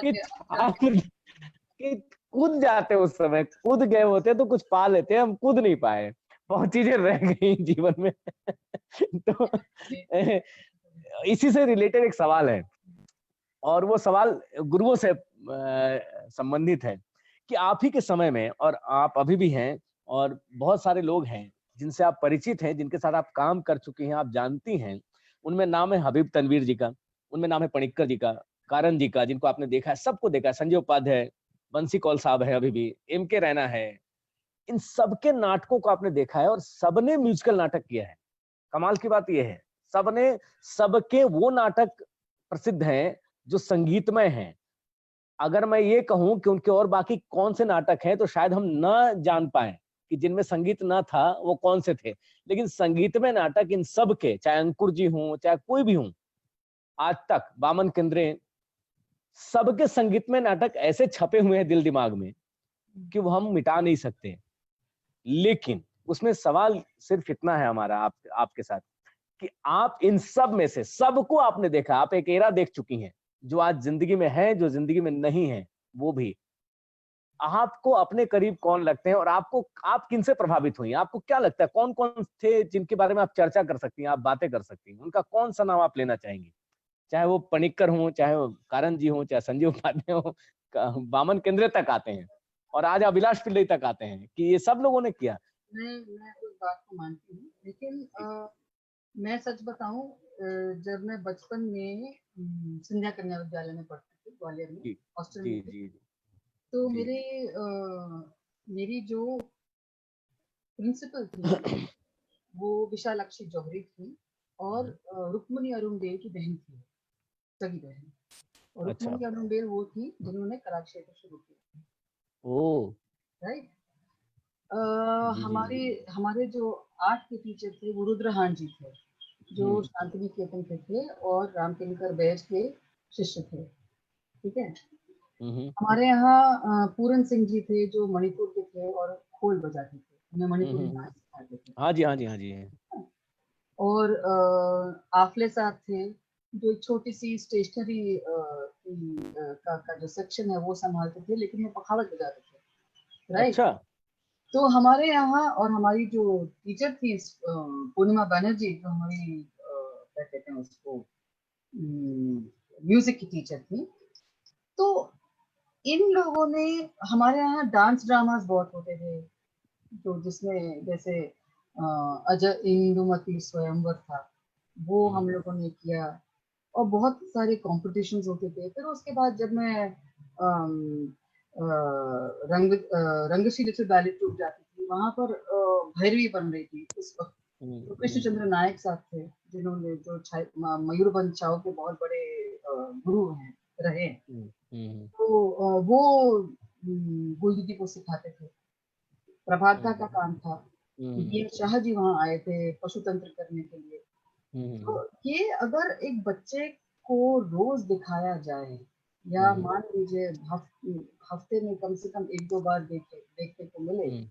कि आगे आप कि कूद जाते, उस समय कूद गए होते तो कुछ पा लेते, हम कूद नहीं पाए, बहुत चीजें रह गई जीवन में। तो इसी से रिलेटेड एक सवाल है, और वो सवाल गुरुओं से संबंधित है कि आप ही के समय में, और आप अभी भी हैं, और बहुत सारे लोग हैं जिनसे आप परिचित हैं, जिनके साथ आप काम कर चुकी हैं, आप जानती हैं। उनमें नाम है हबीब तनवीर जी का, उनमें नाम है पणिक्कर जी का, कारण जी का, जिनको आपने देखा है, सबको देखा है, संजय उपाध्याय, बंसी कौल साहब है, अभी भी एम के रैना है। इन सबके नाटकों को आपने देखा है, और सबने म्यूजिकल नाटक किया है। कमाल की बात यह है, सबने, सबके वो नाटक प्रसिद्ध हैं जो संगीतमय हैं। अगर मैं ये कहूं कि उनके और बाकी कौन से नाटक हैं, तो शायद हम ना जान पाए कि जिनमें संगीत ना था वो कौन से थे। लेकिन संगीतमय नाटक इन सब के, चाहे अंकुर जी हों, चाहे कोई भी हों, आज तक बामन केंद्रे, सबके संगीतमय नाटक ऐसे छपे हुए हैं दिल दिमाग में कि वो हम मिटा नहीं सकते। लेकिन उसमें सवाल सिर्फ इतना है हमारा आपके साथ, कि आप इन सब में से सबको आपने देखा, आप एक एरा देख चुकी हैं, जो आज जिंदगी में है, जो जिंदगी में नहीं है, वो भी। आपको अपने करीब कौन लगते हैं, और आपको, आप किनसे प्रभावित हुई, आपको क्या लगता है कौन कौन थे जिनके बारे में आप चर्चा कर सकती हैं, आप बातें कर सकती हैं, उनका कौन सा नाम आप लेना चाहेंगी? चाहे वो पणिक्कर हो, चाहे वो कारण जी हो, चाहे संजीव उपाध्याय हो, बामन केंद्रे तक आते हैं, और आज अभिलाष पिल्लई तक आते हैं, कि ये सब लोगों ने किया। मैं उस बात को मानती हूँ, लेकिन मैं सच बताऊं, जब मैं बचपन में संध्या कन्या विद्यालय में पढ़ती थी, ग्वालियर में, जी हॉस्टल जी में थी, जी तो जी मेरी जो प्रिंसिपल थी वो विशालाक्षी जौहरी थी, और रुक्मणी अरुणदेव की बहन थी, सगी बहन। और अच्छा। रुक्मणी अरुणदेव वो थी जिन्होंने कलाक्षेत्र शुरू किया, ओ। राइट। जी जी हमारे हमारे जो आर्ट के टीचर थे वो रुद्रहान जी थे, जो हम्म शांति निकेतन के थे और रामकिंकर बैज के शिष्य थे, ठीक है। हम्म हमारे यहाँ पूरन सिंह जी थे जो मणिपुर के थे और खोल बजाते थे, हमें मणिपुरी हम्म। नाच सिखाते थे। हाँ जी हाँ जी हाँ जी। और आफले साहब थे जो एक छोटी सी स्टेशनरी का जो सेक्शन है वो संभालते थे, लेकिन वो पखावज बजाते थे, राइट। अच्छा। तो हमारे यहाँ, और हमारी जो टीचर थी पूर्णिमा बनर्जी, जो हमारी क्या कहते हैं उसको, म्यूजिक की टीचर थी, तो इन लोगों ने, हमारे यहाँ डांस ड्रामास बहुत होते थे, जो जिसमें जैसे अजय इंदुमती स्वयंवर था, वो हम लोगों ने किया, और बहुत सारे कॉम्पिटिशन्स होते थे। फिर उसके बाद जब मैं रंगशीला से बैले ट्रूप जाती थी, वहां पर भैरवी बन रही थी उस वक्त। तो कृष्ण चंद्र नायक साहब थे, जिन्होंने जो मयूरभंज छाव के बहुत बड़े गुरु हैं रहे। तो वो गुल दीदी को सिखाते थे। प्रभात दा का काम था। बीएन शाह जी वहां आए थे पशु तंत्र करने के लिए। तो ये अगर एक बच्चे को रोज दिखाया जाए, या मान लीजिए हफ्ते में कम से कम 1-2 बार देखने को मिले,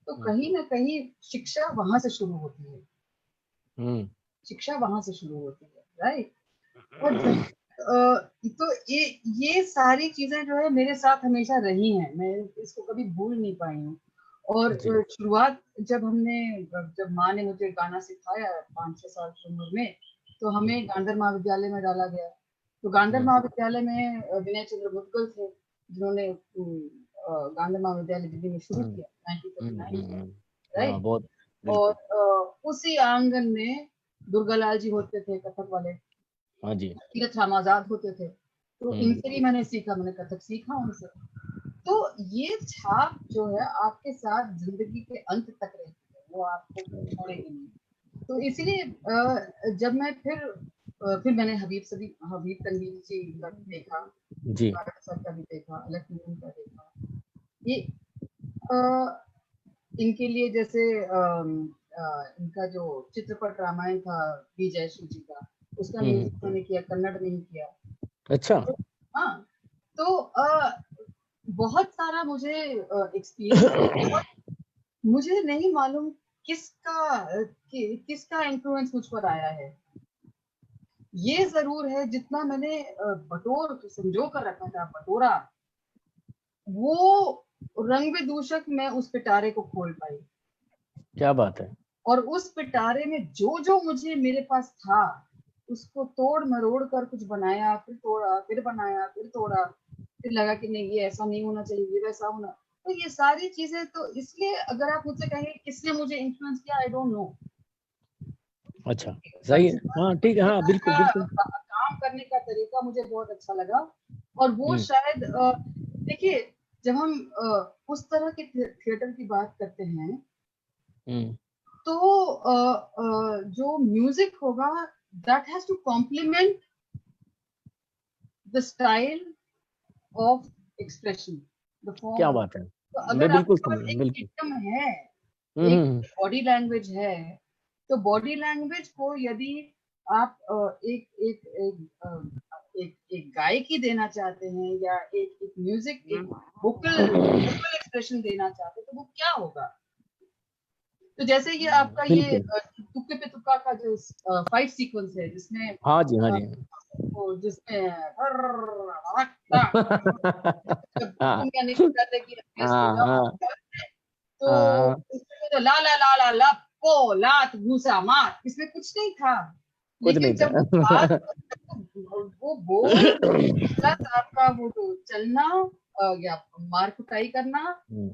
तो कहीं ना कहीं शिक्षा वहां से शुरू होती है। शिक्षा वहां से शुरू होती है, राइट। और तो ये सारी चीजें जो है मेरे साथ हमेशा रही हैं, मैं इसको कभी भूल नहीं पाई हूँ। और शुरुआत जब माँ ने मुझे गाना सिखाया 5-6 साल की उम्र में, तो हमें गांधर महाविद्यालय में डाला गया। तो गांधर महाविद्यालय में विनय चंद्र मुद्गल थे, जिन्होंने गांधर महाविद्यालय दिल्ली में शुरू किया 1939, राइट। और उसी आंगन में दुर्गालाल जी होते थे, कथक वाले। हाँ जी। तीरथ राम आजाद होते थे। तो इनसे भी मैंने सीखा, मैंने कथक सीखा उनसे। तो ये छाप जो है आपके साथ जिंदगी के अंत तक रहती है, वो आपको छोड़ेगी नहीं। तो इसलिए जब मैं फिर मैंने हबीब तनवीर जी का देखा जी, सर का भी देखा, अलग का देखा। ये इनके लिए जैसे इनका जो चित्रपट रामायण था बी जयश्री जी का, उसका म्यूजिक मैंने किया, कन्नड़ में ही किया। अच्छा। तो हाँ, तो बहुत सारा मुझे एक्सपीरियंस, मुझे नहीं मालूम किसका इन्फ्लुएंस मुझ पर आया है। ये जरूर है, जितना मैंने संजो कर रखा था बटोरा, वो रंग विदूषक में उस पिटारे को खोल पाई। क्या बात है। और उस पिटारे में जो मुझे मेरे पास था, उसको तोड़ मरोड़ कर कुछ बनाया, फिर तोड़ा, फिर बनाया, फिर तोड़ा, फिर लगा कि नहीं ये ऐसा नहीं होना चाहिए, ये वैसा होना। तो ये सारी चीजें, तो इसलिए अगर आप मुझसे कहेंगे किसने मुझे इन्फ्लुएंस किया, आई डोंट नो। अच्छा, सही है। हाँ ठीक है, हाँ बिल्कुल बिल्कुल। काम करने का तरीका मुझे बहुत अच्छा लगा। और वो शायद देखिए, जब हम उस तरह के थिएटर की बात करते हैं, तो जो म्यूजिक होगा, that has to complement the style of expression, the form। क्या बात है। तो अगर आपके पास एक मीडियम है, एक बॉडी लैंग्वेज है, तो बॉडी लैंग्वेज को यदि आप एक गायकी देना चाहते हैं, या एक म्यूजिक, एक वोकल एक्सप्रेशन देना चाहते हैं, तो वो क्या होगा। तो जैसे ये आपका ये तुक्के पे तुक्का का जो 5 सीक्वेंस है, जिसमें हाँ जी हाँ जी, जिसमें तो ला ला ला ला ला को लात घूसा मार, इसमें कुछ नहीं था। लेकिन जब वो बोल प्लस आपका वो तो चलना, या मार कुटाई करना,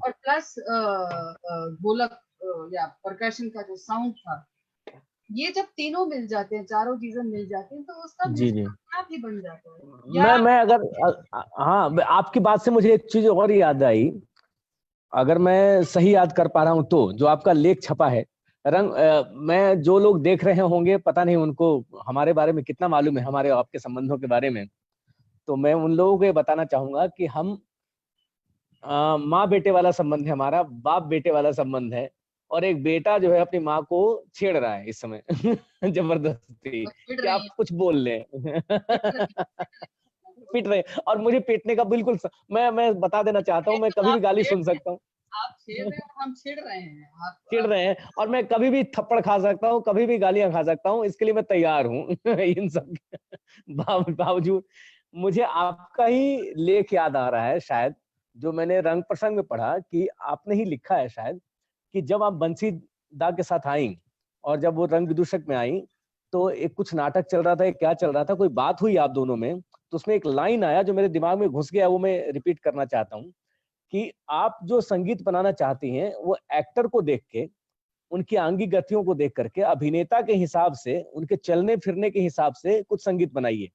और प्लस ढोलक या परकशन का जो साउंड था, ये जब तीनों मिल जाते हैं, चारों चीजें मिल जाती हैं, तो उसका आप ही बन जाता है। मैं अगर हाँ, आपकी बात से मुझे एक चीज और याद आई, अगर मैं सही याद कर पा रहा हूँ, तो जो आपका लेख छपा है मैं, जो लोग देख रहे होंगे, पता नहीं उनको हमारे बारे में कितना मालूम है, हमारे आपके संबंधों के बारे में, तो मैं उन लोगों को ये बताना चाहूंगा कि हम माँ बेटे वाला संबंध है हमारा, बाप बेटे वाला संबंध है, और एक बेटा जो है अपनी माँ को छेड़ रहा है इस समय जबरदस्ती कि आप कुछ बोल लें पीट रहे, और मुझे पीटने का बिल्कुल मैं बता देना चाहता हूँ, मैं कभी भी गाली सुन सकता हूँ। आप छेड़ रहे हैं और हम छिड़ रहे हैं। आप चिढ़ रहे हैं, और मैं कभी भी थप्पड़ खा सकता हूँ, कभी भी गालियां खा सकता हूँ, इसके लिए मैं तैयार हूँ। इन सब के बावजूद मुझे आपका ही लेख याद आ रहा है शायद, जो मैंने रंग प्रसंग में पढ़ा, कि आपने ही लिखा है शायद, कि जब आप बंसी दा के साथ आई और जब वो रंग विदूषक में आई, तो एक कुछ नाटक चल रहा था, क्या चल रहा था, कोई बात हुई आप दोनों में, तो उसमें एक लाइन आया जो मेरे दिमाग में घुस गया, वो मैं रिपीट करना चाहता हूँ, कि आप जो संगीत बनाना चाहती हैं वो एक्टर को देख के, उनकी आंगी गतियों को देख करके, अभिनेता के हिसाब से, उनके चलने फिरने के हिसाब से कुछ संगीत बनाइए।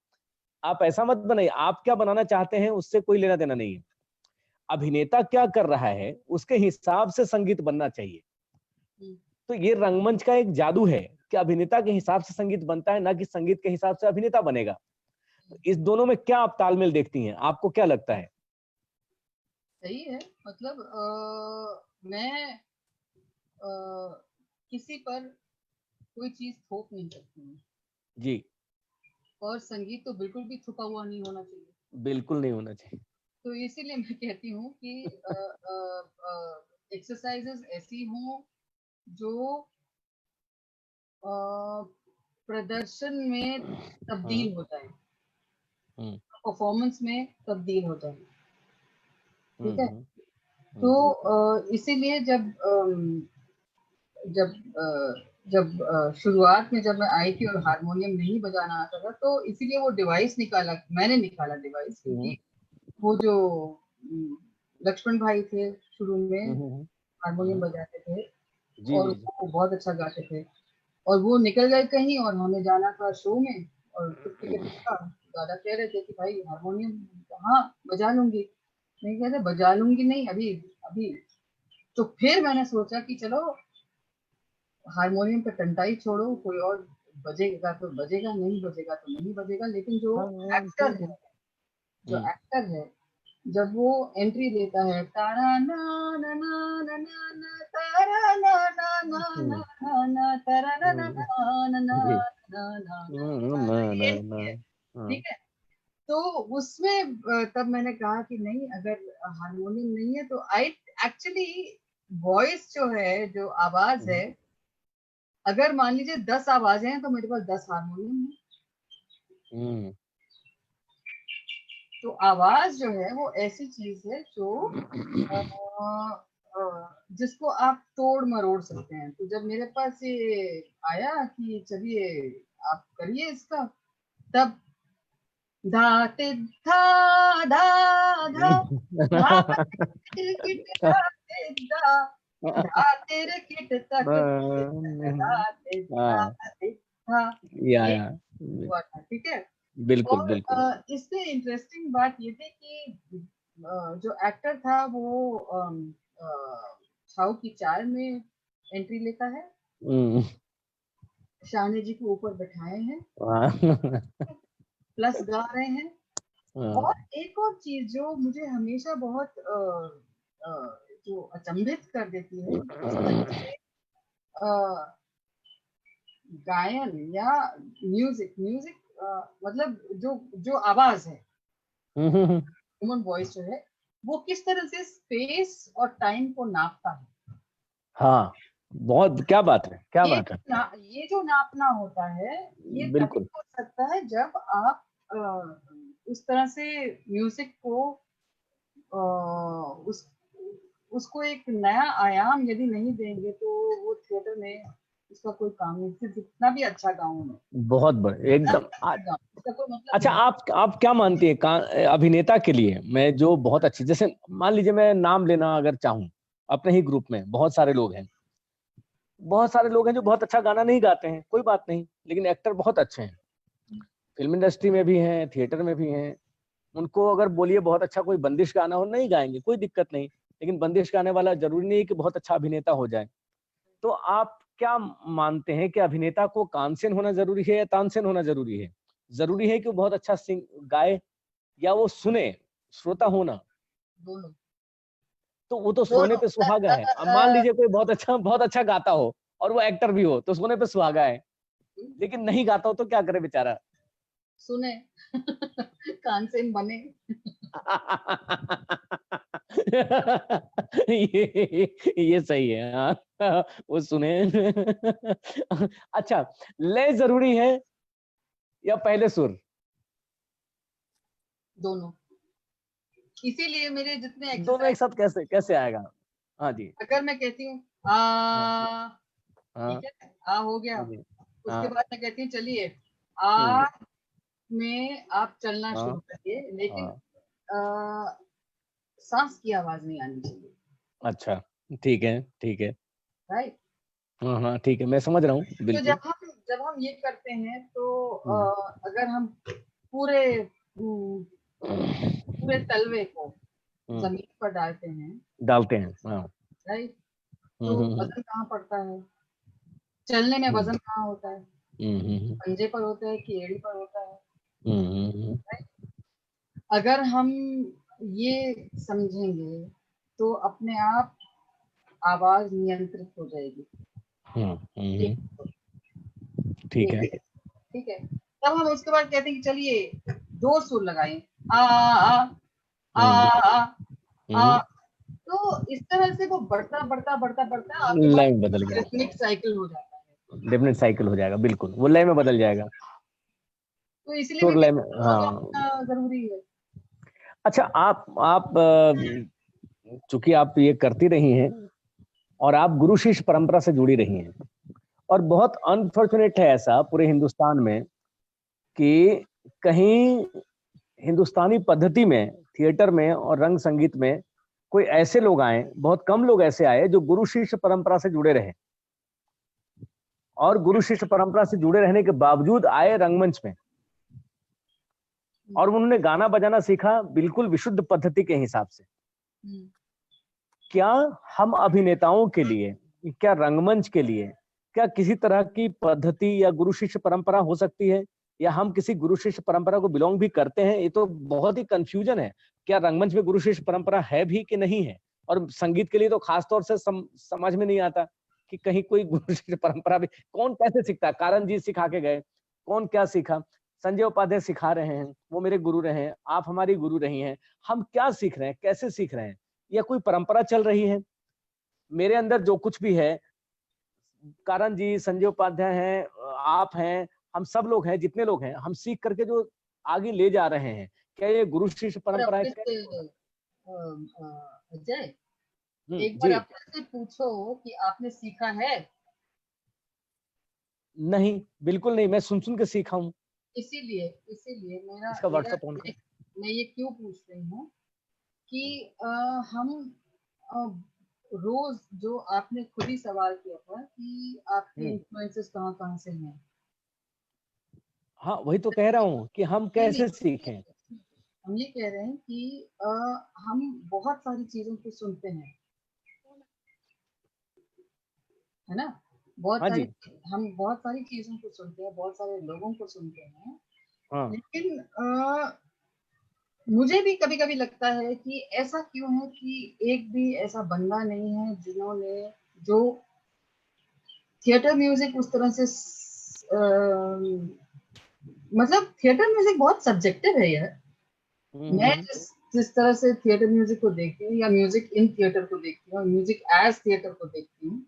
आप ऐसा मत बनाइए, आप क्या बनाना चाहते हैं उससे कोई लेना देना नहीं है। अभिनेता क्या कर रहा है उसके हिसाब से संगीत बनना चाहिए। तो ये रंगमंच का एक जादू है कि अभिनेता के हिसाब से संगीत बनता है, ना कि संगीत के हिसाब से अभिनेता बनेगा। तो इस दोनों में क्या आप तालमेल देखती हैं, आपको क्या लगता है? सही है। मतलब मैं किसी पर कोई चीज थोप नहीं सकती हूँ, जी, और संगीत तो बिल्कुल भी छुपा हुआ नहीं होना चाहिए। बिल्कुल नहीं होना चाहिए। तो इसीलिए मैं कहती हूँ कि एक्सरसाइजेस ऐसी हों जो प्रदर्शन में तब्दील हो जाए, हम्म, परफॉर्मेंस में तब्दील हो जाए। ठीक है। हम्म, तो हम्म, इसीलिए जब जब शुरुआत में जब मैं आई थी और हारमोनियम नहीं बजाना आता था, तो इसीलिए वो डिवाइस निकाला, मैंने निकाला डिवाइस, हम्म, क्योंकि वो जो लक्ष्मण भाई थे शुरू में हम्म, हारमोनियम हम्म, बजाते थे, जी और जी जी। वो बहुत अच्छा गाते थे, और वो निकल गए कहीं और हमें जाना था शो में, और कुछ टिकट था, दादा कह रहे थे कि भाई हारमोनियम, हाँ बजा लूंगी, नहीं कहते बजा लूंगी नहीं, अभी अभी। तो फिर मैंने सोचा कि चलो हारमोनियम पे टंटाई छोड़ो, कोई और बजेगा तो बजेगा, नहीं बजेगा तो नहीं बजेगा, लेकिन जो हाँ हाँ, एक्टर ठीक है। है, जो एक्टर है, जब वो एंट्री देता है, तारा ना ना ना ना ना ना, तारा ना ना ना ना हम्म, ना ना, तारा ना ना हम्म, ना ना ना जी। ना ना ना ना, ना ये ना। एंट्री है। हाँ। ठीक है। तो उसमें तब मैंने कहा कि नहीं, अगर हारमोनियम नहीं है तो आई एक्चुअली वॉइस जो है, जो आवाज है, अगर मान लीजिए 10 आवाजें हैं तो मेरे पास 10 हारमोनियम है। हम्म, तो आवाज जो है वो ऐसी चीज है जो अ, जिसको आप तोड़ मरोड़ सकते हैं। तो जब मेरे पास ये आया कि चलिए आप करिए इसका, तब धा ते धा धा धा धा तेरे किट धा ते धा धा तेरे किट तक धा ते धा हाँ, ते धा, ये या हुआ था। ठीक है। बिल्कुल और बिल्कुल। इसमें इंटरेस्टिंग बात ये थी कि जो एक्टर था वो छाऊ की चाल में एंट्री लेता है, हम्म, शाहनी जी को ऊपर बैठाए हैं, हाँ, प्लस गा रहे हैं। हाँ, और एक और चीज जो मुझे हमेशा बहुत जो अचंभित कर देती है, किस तरह से अ, गायन या म्यूजिक म्यूजिक मतलब जो जो आवाज है, हम्म, ह्यूमन वॉइस जो है, वो किस तरह से स्पेस और टाइम को नापता है। हाँ, बहुत, क्या बात है, क्या ये बात है। ये जो नापना होता है, ये तभी बिल्कुल। हो सकता है जब आप उस तरह से म्यूजिक को उस उसको एक नया आयाम यदि नहीं देंगे तो वो थिएटर में उसका कोई काम नहीं, फिर जितना भी अच्छा गाऊं मैं, बहुत बड़े जितना एकदम भी अच्छा गाऊं, उसका कोई मतलब अच्छा, नहीं। आप क्या मानती हैं, अभिनेता के लिए मैं जो बहुत अच्छी, जैसे मान लीजिए मैं नाम लेना अगर चाहूं, अपने ही ग्रुप में बहुत सारे लोग हैं, बहुत सारे लोग हैं जो बहुत अच्छा गाना नहीं गाते हैं, कोई बात नहीं, लेकिन एक्टर बहुत अच्छे हैं, फिल्म इंडस्ट्री में भी हैं, थिएटर में भी हैं। उनको अगर बोलिए बहुत अच्छा कोई बंदिश गाना हो, नहीं गाएंगे, कोई दिक्कत नहीं, लेकिन बंदिश गाने वाला जरूरी नहीं कि बहुत अच्छा अभिनेता हो जाए। तो आप क्या मानते हैं कि अभिनेता को कानसेन होना जरूरी है या तानसेन होना जरूरी है? जरूरी है कि वो बहुत अच्छा सिंग गाए, या वो सुने, श्रोता होना? दोनों तो वो तो सोने दोनों पे सुहागा है। अब मान लीजिए कोई बहुत अच्छा गाता हो और वो एक्टर भी हो, तो सोने पे सुहागा है, लेकिन नहीं गाता हो तो क्या करे बेचारा? सुने कानसेन बने। ये सही है। हाँ, वो सुने। अच्छा, लय जरूरी है या पहले सुर? दोनों। इसीलिए मेरे जितने दोनों एक एक्सरसाइज, साथ कैसे कैसे आएगा? हाँ जी। अगर मैं कहती हूँ हाँ ठीक हाँ है, आ हो गया, हाँ जी। उसके हाँ। बाद मैं कहती हूँ चलिए हम्म, आ में आप चलना हाँ शुरू करिए, लेकिन हाँ। आ, सांस की आवाज नहीं आनी चाहिए। अच्छा, ठीक है ठीक है। राइट। हाँ हाँ ठीक है, मैं समझ रहा हूँ तो बिल्कुल। जब हम ये करते हैं तो हम्म, अगर हम पूरे पूरे तलवे को हम्म, जमीन पर डालते हैं, डालते हैं। हाँ। राइट, हम्म तो हम्म वजन कहाँ पड़ता है? चलने में हम्म वजन कहाँ होता है? हम्म पंजे पर होता है कि एड़ी पर होता है? हम्म हम्म हम्म अगर हम ये समझेंगे तो अपने आप आवाज नियंत्रित हो जाएगी। हम्म, हम्म, एक ठीक है। एक ठीक है। तब हम उसके बाद कहते हैं कि चलिए दो सुर लगाएं, आ आ आ हम्म आ आ। हम्म तो इस तरह से वो बढ़ता बढ़ता बढ़ता बढ़ता आपके पास लय में बदल गया। रिथमिक साइकिल हो जाता है। डेफिनेट साइकिल हो जाएगा, बिल्कुल वो लय में बदल जाएगा। तो इसलिए मैं सुर लय में, कहती हूँ दोनों हाँ। होना जरूरी है। अच्छा, आप चूंकि आप ये करती रही हैं और आप गुरु शिष्य परंपरा से जुड़ी रही हैं, और बहुत अनफॉर्चुनेट है ऐसा पूरे हिंदुस्तान में कि कहीं हिंदुस्तानी पद्धति में, थिएटर में और रंग संगीत में कोई ऐसे लोग आए, बहुत कम लोग ऐसे आए जो गुरु शिष्य परंपरा से जुड़े रहे, और गुरु शिष्य परंपरा से जुड़े रहने के बावजूद आए रंगमंच में, और उन्होंने गाना बजाना सीखा बिल्कुल विशुद्ध पद्धति के हिसाब से। क्या हम अभिनेताओं के लिए, क्या रंगमंच के लिए, क्या किसी तरह की पद्धति या गुरु शिष्य परंपरा हो सकती है, या हम किसी गुरु शिष्य परंपरा को बिलोंग भी करते हैं? ये तो बहुत ही कंफ्यूजन है। क्या रंगमंच में गुरु शिष्य परंपरा है भी कि नहीं है? और संगीत के लिए तो खास तौर से समझ में नहीं आता कि कहीं कोई गुरु शिष्य परंपरा भी, कौन कैसे सीखता? कारण जी सिखा के गए, कौन क्या सीखा? संजय उपाध्याय सिखा रहे हैं, वो मेरे गुरु रहे हैं, आप हमारी गुरु रही हैं। हम क्या सीख रहे हैं, कैसे सीख रहे हैं? या कोई परंपरा चल रही है? मेरे अंदर जो कुछ भी है, कारण जी, संजय उपाध्याय हैं, आप हैं, हम सब लोग हैं, जितने लोग हैं, हम सीख करके जो आगे ले जा रहे हैं, क्या ये गुरु शिष्य और परंपरा है? अपने से अजय, एक बार जी। अपने से पूछो कि आपने सीखा है? नहीं, बिल्कुल नहीं, मैं सुन सुन के सीखा हूँ। इसीलिए इसीलिए मेरा इसका मेरा व्हाट्सएप ऑन करो। मैं ये क्यों पूछ रही हूँ कि हम अ, रोज, जो आपने खुद ही सवाल किया था कि आपके हम्म, इन्फ्लुएंसेस कहाँ कहाँ से हैं। हाँ वही तो कह रहा हूँ कि हम नहीं नहीं, कैसे सीखें। हम ये कह रहे हैं कि हम बहुत सारी चीजों को सुनते हैं, है ना? बहुत हाँ सारी, जी। हम बहुत सारी चीजों को सुनते हैं, बहुत सारे लोगों को सुनते हैं, हाँ लेकिन मुझे भी कभी कभी लगता है कि ऐसा क्यों है कि एक भी ऐसा बंदा नहीं है जिन्होंने, जो थिएटर म्यूजिक उस तरह से मतलब थिएटर म्यूजिक बहुत सब्जेक्टिव है यार। मैं हम्म। जिस तरह से थिएटर म्यूजिक को देखती हूँ, या म्यूजिक इन थिएटर को देखती हूँ, म्यूजिक एज थिएटर को देखती हूँ,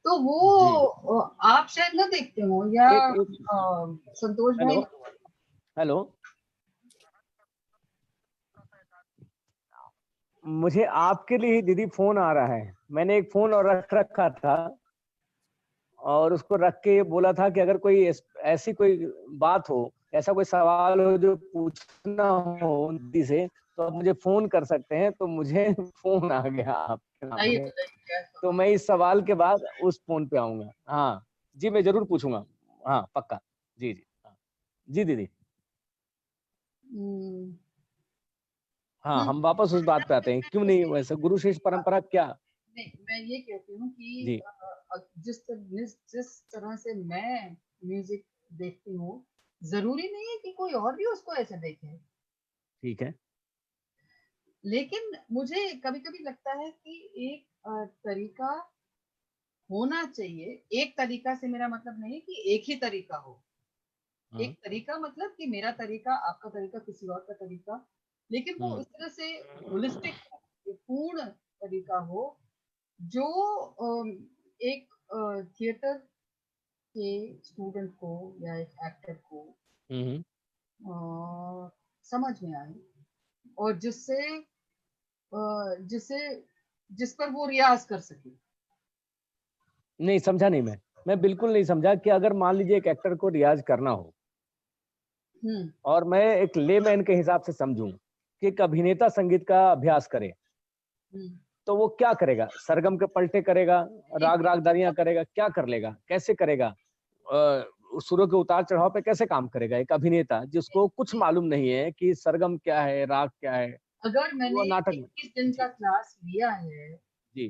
तो जी। वो आप शायद ना देखते हो, या एक संतोष भाई। हेलो, हेलो, मुझे आपके लिए ही दीदी फोन आ रहा है। मैंने एक फोन और रख रखा था, और उसको रख के बोला था कि अगर कोई ऐसी कोई बात हो, ऐसा कोई सवाल हो जो पूछना हो दीदी से, तो आप मुझे फोन कर सकते हैं। तो मुझे फोन आ गया आपके नाम बताइए पे, बताइए क्या तो सवाल मैं इस सवाल के बाद उस फोन पे आऊंगा। हाँ जी, मैं जरूर पूछूंगा। हाँ पक्का। जी जी, हाँ जी दीदी। है? हाँ, हम्म, हम वापस उस बात पे आते हैं, क्यों नहीं वैसे गुरु शिष्य परंपरा क्या? नहीं, मैं ये कहती हूँ कि जी। जिस तरह से मैं म्यूजिक देखती हूँ, जरूरी नहीं है कि कोई और भी उसको ऐसे देखे, ठीक है। लेकिन मुझे कभी कभी लगता है कि एक तरीका होना चाहिए। एक तरीका से मेरा मतलब नहीं कि एक ही तरीका हो। हम्म एक तरीका मतलब कि मेरा तरीका, आपका तरीका, किसी और का तरीका, लेकिन वो हम्म इस तरह से होलिस्टिक हो। पूर्ण तरीका हो जो एक थिएटर के स्टूडेंट को या एक एक्टर को समझ में आए और जिस पर वो रियाज कर सके। नहीं समझा नहीं मैं बिल्कुल नहीं समझा कि अगर मान लीजिए एक एक्टर को रियाज करना हो और मैं एक लेमैन के हिसाब से समझूं कि एक अभिनेता संगीत का अभ्यास करे तो वो क्या करेगा? सरगम के पलटे करेगा, राग रागदारियां करेगा, क्या कर लेगा, कैसे करेगा? सुरों के उतार चढ़ाव पे कैसे काम करेगा एक अभिनेता जिसको कुछ मालूम नहीं है कि सरगम क्या है, राग क्या है? अगर मैंने वो नाटक 21 दिन का क्लास लिया है जी,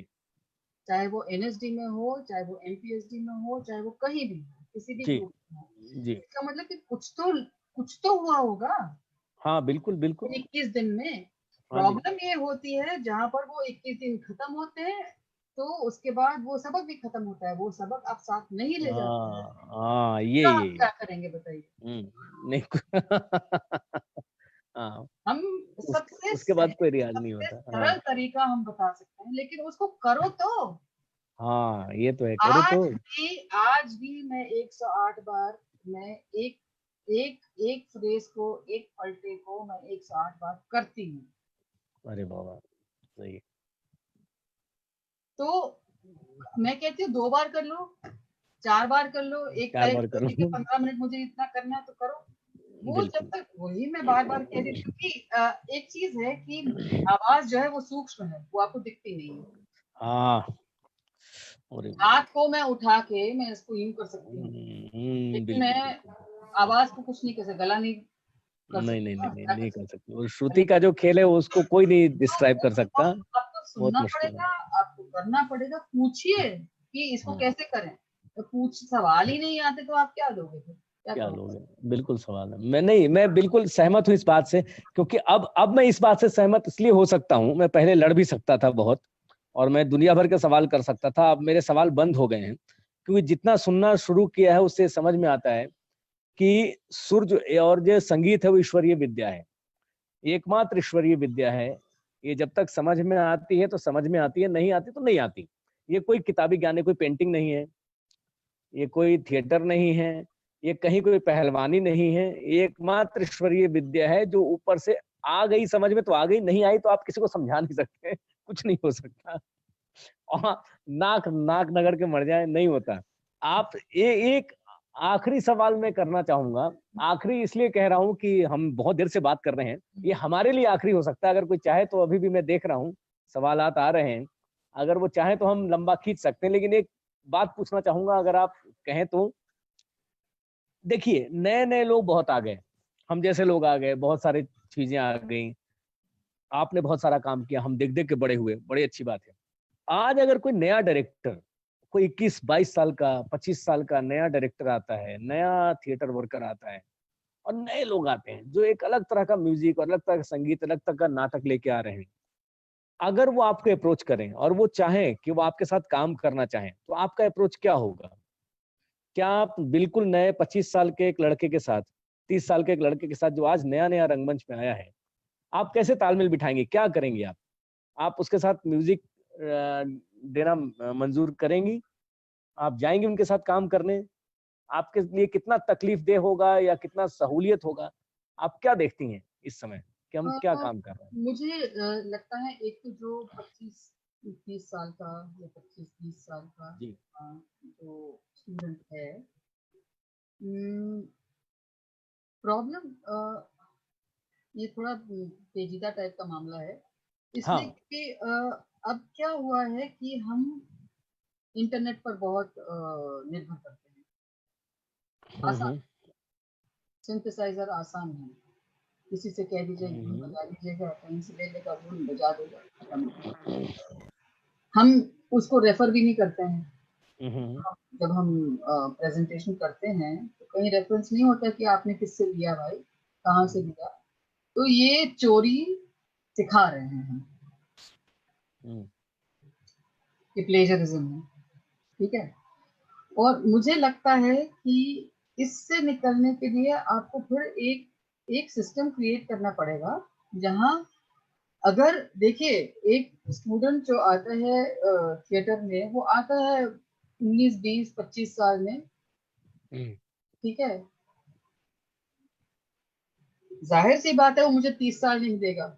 चाहे वो एनएसडी में हो, चाहे वो एमपीएसडी में हो, चाहे वो कहीं भी हो, किसी भी जी, ग्रुप में हो, जी, इसका मतलब कि कुछ तो हुआ होगा हाँ बिल्कुल बिल्कुल, 21 दिन में। हाँ जी, प्रॉब्लम ये होती है जहां पर वो 21 दिन खत्म होते हैं तो उसके बाद वो सबक भी खत्म होता है, वो सबक आप साथ नहीं ले जाते हैं, हाँ आप क्या करेंगे बताइए? नहीं हाँ, हम सबसे उसके बाद कोई रियाज नहीं सबसे होता। हाँ सरल तरीका हम बता सकते हैं लेकिन उसको करो तो। हाँ, ये तो है, करो तो। आज भी मैं 108 बार मैं एक एक एक फ्रेज को, एक पलटे को मैं 108 बार करती हूँ। अरे बाबा, सही। तो मैं कहती हूँ 2 बार कर लो, 4 बार कर लो, एक 4 तय बार करो करो। ठीक है 15 मिनट मुझे इतना करना है तो करो। वो जब बिल्कुल। तक वही मैं बार बार कह रही हूँ क्योंकि एक चीज है कि आवाज जो है वो सूक्ष्म है, वो आपको दिखती नहीं है। हाँ, अरे हाथ को मैं उठा के मैं इसको यूं कर सकती हूँ लेकिन बिल्कुल मैं बिल्कुल। आवाज को कुछ नहीं कर सकती, गला नहीं कर नहीं नहीं सकती नहीं ना, नहीं क्या कर नहीं कर सकती सकते, और श्रुति हूँ? का जो खेल है उसको कोई नहीं डिस्क्राइब कर तो सकता। आपको बहुत सुनना मुश्किल है। पड़ेगा, आपको करना पड़ेगा, पूछिए कि इसको कैसे करें। तो पूछ सवाल ही नहीं आते तो आप क्या दोगे फिर, क्या क्या करोगे? लोग हैं, बिल्कुल सवाल है। मैं बिल्कुल सहमत हूँ इस बात से, क्योंकि अब मैं इस बात से सहमत इसलिए हो सकता हूँ, मैं पहले लड़ भी सकता था बहुत और मैं दुनिया भर के सवाल कर सकता था, अब मेरे सवाल बंद हो गए हैं, क्योंकि जितना सुनना शुरू किया है उससे समझ में आता है कि सुर जो और जो संगीत है वो ईश्वरीय विद्या है, एकमात्र ईश्वरीय विद्या है। ये जब तक समझ में आती है तो समझ में आती है, नहीं आती तो नहीं आती। ये कोई किताबी ज्ञान है, कोई पेंटिंग नहीं है, ये कोई थिएटर नहीं है, ये कहीं कोई पहलवानी नहीं है, ये एकमात्र ईश्वरीय विद्या है जो ऊपर से आ गई समझ में तो आ गई, नहीं आई तो आप किसी को समझा नहीं सकते, कुछ नहीं हो सकता। और नाक नाक नगड़ के मर जाए नहीं होता। आप एक आखिरी सवाल मैं करना चाहूंगा, आखिरी इसलिए कह रहा हूं कि हम बहुत देर से बात कर रहे हैं, ये हमारे लिए आखिरी हो सकता है, अगर कोई चाहे तो अभी भी मैं देख रहा हूँ सवालात आ रहे हैं, अगर वो चाहे तो हम लंबा खींच सकते हैं, लेकिन एक बात पूछना चाहूंगा अगर आप कहें तो। देखिए नए नए लोग बहुत आ गए, हम जैसे लोग आ गए, बहुत सारी चीजें आ गई, आपने बहुत सारा काम किया, हम देख देख के बड़े हुए, बड़ी अच्छी बात है। आज अगर कोई नया डायरेक्टर, कोई 21-22 साल का, 25 साल का नया डायरेक्टर आता है, नया थिएटर वर्कर आता है और नए लोग आते हैं जो एक अलग तरह का म्यूजिक और अलग तरह का संगीत, अलग तरह का नाटक लेके आ रहे हैं, अगर वो आपको अप्रोच करें और वो चाहें कि वो आपके साथ काम करना चाहें, तो आपका अप्रोच क्या होगा? क्या आप बिल्कुल नए 25 साल के एक लड़के के साथ, 30 साल के एक लड़के के साथ जो आज नया नया रंगमंच पे आया है, आप कैसे तालमेल बिठाएंगे, क्या करेंगे आप उसके साथ म्यूजिक देना मंजूर करेंगे? आप जाएंगे उनके साथ काम करने? आपके लिए कितना तकलीफ देह होगा या कितना सहूलियत होगा? आप क्या देखती हैं इस समय कि हम क्या काम कर रहे हैं? मुझे लगता है एक तो जो 25-30 साल का या 25-20 साल का जी, जो स्टूडेंट है, प्रॉब्लम ये थोड़ा पेचीदा टाइप का मामला है, इसलिए हाँ, कि अब क्या हुआ है कि हम इंटरनेट पर बहुत निर्भर करते हैं। आसान, हम्म, सिंथेसाइजर आसान है, किसी से कह दीजिए धुन हम्म, बजा दीजिएगा, कहीं से ले लेगा धुन बजा देगा, खत्म। हम उसको रेफर भी नहीं करते हैं। हम्म, जब हम प्रेजेंटेशन करते हैं तो कहीं रेफरेंस नहीं होता कि आपने किससे लिया भाई, कहाँ से लिया। तो ये चोरी सिखा रहे हैं हम, हम्म, ये प्लेजरिज्म है, ठीक है। और मुझे लगता है कि इससे निकलने के लिए आपको फिर एक एक सिस्टम क्रिएट करना पड़ेगा जहां अगर देखिए, एक स्टूडेंट जो आता है थिएटर में, वो आता है 19, 20, 25 साल में, ठीक है, जाहिर सी बात है वो मुझे 30 साल नहीं देगा,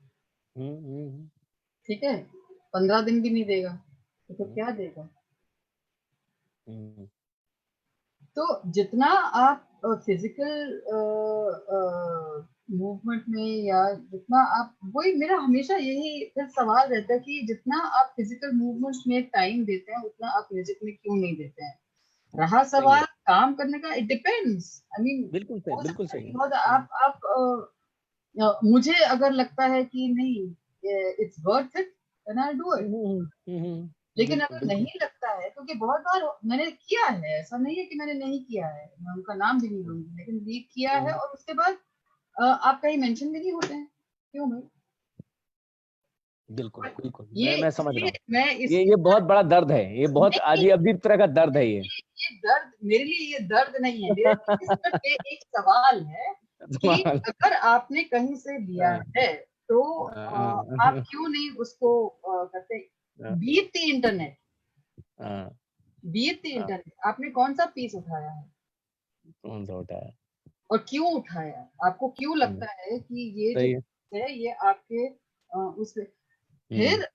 ठीक है, 15 दिन भी नहीं देगा, तो फिर क्या देगा? तो जितना आप फिजिकल मूवमेंट में, या जितना आप, वही मेरा हमेशा यही फिर सवाल रहता है कि जितना आप फिजिकल मूवमेंट्स में टाइम देते हैं, उतना आप म्यूजिक में क्यों नहीं देते हैं? रहा सवाल काम करने का, इट डिपेंड्स, आई मीन, बिल्कुल सही, बिल्कुल सही। बहुत आप मुझे अगर लगता है कि नहीं, it's worth it, then I do it. लेकिन अगर नहीं लगता है, क्योंकि बहुत बार मैंने किया है, ऐसा नहीं है कि मैंने नहीं किया है, मैं उनका नाम भी नहीं लूंगी, लेकिन ये किया है और उसके बाद आप कहीं मेंशन भी नहीं होते हैं, क्यों भाई? बिल्कुल बिल्कुल, ये मैं समझ रहा हूँ। मैं ये बहुत बड़ा दर्द है, ये बहुत अजीब अजीब तरह का दर्द है। ये दर्द मेरे लिए, ये दर्द नहीं है मेरे लिए, सिर्फ एक सवाल है कि अगर आपने कहीं से लिया है तो आप क्यों नहीं उसको करते? Beat the internet, beat the internet, आपने कौन सा पीस उठाया है, कौन सा उठाया और क्यों उठाया? आपको क्यों लगता है कि ये जो है ये आपके उसमें? फिर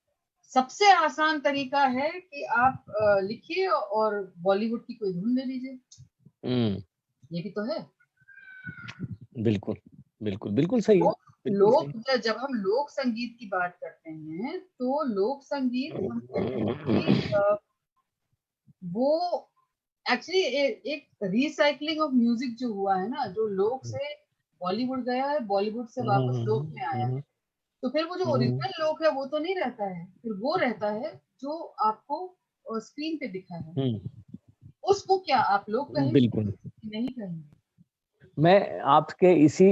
सबसे आसान तरीका है कि आप लिखिए और बॉलीवुड की कोई धुन ले लीजिए, ये भी तो है। बिल्कुल बिल्कुल बिल्कुल सही है। लोग जब हम लोक संगीत की बात करते हैं, तो लोक संगीत हम कहते हैं कि वो एक्चुअली एक रिसाइकलिंग ऑफ म्यूजिक जो हुआ है ना, जो लोक से बॉलीवुड गया है, बॉलीवुड से वापस लोक में आया है, तो फिर वो जो ओरिजिनल लोक है वो तो नहीं रहता है, फिर वो रहता है जो आपको स्क्रीन पे दिखा है। उसको क्या आप लोग कहेंगे? बिल्कुल नहीं कहेंगे। मैं आपके इसी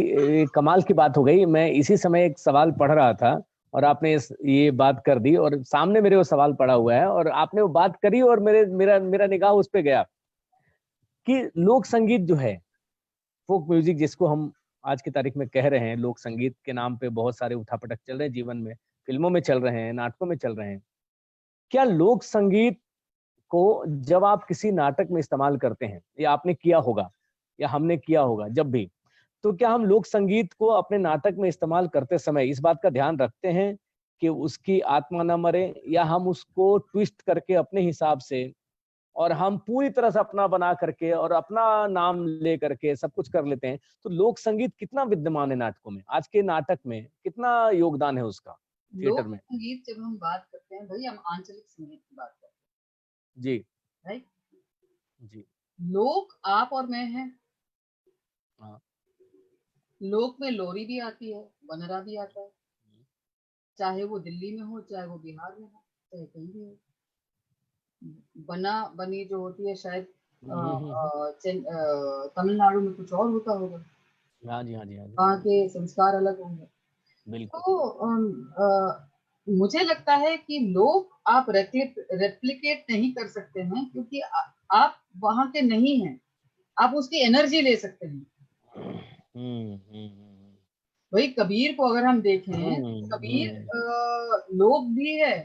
कमाल की बात हो गई, मैं इसी समय एक सवाल पढ़ रहा था और आपने ये बात कर दी, और सामने मेरे वो सवाल पड़ा हुआ है और आपने वो बात करी और मेरा निगाह उस पे गया कि लोक संगीत जो है, फोक म्यूजिक जिसको हम आज की तारीख में कह रहे हैं, लोक संगीत के नाम पे बहुत सारे उठापटक चल रहे हैं जीवन में, फिल्मों में चल रहे हैं, नाटकों में चल रहे हैं। क्या लोक संगीत को जब आप किसी नाटक में इस्तेमाल करते हैं, या आपने किया होगा या हमने किया होगा जब भी, तो क्या हम लोक संगीत को अपने नाटक में इस्तेमाल करते समय इस बात का ध्यान रखते हैं कि उसकी आत्मा न मरे, या हम उसको ट्विस्ट करके अपने हिसाब से और हम पूरी तरह से अपना बना करके और अपना नाम ले करके सब कुछ कर लेते हैं? तो लोक संगीत कितना विद्यमान है नाटकों में, आज के नाटक में कितना योगदान है उसका थिएटर में? लोक संगीत जब हम बात करते हैं भाई, हम आंचलिक संगीत की बात करते हैं, जी राइट? जी। लोक आप और मैं हैं। हाँ। लोक में लोरी भी आती है, बनरा भी आता है, चाहे वो दिल्ली में हो, चाहे वो बिहार में हो, चाहे कहीं भी हो। बना बनी जो होती है शायद तमिलनाडु में कुछ और होता होगा, हाँ जी हाँ जी हाँ जी। वहाँ के संस्कार अलग होंगे। बिल्कुल। तो मुझे लगता है कि लोग आप रेप्लिकेट नहीं कर सकते हैं, क्योंकि आप वहां के नहीं हैं, आप उसकी एनर्जी ले सकते हैं। वही कबीर को अगर हम देखें, तो कबीर लोग भी है।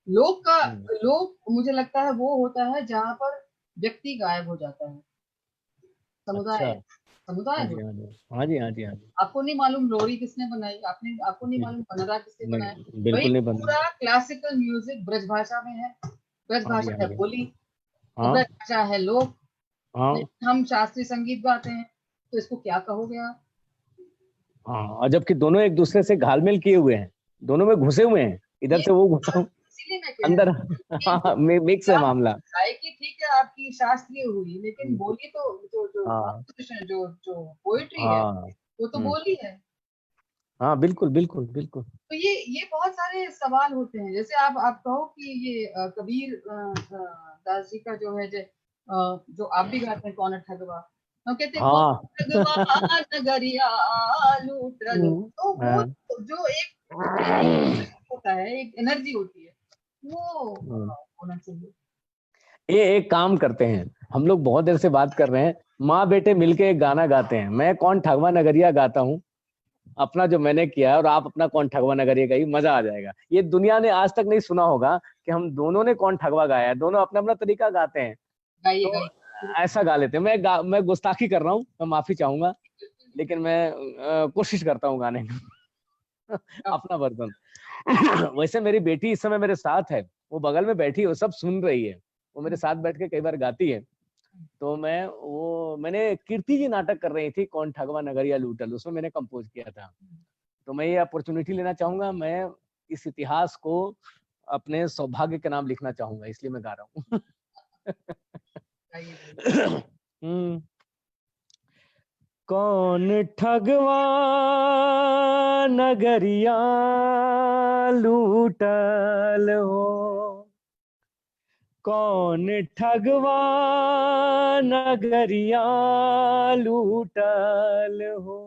लोग मुझे लगता है वो होता है जहां पर व्यक्ति गायब हो जाता है, समुदाय समुदाय हो। हाँ जी हाँ जी हाँ जी। आपको नहीं मालूम लोरी किसने बनाई, आपको नहीं मालूम बनरा किसने बनाया। बिल्कुल नहीं पूरा क्लासिकल म्यूजिक ब्रज भाषा में है, ब्रज भाषा है बोली, ब्रज भाषा है लोक। हम शास्त्रीय संगीत गाते हैं, तो इसको क्या कहोगे आप? हाँ, और जबकि दोनों एक दूसरे से घालमेल किए हुए हैं, दोनों में घुसे हुए हैं, इधर से वो घुसा अंदर, हाँ, मिक्स है मामला। गायकी ठीक है आपकी शास्त्रीय हुई, लेकिन बोली तो जो पोएट्री है वो तो बोली है। हाँ बिल्कुल बिल्कुल बिल्कुल। तो ये बहुत सारे सवाल होते हैं। जैसे आप कहो कि ये कबीर दास जी का जो है, जो आप भी गाते हैं, कौन ठगवा, हम कहते हैं कौन ठगवा नगरिया लूट लो, तो वो जो एक होता है, एक एनर्जी होती है, वो होना चाहिए। ये एक काम करते हैं, हम लोग बहुत देर से बात कर रहे हैं, माँ बेटे मिलके एक गाना गाते हैं, मैं कौन ठगवा नगरिया गाता हूँ, अपना जो मैंने किया है और आप अपना कौन ठगवा नगरिया गाइए, मजा आ जाएगा। ये दुनिया ने आज तक नहीं सुना होगा कि हम दोनों ने कौन ठगवा गाया है, दोनों अपना अपना तरीका गाते हैं। गाइए तो गाइए। ऐसा गा लेते हैं। मैं गुस्ताखी कर रहा हूँ, मैं माफी चाहूंगा, लेकिन मैं कोशिश करता हूँ गाने की अपना वर्जन। वैसे मेरी बेटी इस समय मेरे साथ है, वो बगल में बैठी है, वो सब सुन रही है, वो मेरे साथ बैठ के कई बार गाती है। तो मैंने कीर्ति जी नाटक कर रही थी, कौन ठगवा नगरिया लूटल, उसमें मैंने कंपोज किया था। तो मैं ये अपॉर्चुनिटी लेना चाहूंगा, मैं इस इतिहास को अपने सौभाग्य के नाम लिखना चाहूंगा, इसलिए मैं गा रहा हूँ। गाइए गाइए। कौन ठगवा नगरिया लूटल हो, कौन ठगवा नगरिया लूटल हो,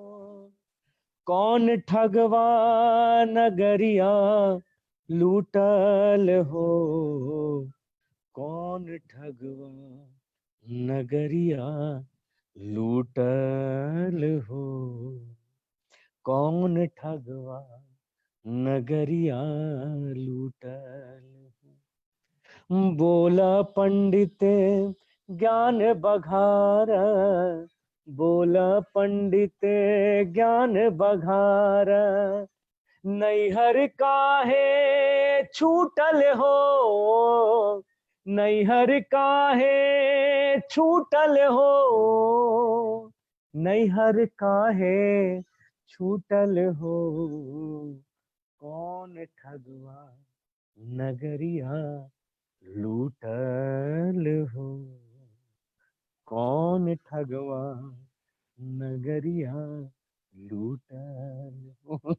कौन ठगवा नगरिया लूटल हो, कौन ठगवा नगरिया लूटल हो, कौन ठगवा नगरिया लूटल हो। बोला पंडित ज्ञान बघार, बोला पंडित ज्ञान बघार, नैहर काहे छूटल हो, नैहर काहे छूटल हो, नैहर काहे छूटल हो, कौन ठगवा नगरिया लूटल हो, कौन ठगवा नगरिया लूटल हो।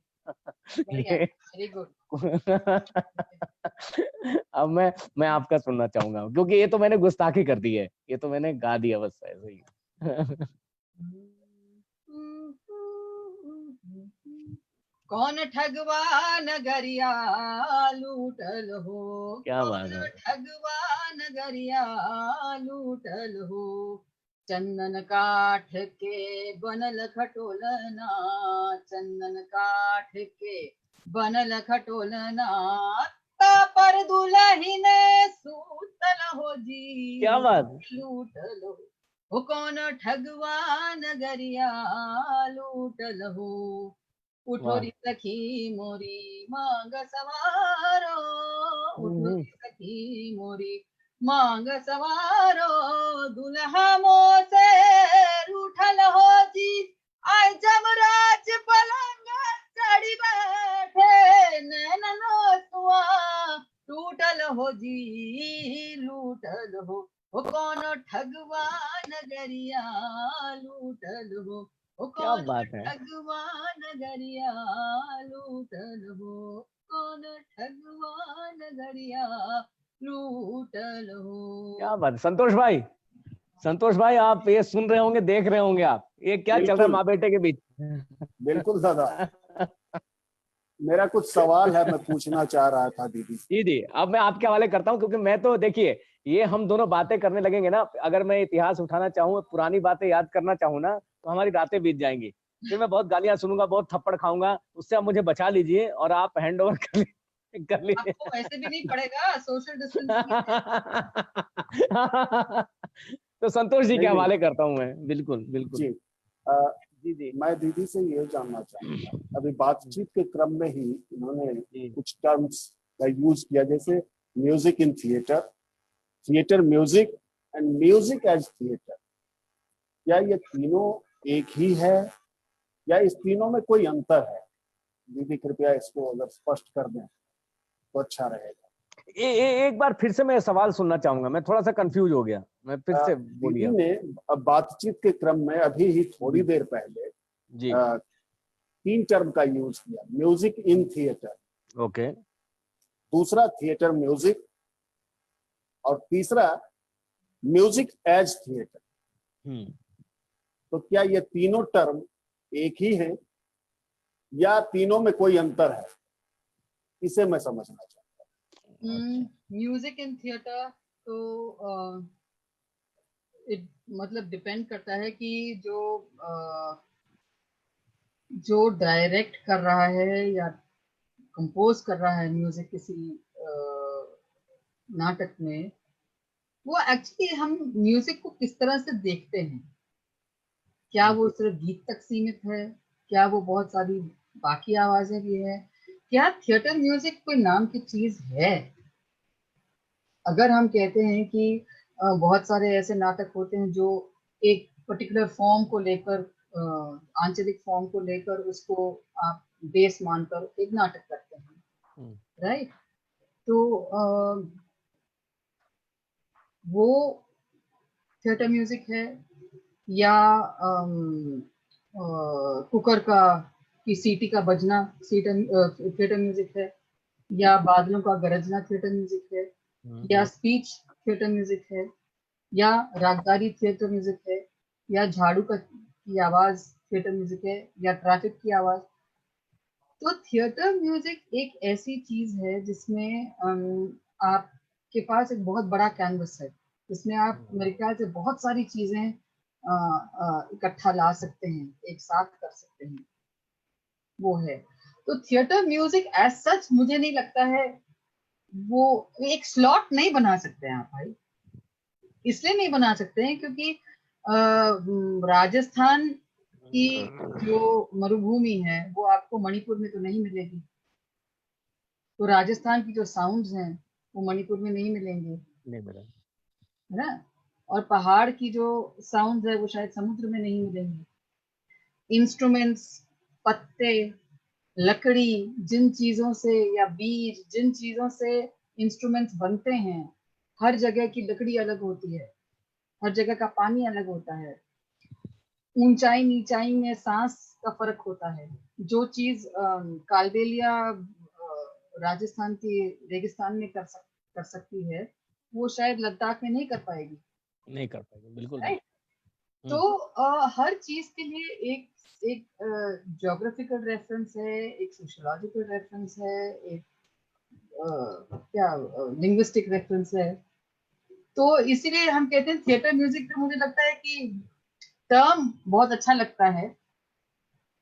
बढ़िया, ये वेरी गुड। अब मैं आपका सुनना चाहूंगा, क्योंकि ये तो मैंने गुस्ताखी कर दी है, ये तो मैंने गा दिया बस ऐसे ही। कौन ठगवा नगरिया लूटल हो, क्या बात कौन है। ठगवा नगरिया लूटल हो, चंदन काठ के बनल खटोलना, चंदन काठ के बनल खटोलना, पर दुलहिन सूतल हो जी, क्या बात। लूटल हो कौन ठगवा नगरिया लूटल हो, उठो वाह। री सखी मोरी मांग सवारो, उठो री सखी मोरी मांग सवारो, दुल्हा मोसे रूठल हो जी, आय जमराज पलंग चढ़ी बैठे, नैननो सुआ टूटल हो जी, लूटल हो कौन ठगवा नगरिया लूटल हो, क्या कौन बात है। ठगवा नगरिया लूटल हो, कौन ठगवा नगरिया लूटल हो। क्या बात है। संतोष भाई, संतोष भाई, आप ये सुन रहे होंगे, देख रहे होंगे, आप ये क्या चल रहा है बिल्कुल माँ बेटे के बीच। बिल्कुल दादा, मेरा कुछ सवाल है, मैं पूछना चाह रहा था दीदी। जी जी, अब मैं आपके हवाले करता हूँ, क्योंकि मैं तो देखिए, ये हम दोनों बातें करने लगेंगे ना, अगर मैं इतिहास उठाना चाहूँ, पुरानी बातें याद करना चाहूँ ना, तो हमारी रातें बीत जाएंगी, फिर मैं बहुत गालियां सुनूंगा, बहुत थप्पड़ खाऊंगा, उससे आप मुझे बचा लीजिए और आप हैंड ओवर कर लीजिए। आपको वैसे भी नहीं पड़ेगा, सोशल डिस्टेंसिंग है। तो संतोष जी के नहीं नहीं हवाले करता हूँ मैं, बिल्कुल बिल्कुल। जी, आ, जी जी मैं दीदी से ये जानना चाहूंगा, अभी बातचीत के क्रम में ही इन्होंने जी। कुछ टर्म्स का यूज किया, जैसे music in theatre, theatre music and music as theatre. क्या ये तीनों एक ही है या इस तीनों में कोई अंतर है? दीदी कृपया इसको अगर स्पष्ट कर दें तो अच्छा रहेगा। एक बार फिर से मैं सवाल सुनना चाहूंगा, मैं थोड़ा सा कंफ्यूज हो गया, मैं फिर से बोलिए दीदी आप। ने अब बातचीत के क्रम में अभी ही थोड़ी देर पहले जी। 3 टर्म का यूज किया, म्यूजिक इन थिएटर, ओके। दूसरा थिएटर म्यूजिक, और तीसरा म्यूजिक एज थिएटर। हम्म। तो क्या ये तीनों टर्म एक ही हैं या तीनों में कोई अंतर है, इसे मैं समझना चाहता म्यूजिक इन थिएटर तो मतलब डिपेंड करता है कि जो जो डायरेक्ट कर रहा है या कंपोज कर रहा है म्यूजिक किसी नाटक में, वो एक्चुअली हम म्यूजिक को किस तरह से देखते हैं। क्या वो सिर्फ गीत तक सीमित है, क्या वो बहुत सारी बाकी आवाजें भी है, क्या थिएटर म्यूजिक कोई नाम की चीज है। अगर हम कहते हैं कि बहुत सारे ऐसे नाटक होते हैं जो एक पर्टिकुलर फॉर्म को लेकर, आंचलिक फॉर्म को लेकर उसको आप बेस मानकर एक नाटक करते हैं, राइट। तो वो थिएटर म्यूजिक है, या कुकर का की सीटी का बजना थिएटर म्यूजिक है, या बादलों का गरजना थिएटर म्यूजिक है, या स्पीच थिएटर म्यूजिक है, या रागदारी थिएटर म्यूजिक है, या झाड़ू की आवाज थिएटर म्यूजिक है, या ट्रैफिक की आवाज। तो थिएटर म्यूजिक एक ऐसी चीज है जिसमें आपके पास एक बहुत बड़ा कैनवस है, जिसमें आप मेरे ख्याल से बहुत सारी चीजें इकट्ठा ला सकते हैं, एक साथ कर सकते हैं, वो है। तो थिएटर म्यूजिक एज सच मुझे नहीं लगता है, वो एक स्लॉट नहीं बना सकते हैं आप भाई। इसलिए नहीं बना सकते हैं क्योंकि राजस्थान की जो मरुभूमि है वो आपको मणिपुर में तो नहीं मिलेगी, तो राजस्थान की जो साउंड्स हैं वो मणिपुर में नहीं मिलेंगे, नहीं मिला। है ना। और पहाड़ की जो साउंड है वो शायद समुद्र में नहीं मिलेंगे। इंस्ट्रूमेंट्स, पत्ते, लकड़ी, जिन चीजों से, या बीज, जिन चीजों से इंस्ट्रूमेंट्स बनते हैं, हर जगह की लकड़ी अलग होती है, हर जगह का पानी अलग होता है, ऊंचाई नीचाई में सांस का फर्क होता है। जो चीज कालबेलिया राजस्थान की रेगिस्तान में कर सकती है, वो शायद लद्दाख में नहीं कर पाएगी, नहीं कर पाएंगे, बिल्कुल नहीं। राइट। तो हर चीज के लिए एक एक ज्योग्राफिकल रेफरेंस है, एक सोशियोलॉजिकल रेफरेंस है, एक क्या लिंग्विस्टिक रेफरेंस है। तो इसीलिए हम कहते हैं थिएटर म्यूजिक। तो मुझे लगता है कि टर्म बहुत अच्छा लगता है,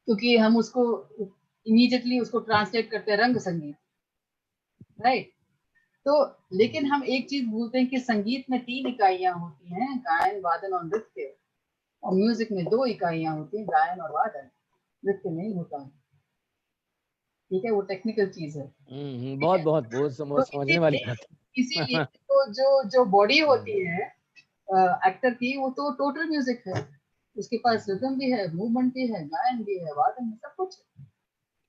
क्योंकि हम उसको इमीडिएटली उसको ट्रांसलेट करते हैं रंग संगीत, राइट। तो लेकिन हम एक चीज भूलते हैं कि संगीत में 3 इकाइयां होती हैं, गायन, वादन और नृत्य। और म्यूजिक में 2 इकाइयां होती हैं, गायन और वादन, नृत्य नहीं होता है। ठीक है, वो टेक्निकल चीज है, ठीक बहुत है। बहुत बहुत तो समझने वाली बात इसीलिए है। तो जो जो बॉडी होती है एक्टर की, वो तो टोटल म्यूजिक है। उसके पास रिदम भी है, मूवमेंट भी है, गायन भी है, वादन भी, सब कुछ है।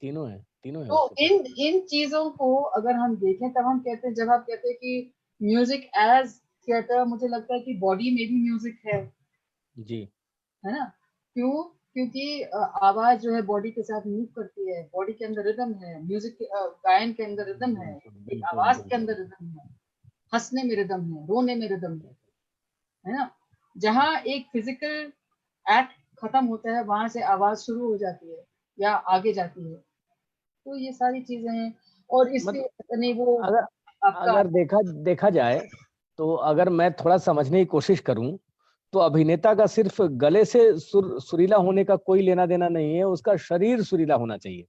तीनों है तो उसके पास। इन चीजों को अगर हम देखें, तब हम कहते हैं, जब आप कहते हैं कि म्यूजिक एज थिएटर, मुझे लगता है कि बॉडी में भी म्यूजिक जी। है ना। क्यों? क्योंकि आवाज जो है बॉडी के साथ मूव करती है, बॉडी के अंदर रिदम है, म्यूजिक गायन के अंदर रिदम है, बिल्कुल एक बिल्कुल आवाज के बिल्कुल। अंदर रिदम है, हंसने में रिदम है, रोने में रिदम है ना। जहाँ एक फिजिकल एक्ट खत्म होता है, वहां से आवाज शुरू हो जाती है या आगे जाती है। तो ये सारी चीजें हैं, और मतलब इसलिए नहीं वो अगर आपका। अगर देखा देखा जाए, तो अगर मैं थोड़ा समझने की कोशिश करूं, तो अभिनेता का सिर्फ गले से सुरीला होने का कोई लेना देना नहीं है, उसका शरीर सुरीला होना चाहिए।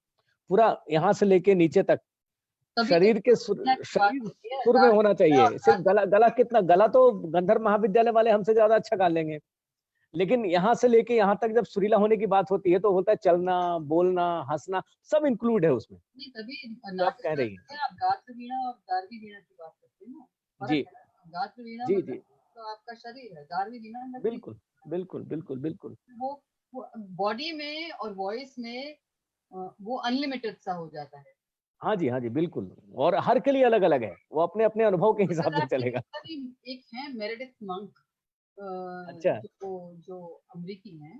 पूरा यहाँ से लेके नीचे तक तभी तो शरीर के बात शरीर होती है सुर में होना चाहिए। सिर्फ दार्शनिक। गला गला कितना, गला तो गंधर्व महाविद्यालय वाले हमसे ज्यादा अच्छा गा लेंगे, लेकिन यहाँ से लेके यहाँ तक जब सुरीला होने की बात होती है, तो होता है चलना, बोलना, हंसना, सब इंक्लूड है उसमें, नहीं, तभी जो आप नाटक कह रही करते हैं। हैं आप गात्र वीणा और दार्वी वीणा की बात करते हैं ना। जी फर्क है ना, गात्र वीणा जी मतलब जी। तो आपका शरीर है, दार्वी वीणा लकड़ी। बिल्कुल बिल्कुल बिल्कुल बिल्कुल। वो बॉडी में और वॉइस में वो अनलिमिटेड सा हो जाता है। हाँ जी बिल्कुल। और हर के लिए अलग अलग है, वो अपने अपने अनुभव के हिसाब अगर से आपने चलेगा। देखा भी, एक है मेरेडिथ मंक, अच्छा जो अमेरिकी हैं,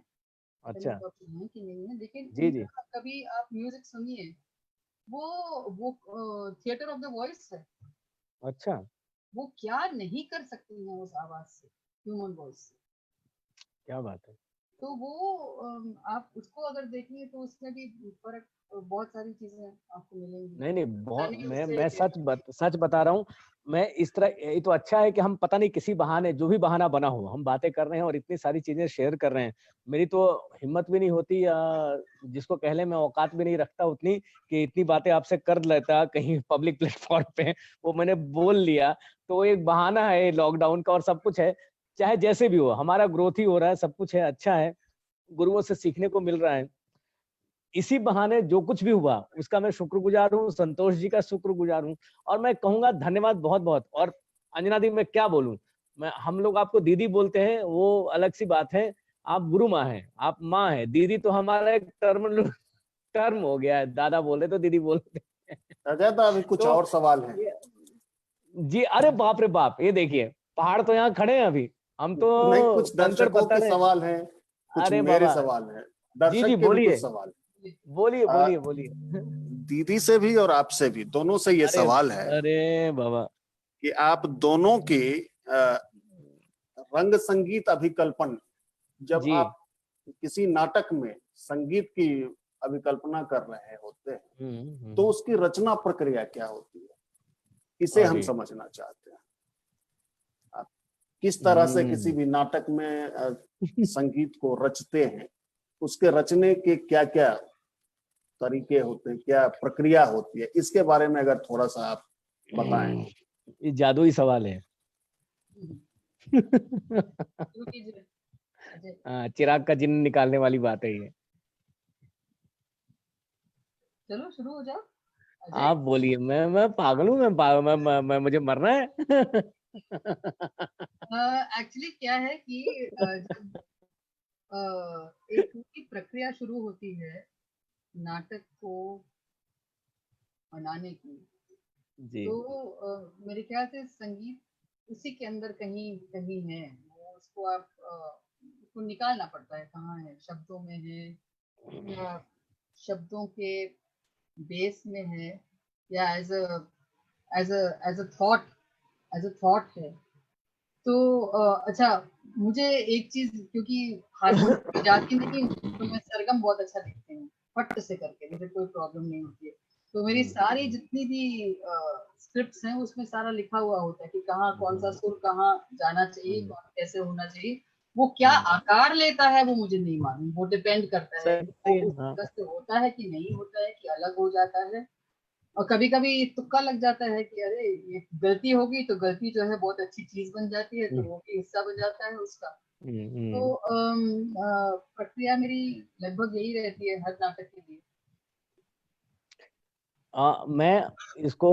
पता नहीं अच्छा। कॉपी है कि नहीं है, लेकिन जी जी। उनका कभी आप म्यूजिक सुनिए, वो थिएटर ऑफ द वॉइस है। अच्छा, वो क्या नहीं कर सकती हैं उस आवाज से, ह्यूमन वॉइस से। क्या बात है। तो वो आप उसको अगर देखेंगे तो उसमें भी फर्क, बहुत सारी चीजें आपको मिलेंगी। नहीं नहीं, बहुत यानी मैं उससे सच बता रहा हूँ। मैं इस तरह, ये तो अच्छा है कि हम पता नहीं किसी बहाने, जो भी बहाना बना हो, हम बातें कर रहे हैं और इतनी सारी चीजें शेयर कर रहे हैं। मेरी तो हिम्मत भी नहीं होती, या जिसको कहले मैं औकात भी नहीं रखता उतनी, कि इतनी बातें आपसे कर लेता कहीं पब्लिक प्लेटफॉर्म पे। वो मैंने बोल लिया, तो एक बहाना है लॉकडाउन का, और सब कुछ है। चाहे जैसे भी हो, हमारा ग्रोथ ही हो रहा है, सब कुछ है, अच्छा है, गुरुओं से सीखने को मिल रहा है। इसी बहाने जो कुछ भी हुआ उसका मैं शुक्रगुजार हूँ, संतोष जी का शुक्रगुजार हूँ। और मैं कहूंगा धन्यवाद बहुत बहुत। और अंजना दी, मैं क्या बोलूं, मैं, हम लोग आपको दीदी बोलते हैं, वो अलग सी बात है। आप गुरु माँ हैं, आप माँ हैं। दीदी तो हमारा एक टर्म हो गया है, दादा बोले तो दीदी बोलते हैं। अजय, अभी कुछ तो और सवाल हैं। जी, अरे बाप रे बाप, ये देखिए, पहाड़ तो यहाँ खड़े हैं अभी, हम नहीं, तो कुछ कंकड़ दर्शकों के पत्थर हैं। सवाल हैं, कुछ अरे मेरे बाबा, सवाल हैं, जी जी दर्शक के भी कुछ बोलिए, सवाल बोलिए हैं। बोलिए बोलिए। दीदी से भी और आपसे भी, दोनों से ये अरे, सवाल है अरे बाबा, कि आप दोनों के रंग संगीत अभिकल्पन, जब जी। आप किसी नाटक में संगीत की अभिकल्पना कर रहे होते हैं, तो उसकी रचना प्रक्रिया क्या होती है, इसे हम अरे, समझना चाहते हैं। आप किस तरह से किसी हम्म, भी नाटक में संगीत को रचते हैं, उसके रचने के क्या क्या तरीके होते हैं, क्या प्रक्रिया होती है, इसके बारे में अगर थोड़ा सा आप बताएं। ये जादुई सवाल है। शुरू कीजिए अजय। हाँ, चिराग का जिन्न निकालने वाली बात है ये। चलो शुरू हो जाओ अजय। आप बोलिए, मैं पागल हूँ, मुझे मरना है। एक्चुअली क्या है कि जब एक पूरी प्रक्रिया शुरू होती है नाटक को बनाने की, जी। तो मेरे ख्याल से संगीत उसी के अंदर कहीं कहीं है। वो उसको आप उसको निकालना पड़ता है, कहाँ है, शब्दों में है या शब्दों के बेस में है, या as a thought, as a thought है। तो अच्छा, मुझे एक चीज, क्योंकि हारमोनियम बजाती नहीं हूँ, तो मैं सरगम बहुत अच्छा लिखती हूँ, फट से करके, मुझे कोई प्रॉब्लम नहीं होती है। तो मेरी सारी जितनी भी स्क्रिप्ट्स हैं उसमें सारा लिखा हुआ होता है कि कहाँ कौन सा सुर कहाँ जाना चाहिए, कौन कैसे होना चाहिए। वो क्या आकार लेता है वो मुझे नहीं मालूम, वो डिपेंड करता है कि वो सही है, उस हाँ। तरह से होता है कि नहीं होता है, कि अलग हो जाता है। और कभी कभी तुक्का लग जाता है कि अरे ये गलती होगी, तो गलती जो है बहुत अच्छी चीज बन जाती है, तो वो भी हिस्सा बन जाता है उसका। तो प्रक्रिया मेरी लगभग यही रहती है हर नाटक के लिए। मैं इसको,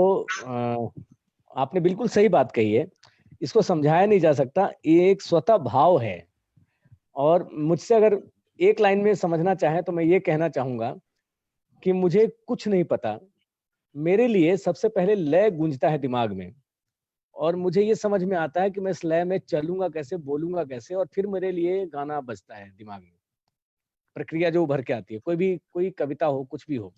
आपने बिल्कुल सही बात कही है। इसको समझाया नहीं जा सकता, ये एक स्वतः भाव है। और मुझसे अगर एक लाइन में समझना चाहे तो मैं ये कहना चाहूंगा कि मुझे कुछ नहीं पता, मेरे लिए सबसे पहले लय गूंजता है दिमाग में, और मुझे ये समझ में आता है कि मैं इस लय में चलूंगा कैसे, बोलूंगा कैसे, और फिर मेरे लिए गाना बजता है दिमाग में। प्रक्रिया जो उभर के आती है, कोई भी, कोई कविता हो, कुछ भी हो,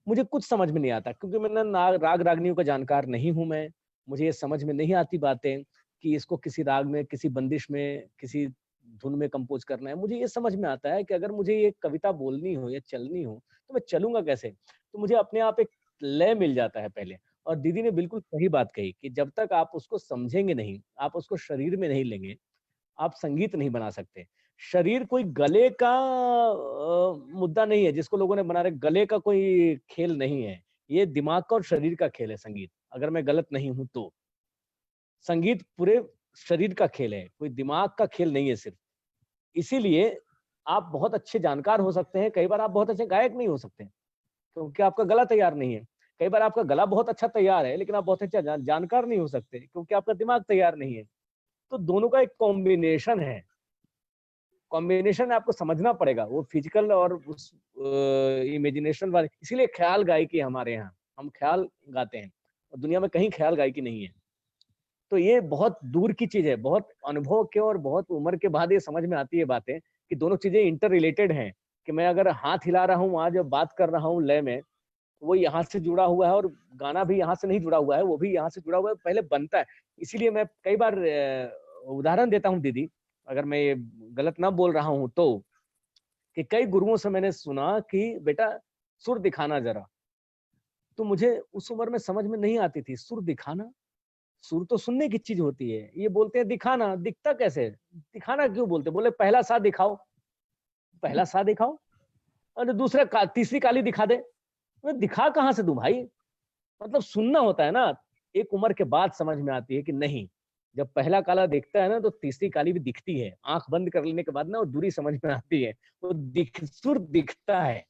मुझे कुछ समझ में नहीं आता, क्योंकि मैं ना राग रागनियों का जानकार नहीं हूं। मैं, मुझे ये समझ में नहीं आती बातें कि इसको किसी राग में, किसी बंदिश में, किसी धुन में कंपोज करना है। मुझे ये समझ में आता है कि अगर मुझे ये कविता बोलनी हो या चलनी हो, तो मैं चलूंगा कैसे। तो मुझे अपने आप एक लय मिल जाता है पहले। और दीदी ने बिल्कुल सही बात कही कि जब तक आप उसको समझेंगे नहीं, आप उसको शरीर में नहीं लेंगे, आप संगीत नहीं बना सकते। शरीर कोई गले का मुद्दा नहीं है जिसको लोगों ने बना रहे, गले का कोई खेल नहीं है। ये दिमाग का और शरीर का खेल है संगीत, अगर मैं गलत नहीं हूं तो। संगीत पूरे शरीर का खेल है, कोई दिमाग का खेल नहीं है सिर्फ। इसीलिए आप बहुत अच्छे जानकार हो सकते हैं, कई बार आप बहुत अच्छे गायक नहीं हो सकते, क्योंकि आपका गला तैयार नहीं है। कई बार आपका गला बहुत अच्छा तैयार है, लेकिन आप बहुत अच्छा जानकार नहीं हो सकते, क्योंकि आपका दिमाग तैयार नहीं है। तो दोनों का एक कॉम्बिनेशन है। कॉम्बिनेशन आपको समझना पड़ेगा, वो फिजिकल और उस इमेजिनेशन वाले। इसीलिए ख्याल गायकी हमारे यहाँ, हम ख्याल गाते हैं, और दुनिया में कहीं ख्याल गायकी नहीं है। तो ये बहुत दूर की चीज है, बहुत अनुभव के और बहुत उम्र के बाद ये समझ में आती है बातें, कि दोनों चीजें इंटर रिलेटेड हैं। कि मैं अगर हाथ हिला रहा हूँ, आज बात कर रहा हूँ लय में, वो यहाँ से जुड़ा हुआ है, और गाना भी यहाँ से नहीं जुड़ा हुआ है, वो भी यहाँ से जुड़ा हुआ है, पहले बनता है। इसीलिए मैं कई बार उदाहरण देता हूँ दीदी, अगर मैं ये गलत ना बोल रहा हूँ तो, कि कई गुरुओं से मैंने सुना कि बेटा सुर दिखाना जरा, तो मुझे उस उम्र में समझ में नहीं आती थी, सुर दिखाना, सुर तो सुनने की चीज होती है, ये बोलते हैं दिखाना, दिखता कैसे, दिखाना क्यों बोलते, बोले पहला सा दिखाओ, पहला सा दिखाओ और तीसरी काली दिखा दे, मैं दिखा कहाँ से दूं भाई, मतलब सुनना होता है ना। एक उम्र के बाद समझ में आती है कि नहीं, जब पहला काला दिखता है ना तो तीसरी काली भी दिखती है, आंख बंद कर लेने के बाद ना वो दूरी समझ में आती है, तो सुर दिखता है,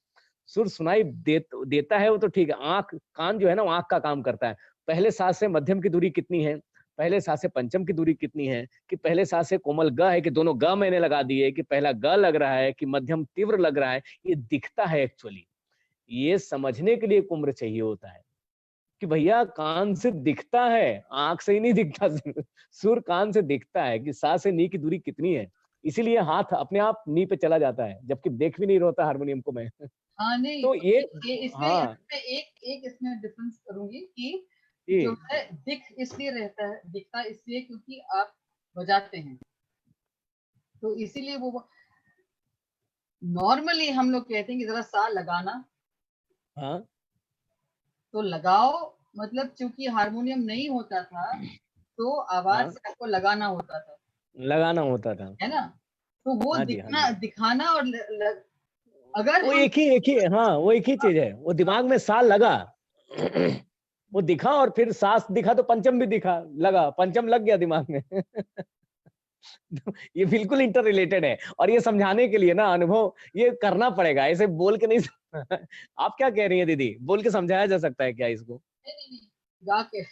सुर सुनाई देता है वो तो ठीक है, आंख कान जो है ना वो आंख का काम करता है। पहले सांस से मध्यम की दूरी कितनी है, पहले सांस से पंचम की दूरी कितनी है, कि पहले सांस से कोमल ग है कि दोनों ग मैंने लगा दिए, कि पहला ग लग रहा है कि मध्यम तीव्र लग रहा है, ये दिखता है एक्चुअली। ये समझने के लिए एक उम्र चाहिए होता है कि भैया कान से दिखता है, आंख से ही नहीं दिखता, सुर कान से दिखता है कि सा से नी की दूरी कितनी है, इसीलिए हाथ अपने आप नी पे चला जाता है, जबकि देख भी नहीं रहा हारमोनियम को मैं। हाँ नहीं, तो तो ये इसमें यहाँ हाँ पे एक इसमें डिफरेंस करूंगी कि जो ये है दिख इसलिए रहता है, दिखता इसलिए क्योंकि आप बजाते हैं, तो इसीलिए वो नॉर्मली हम लोग कहते हैं कि जरा सा लगाना, हाँ तो लगाओ, मतलब चूंकि हारमोनियम नहीं होता था तो आवाज हाँ से आपको लगाना होता था, लगाना होता था। है ना, तो वो हाँ जी हाँ जी, दिखाना और अगर वो हम एक ही हाँ वो एक ही चीज है, वो दिमाग में सा लगा, वो दिखा और फिर सांस दिखा तो पंचम भी दिखा, लगा पंचम लग गया दिमाग में। ये बिल्कुल इंटर रिलेटेड है, और ये समझाने के लिए ना अनुभव ये करना पड़ेगा, ऐसे बोल के नहीं। आप क्या कह रही हैं दीदी, बोल के समझाया जा सकता है क्या इसको? नहीं, गा के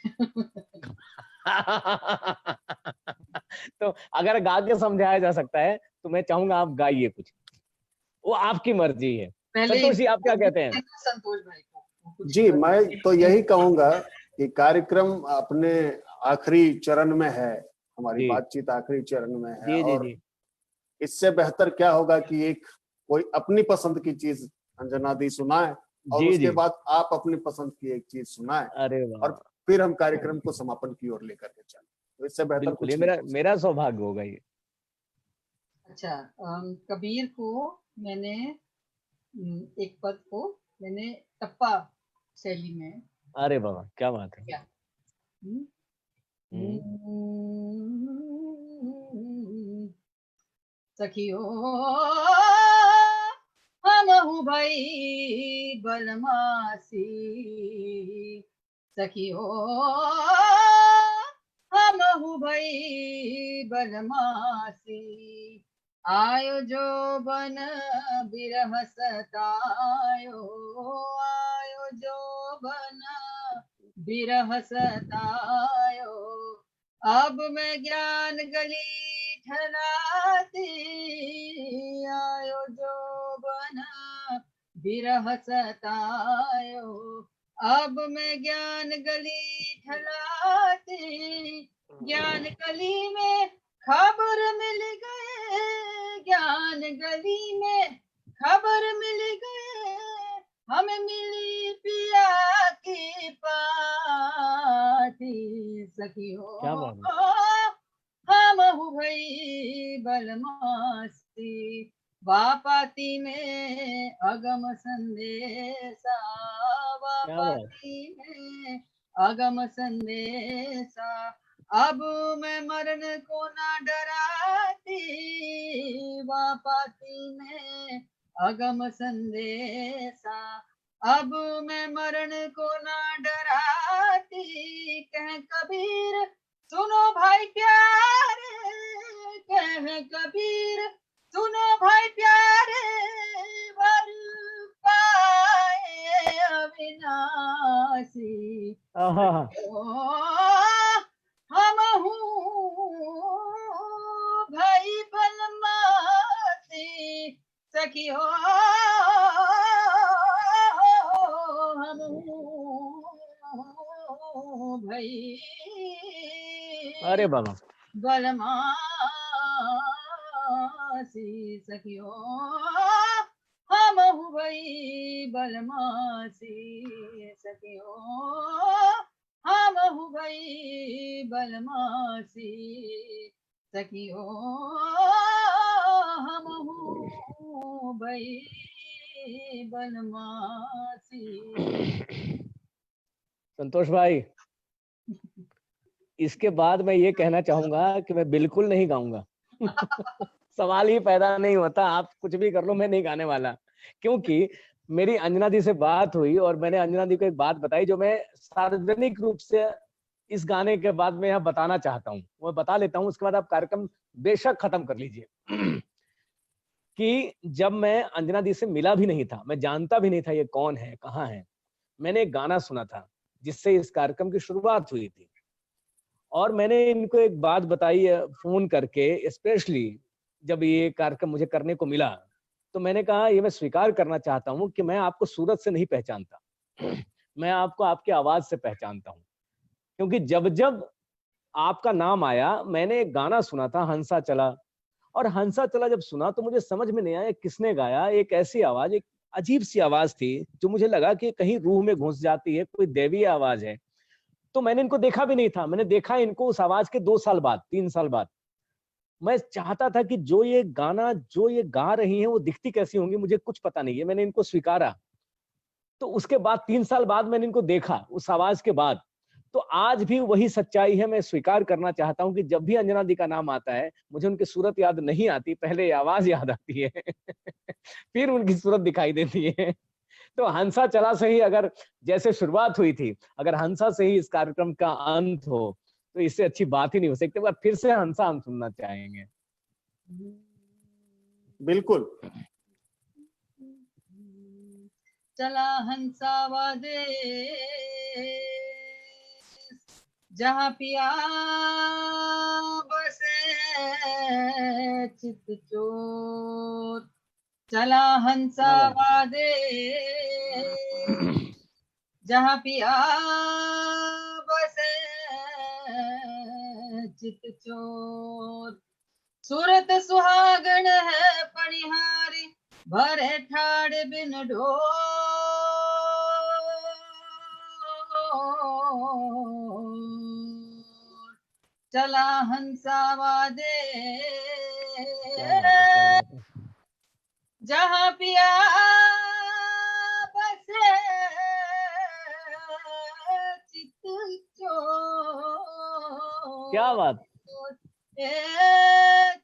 तो अगर गा के समझाया जा सकता है तो मैं चाहूंगा आप गाइए कुछ, वो आपकी मर्जी है। पहले संतोष जी आप क्या कहते हैं? संतोष भाई को कुछ जी, मैं तो यही कहूंगा कि कार्यक्रम अपने आखिरी चरण में है, हमारी जी बातचीत आखिरी चरण में है, जी जी और जी इससे बेहतर क्या होगा कि एक कोई अपनी पसंद की चीज अंजना दी सुनाए, और जी उसके जी, बाद आप अपनी पसंद की एक चीज सुनाए, अरे और वाह, फिर हम कार्यक्रम को समापन की ओर लेकर के चलें। तो इससे बेहतर बिल्कुल ये कुछ नहीं मेरा हो सकता। मेरा सौभाग्य होगा ये। अच्छा, कबीर को मैंने एक पद को मैंने टप्पा शैली में अरे बाबा क्या बात है। किया। हम्म, हम्म, सखियो हम हूँ भाई बलमासी, सखियो हम हूँ भाई बलमासी, आयो जो बन बिरह सतायो, आयो जो बन बिरह सतायो, अब मैं ज्ञान गली ठहराती, आयो जो बना बिरह सतायो, अब मैं ज्ञान गली ठहराती, ज्ञान गली में खबर मिल गए, ज्ञान गली में खबर मिल गए, हमें मिली पिया की पाती, सखियो क्या बात है। हम हूँ भई बलमासी, वापाती में अगम संदेशा, क्या बात। वापाती में अगम संदेशा, अब मैं मरण को ना डराती, वापाती में अगम संदेशा, अब मैं मरण को ना डराती, कह कबीर सुनो भाई प्यारे, कह कबीर सुनो भाई प्यारे, वर पाए अविनाशी, आहा, हम हूँ भाई बलमासी, सखियो हम हूँ भाई अरे बाबा बलमासी, सखियो हम हूँ भाई बलमासी, सखियो हम हूँ भाई बलमासी, सखियो हम हूँ भई बनवासी। संतोष भाई, इसके बाद मैं ये कहना चाहूंगा कि मैं बिल्कुल नहीं गाऊंगा। सवाल ही पैदा नहीं होता, आप कुछ भी कर लो, मैं नहीं गाने वाला। क्योंकि मेरी अंजना दी से बात हुई और मैंने अंजना दी को एक बात बताई जो मैं सार्वजनिक रूप से इस गाने के बाद में यहाँ बताना चाहता हूँ। वो बता लेता हूँ, उसके बाद आप कार्यक्रम बेशक खत्म कर लीजिए। कि जब मैं अंजना दी से मिला भी नहीं था, मैं जानता भी नहीं था ये कौन है, कहाँ है, मैंने एक गाना सुना था जिससे इस कार्यक्रम की शुरुआत हुई थी। और मैंने इनको एक बात बताई फोन करके, स्पेशली जब ये कार्यक्रम मुझे करने को मिला, तो मैंने कहा ये मैं स्वीकार करना चाहता हूँ कि मैं आपको सूरत से नहीं पहचानता, मैं आपको आपकी आवाज से पहचानता हूँ। क्योंकि जब जब आपका नाम आया, मैंने एक गाना सुना था हंसा चला, और हंसा चला जब सुना तो मुझे समझ में नहीं आया किसने गाया। एक ऐसी आवाज, एक अजीब सी आवाज थी जो मुझे लगा कि कहीं रूह में घुस जाती है, कोई दैवीय आवाज है। तो मैंने इनको देखा भी नहीं था, मैंने देखा इनको उस आवाज के 2 साल बाद, 3 साल बाद। मैं चाहता था कि जो ये गाना जो ये गा रही हैं वो दिखती कैसी होंगी, मुझे कुछ पता नहीं है। मैंने इनको स्वीकारा, तो उसके बाद 3 साल बाद मैंने इनको देखा उस आवाज के बाद। तो आज भी वही सच्चाई है, मैं स्वीकार करना चाहता हूँ कि जब भी अंजना दी का नाम आता है, मुझे उनकी सूरत याद नहीं आती, पहले आवाज याद आती है। फिर उनकी सूरत दिखाई देती है। तो हंसा चला से ही अगर जैसे शुरुआत हुई थी, अगर हंसा से ही इस कार्यक्रम का अंत हो, तो इससे अच्छी बात ही नहीं हो सकती। पर फिर से हंसा हम सुनना चाहेंगे। बिल्कुल। चला हंसावा दे जहाँ पिया बसे चित चोर। चला हंसावा दे जहाँ पिया बसे चित चोर। सूरत सुहागण है पनिहारी भरे ठाड़ बिन ढोर। चला हंसावा दे जहाँ पिया बसे चित चोर। क्या बात।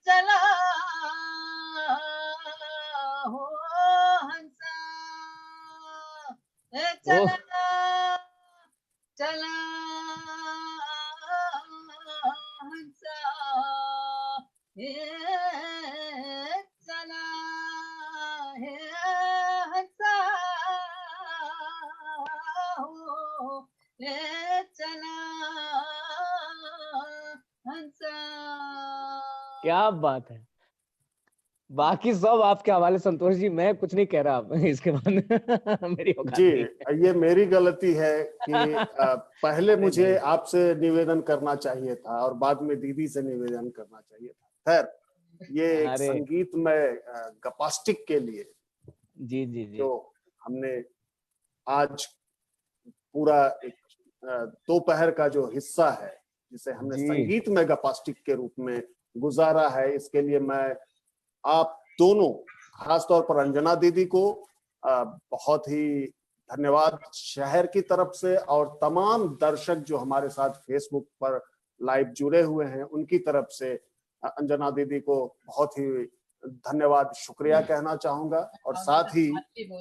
चला हो हंसा, चला चला हंसा, चला हंसा हो चला हंसा। क्या बात है। बाकी सब आपके हवाले संतोष जी, मैं कुछ नहीं कह रहा इसके बाद। मेरी औकात जी, नहीं है। ये मेरी गलती है कि पहले अरे मुझे नहीं। आपसे निवेदन करना चाहिए था और बाद में दीदी से निवेदन करना चाहिए था। खैर, ये एक अरे संगीतमय गपास्टिक के लिए जी जी जी। जो हमने आज पूरा एक दोपहर का जो हिस्सा है जिसे हमने जी संगीतमय गपास्टिक के रूप में गुजारा है, इसके लिए मैं आप दोनों, खासतौर पर अंजना दीदी को बहुत ही धन्यवाद शहर की तरफ से, और तमाम दर्शक जो हमारे साथ फेसबुक पर लाइव जुड़े हुए हैं उनकी तरफ से अंजना दीदी को बहुत ही धन्यवाद, शुक्रिया कहना चाहूंगा। और साथ ही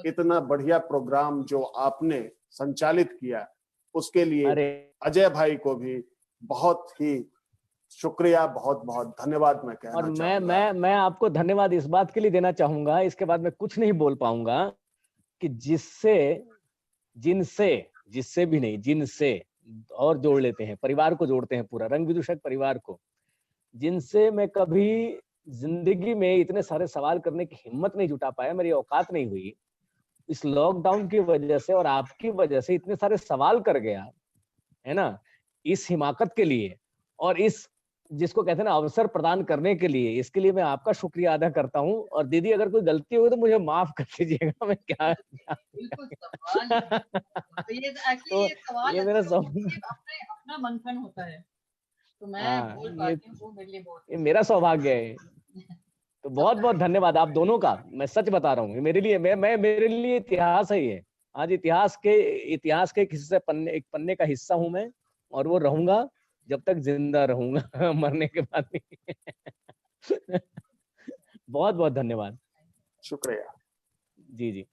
इतना बढ़िया प्रोग्राम जो आपने संचालित किया उसके लिए अरे अजय भाई को भी बहुत ही शुक्रिया, बहुत बहुत धन्यवाद मैं कहना और चाहूंगा। मैं आपको धन्यवाद इस बात के लिए देना चाहूंगा, इसके बाद मैं कुछ नहीं बोल पाऊंगा, कि जिससे जिनसे जिससे भी नहीं, जिनसे और जोड़ लेते हैं, परिवार को जोड़ते हैं, पूरा रंग विदूषक परिवार को, जिनसे मैं कभी जिंदगी में इतने सारे सवाल करने की हिम्मत नहीं जुटा पाया, मेरी औकात नहीं हुई, इस लॉकडाउन की वजह से और आपकी वजह से इतने सारे सवाल कर गया है ना, इस हिमाकत के लिए और इस जिसको कहते हैं ना अवसर प्रदान करने के लिए, इसके लिए मैं आपका शुक्रिया अदा करता हूँ। और दीदी अगर कोई गलती हुई तो मुझे माफ कर दीजिएगा, मैं क्या बिल्कुल सवाल ये एक्चुअली तो ये सवाल ये मेरा अच्छे होते सब हैं, ये अपने अपना मंथन होता है, तो मैं हाँ बोल ये पाती हूँ वो मेरे लिए बहुत ये मेरा सौभाग्य है। तो बहुत बहुत धन्यवाद आप दोनों का। मैं सच बता रहा हूँ, मेरे लिए मेरे लिए इतिहास है ये। आज इतिहास के एक हिस्से एक पन्ने का हिस्सा हूं मैं, और वो रहूंगा जब तक जिंदा रहूंगा मरने के बाद भी। बहुत बहुत धन्यवाद। शुक्रिया। जी जी।